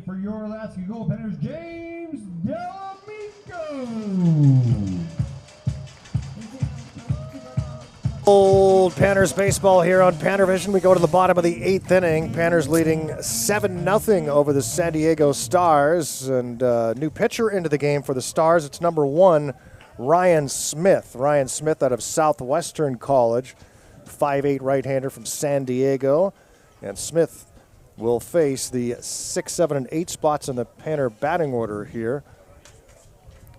for your Alaska Goldpanners, James Delamico. Goldpanners baseball here on PannerVision. We go to the bottom of the 8th inning. Panners leading 7-0 over the San Diego Stars. And new pitcher into the game for the Stars. It's number 1, Ryan Smith. Ryan Smith out of Southwestern College. 5'8" right-hander from San Diego. And Smith will face the 6, 7, and 8 spots in the Panner batting order here.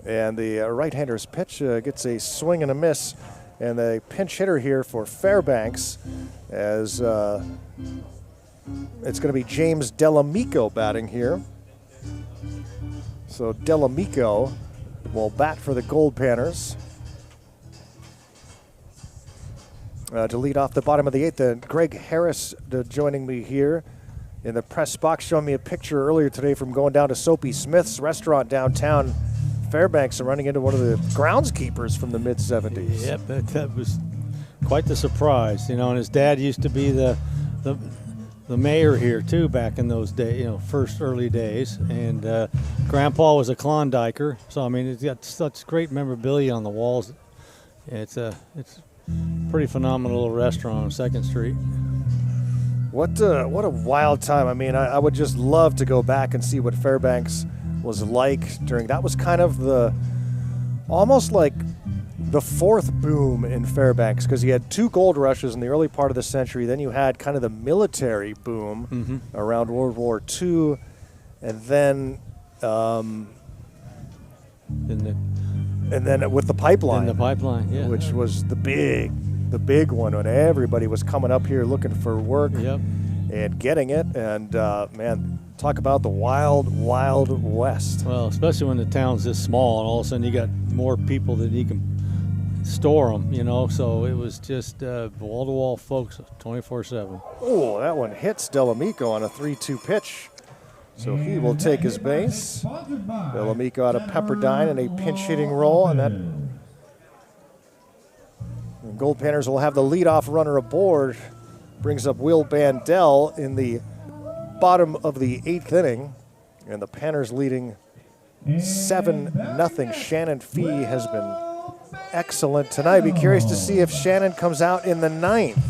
And the right-hander's pitch gets a swing and a miss. And the pinch hitter here for Fairbanks, as it's going to be James Delamico batting here. So Delamico will bat for the Goldpanners. To lead off the bottom of the 8th, Greg Harris joining me here in the press box, showing me a picture earlier today from going down to Soapy Smith's restaurant downtown Fairbanks and running into one of the groundskeepers from the mid-'70s. Yep, that was quite the surprise, you know. And his dad used to be the mayor here too back in those days, you know, first early days. And Grandpa was a Klondiker, so I mean, it's got such great memorabilia on the walls. It's pretty phenomenal little restaurant on 2nd Street. What a wild time! I mean, I would just love to go back and see what Fairbanks was like during, that was kind of almost like the 4th boom in Fairbanks, because you had 2 gold rushes in the early part of the century. Then you had kind of the military boom around World War II, and then with the pipeline. Yeah. Which was the big one when everybody was coming up here looking for work. Yep. And getting it, and man, talk about the wild, wild west. Well, especially when the town's this small, and all of a sudden you got more people than you can store them, you know. So it was just wall-to-wall folks, 24/7. Oh, that one hits Delamico on a 3-2 pitch, so he will take his base. Delamico out of Pepperdine in a pinch-hitting role, and that. And Goldpanners will have the leadoff runner aboard. Brings up Will Bandel in the bottom of the 8th inning, and the Panners leading 7-0. Shannon Fee has been excellent tonight. Be curious to see if Shannon comes out in the 9th.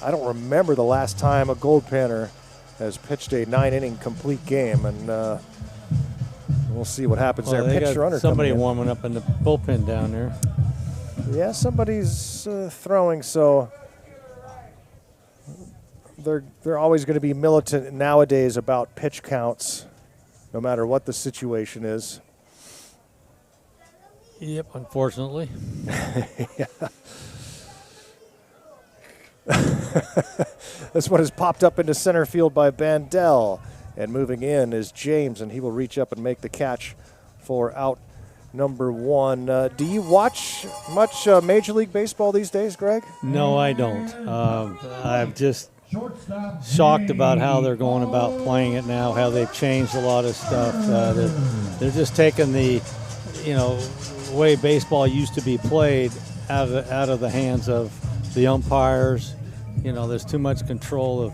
I don't remember the last time a Goldpanner has pitched a 9-inning complete game, and we'll see what happens there. They Pitch got runner somebody coming in. warming up in the bullpen down there. Yeah, somebody's throwing, so they're always going to be militant nowadays about pitch counts, no matter what the situation is. Yep, unfortunately. This one is popped up into center field by Bandel, and moving in is James, and he will reach up and make the catch for out number 1. Do you watch much Major League Baseball these days, Greg? No, I don't. I'm just shocked about how they're going about playing it now, how they've changed a lot of stuff. They're just taking the, you know, way baseball used to be played out of the hands of the umpires. You know, there's too much control of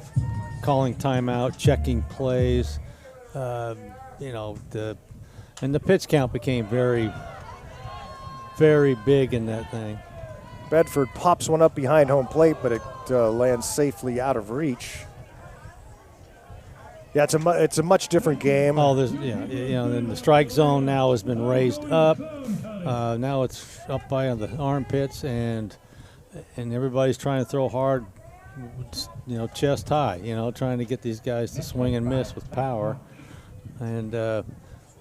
calling timeout, checking plays. You know, and the pitch count became very, very big in that thing. Bedford pops one up behind home plate, but it lands safely out of reach. Yeah, it's a much different game. Oh, you know, then the strike zone now has been raised up. Now it's up by the armpits, and everybody's trying to throw hard, you know, chest high. You know, trying to get these guys to swing and miss with power, and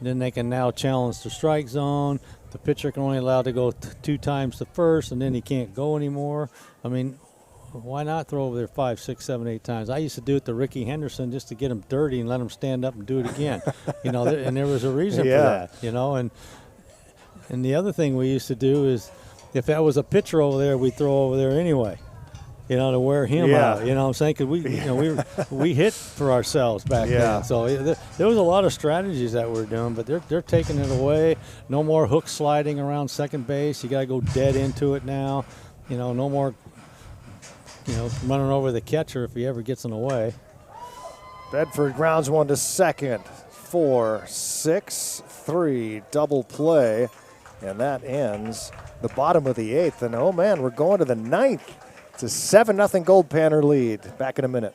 then they can now challenge the strike zone. The pitcher can only allow to go 2 times to first, and then he can't go anymore. I mean, why not throw over there 5, 6, 7, 8 times? I used to do it to Ricky Henderson just to get him dirty and let him stand up and do it again. You know, and there was a reason for that. You know, and the other thing we used to do is, if that was a pitcher over there, we'd throw over there anyway. You know, to wear him out. You know what I'm saying? Because we hit for ourselves back then. So there was a lot of strategies that we're doing, but they're taking it away. No more hook sliding around second base. You got to go dead into it now. You know, no more, you know, running over the catcher if he ever gets in the way. Bedford grounds one to second. 4-6-3 double play, and that ends the bottom of the 8th. And oh man, we're going to the 9th. It's a 7-0 Goldpanner lead. Back in a minute.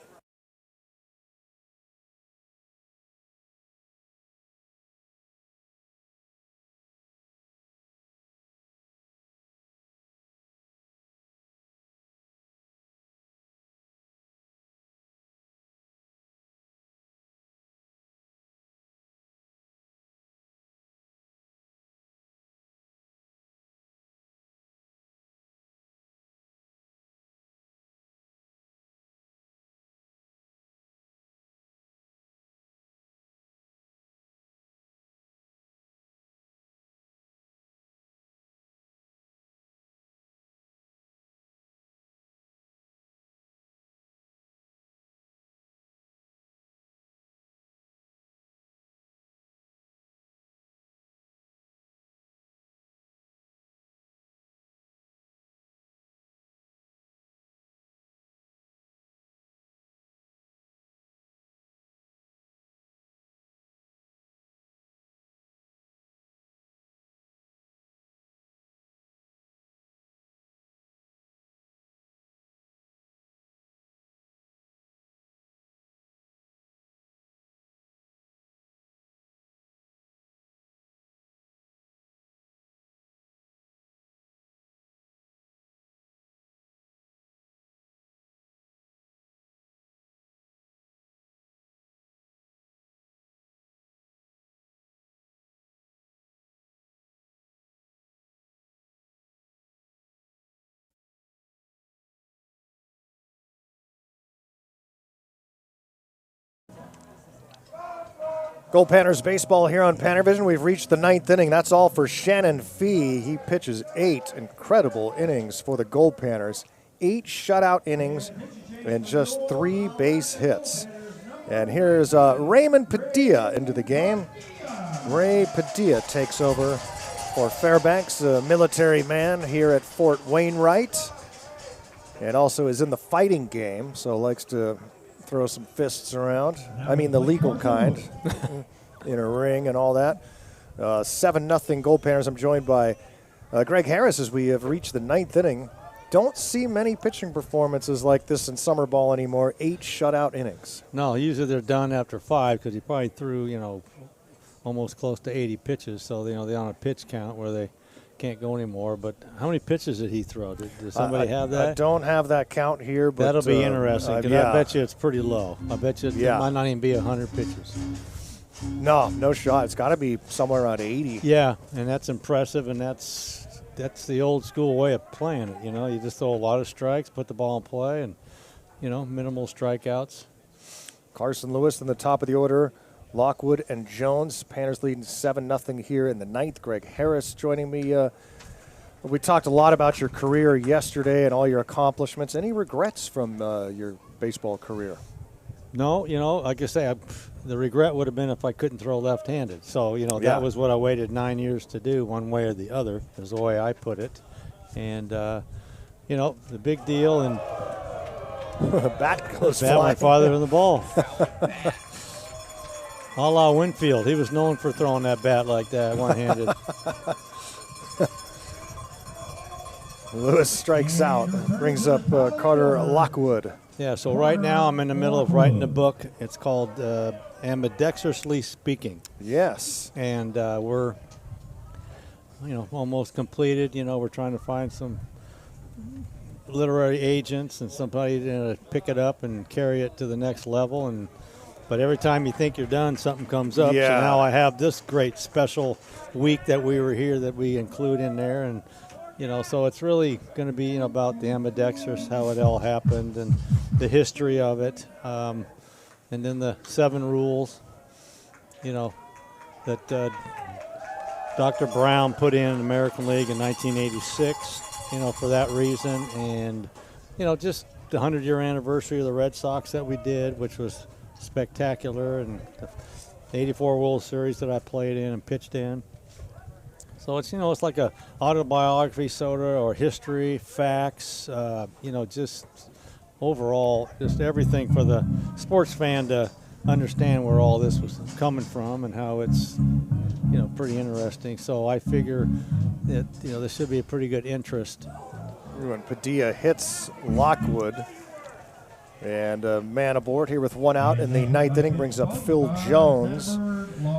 Goldpanners baseball here on PannerVision. We've reached the 9th inning. That's all for Shannon Fee. He pitches 8 incredible innings for the Goldpanners. 8 shutout innings and just 3 base hits. And here's Raymond Padilla into the game. Ray Padilla takes over for Fairbanks, a military man here at Fort Wainwright. And also is in the fighting game, so likes to throw some fists around. I mean the legal kind in a ring and all that. 7-0 Goldpanners. I'm joined by Greg Harris as we have reached the 9th inning. Don't see many pitching performances like this in summer ball anymore. 8 shutout innings. No, usually they're done after 5 because he probably threw, almost close to 80 pitches. So, they're on a pitch count where they can't go anymore. But how many pitches did he throw? Does somebody have that? I don't have that count here. But that'll be interesting because yeah. I bet you it's pretty low. I bet you it might not even be 100 pitches. No shot. It's got to be somewhere around 80. Yeah, and that's impressive, and that's the old school way of playing it. You just throw a lot of strikes, put the ball in play, and minimal strikeouts. Carson Lewis in the top of the order. Lockwood and Jones. Panners leading 7-0 here in the 9th. Greg Harris joining me. We talked a lot about your career yesterday and all your accomplishments. Any regrets from your baseball career? No, like I say, the regret would have been if I couldn't throw left-handed. So, that was what I waited 9 years to do, one way or the other, is the way I put it. And, the big deal and bat goes bat flying. went farther than the ball. A la Winfield. He was known for throwing that bat like that, one-handed. Lewis strikes out, brings up Carter Lockwood. Yeah, so right now I'm in the middle of writing a book. It's called Ambidextrously Speaking. Yes. And we're, almost completed. We're trying to find some literary agents and somebody to pick it up and carry it to the next level. But every time you think you're done, something comes up. Yeah. So now I have this great special week that we were here that we include in there. And, so it's really going to be about the ambidextrous, how it all happened, and the history of it. And then the 7 rules, that Dr. Brown put in American League in 1986, for that reason. And, just the 100-year anniversary of the Red Sox that we did, which was spectacular, and the 84 World Series that I played in and pitched in. So it's, it's like a autobiography sort of, or history, facts, just overall, just everything for the sports fan to understand where all this was coming from and how it's, pretty interesting. So I figure that, there should be a pretty good interest. When Padilla hits Lockwood. And a man aboard here with one out in the ninth inning brings up Phil Jones.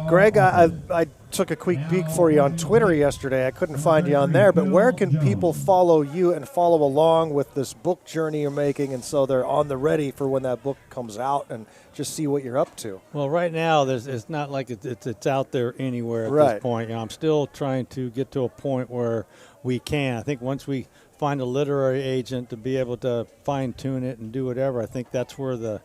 Greg, I took a quick peek for you on Twitter yesterday. I couldn't find you on there, but where can people follow you and follow along with this book journey you're making, and so they're on the ready for when that book comes out and just see what you're up to? Well, right now it's not like it's out there anywhere at this point. I'm still trying to get to a point where we can. I think once we find a literary agent to be able to fine-tune it and do whatever, I think that's where the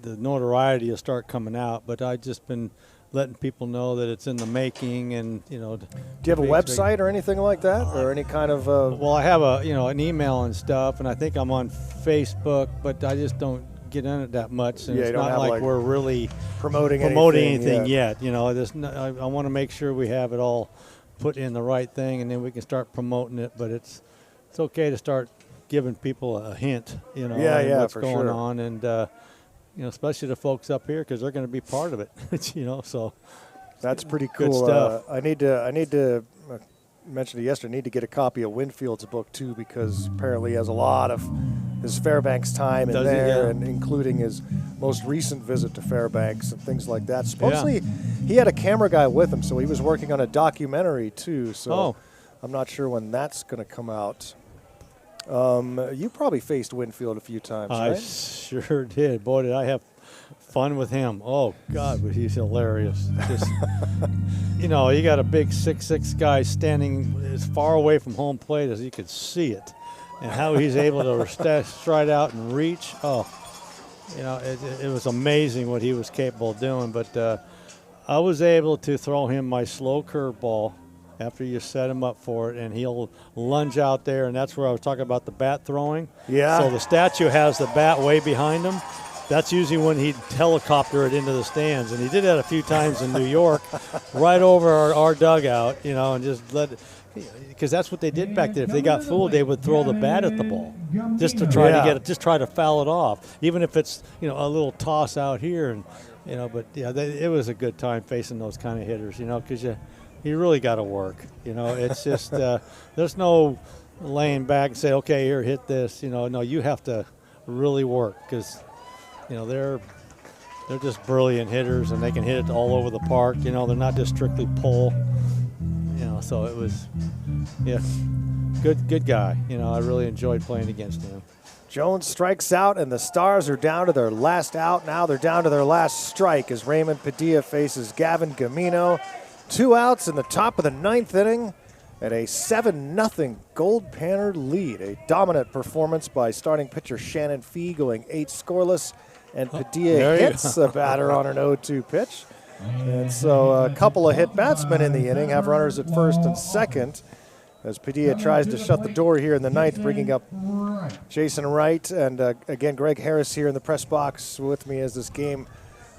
notoriety will start coming out. But I've just been letting people know that it's in the making, and Do you have a website or anything like that, or any kind of? Well, I have an email and stuff, and I think I'm on Facebook, but I just don't get in it that much, and it's not like we're really promoting anything yet. I want to make sure we have it all put in the right thing, and then we can start promoting it. But it's okay to start giving people a hint, what's going on, and especially the folks up here, because they're going to be part of it. So that's pretty good cool. stuff. I need to mention it yesterday. I need to get a copy of Winfield's book too, because apparently he has a lot of his Fairbanks time in there, and including his most recent visit to Fairbanks and things like that. Supposedly he had a camera guy with him, so he was working on a documentary too. So I'm not sure when that's going to come out. You probably faced Winfield a few times, right? I sure did. Boy, did I have fun with him. Oh, God, but he's hilarious. Just, you got a big 6'6" guy standing as far away from home plate as you could see it. And how he's able to stride out and reach. It was amazing what he was capable of doing. But I was able to throw him my slow curveball after you set him up for it, and he'll lunge out there, and that's where I was talking about the bat throwing. Yeah. So the statue has the bat way behind him. That's usually when he'd helicopter it into the stands, and he did that a few times in New York, right over our dugout, and just let it. Because that's what they did back then. If they got fooled, they would throw the bat at the ball just to try to get it, just try to foul it off, even if it's a little toss out here, and it was a good time facing those kind of hitters, because you really got to work. It's just there's no laying back and say, okay, here, hit this. No, you have to really work, because they're just brilliant hitters, and they can hit it all over the park. They're not just strictly pull. So it was, good guy. I really enjoyed playing against him. Jones strikes out, and the Stars are down to their last out. Now they're down to their last strike as Raymond Padilla faces Gavin Gamino. 2 outs in the top of the ninth inning at a 7-0 Goldpanner lead. A dominant performance by starting pitcher Shannon Fee, going 8 scoreless, and Padilla hits the batter on an 0-2 pitch. And so a couple of hit batsmen in the inning have runners at first and second as Padilla tries to shut the door here in the ninth, bringing up Jason Wright. And again, Greg Harris here in the press box with me as this game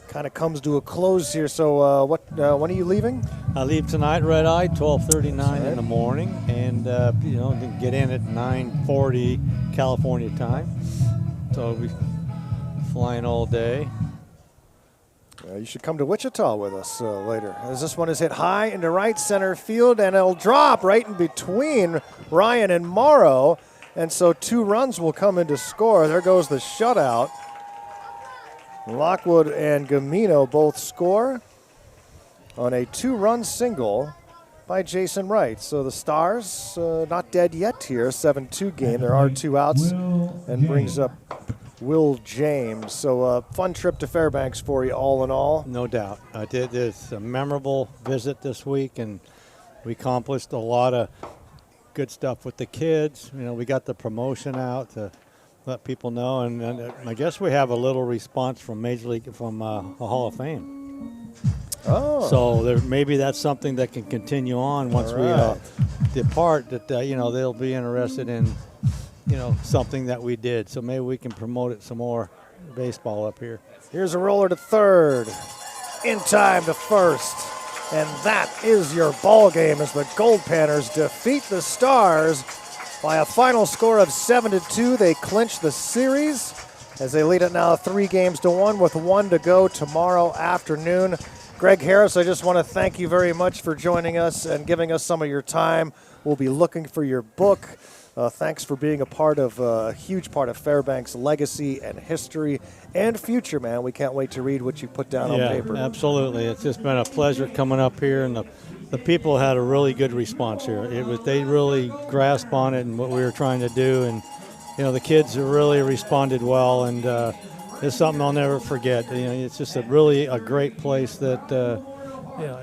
kind of comes to a close here. So when are you leaving? I leave tonight, red eye, 12:39 in the morning, and get in at 9:40 California time. So I'll be flying all day. You should come to Wichita with us later, as this one is hit high into right center field, and it'll drop right in between Ryan and Morrow, and so 2 runs will come in to score. There goes the shutout. Lockwood and Gamino both score on a 2-run single by Jason Wright. So the Stars not dead yet here, 7-2 game. There are 2 outs, and brings up Will James. So a fun trip to Fairbanks for you all in all. No doubt. It's a memorable visit this week, and we accomplished a lot of good stuff with the kids. We got the promotion out to let people know, and I guess we have a little response from Major League, from the Hall of Fame. Oh. So maybe that's something that can continue on once we depart, that they'll be interested in something that we did. So maybe we can promote it some more, baseball up here. Here's a roller to third, in time to first, and that is your ball game as the Goldpanners defeat the Stars by a final score of 7-2. They clinch the series. as they lead it now 3-1 with 1 to go tomorrow afternoon. Greg Harris, I just want to thank you very much for joining us and giving us some of your time. We'll be looking for your book. Thanks for being a huge part of Fairbanks' legacy and history and future, man. We can't wait to read what you put down on paper. Absolutely. It's just been a pleasure coming up here, and the people had a really good response here. They really grasped on it and what we were trying to do, and the kids really responded well, and it's something I'll never forget. It's just a great place that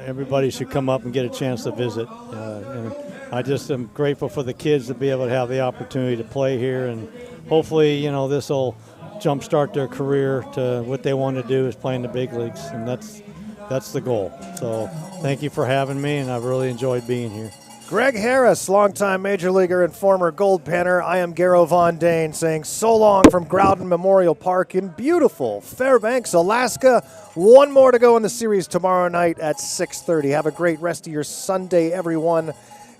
everybody should come up and get a chance to visit. And I just am grateful for the kids to be able to have the opportunity to play here, and hopefully, this will jumpstart their career to what they want to do is play in the big leagues, and that's the goal. So thank you for having me, and I've really enjoyed being here. Greg Harris, longtime major leaguer and former Goldpanner. I am Garrow Von Dane saying so long from Growden Memorial Park in beautiful Fairbanks, Alaska. One more to go in the series tomorrow night at 6:30. Have a great rest of your Sunday, everyone.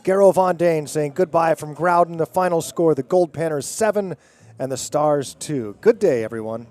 Garrow Von Dane saying goodbye from Growden. The final score, the Goldpanners 7 and the Stars 2. Good day, everyone.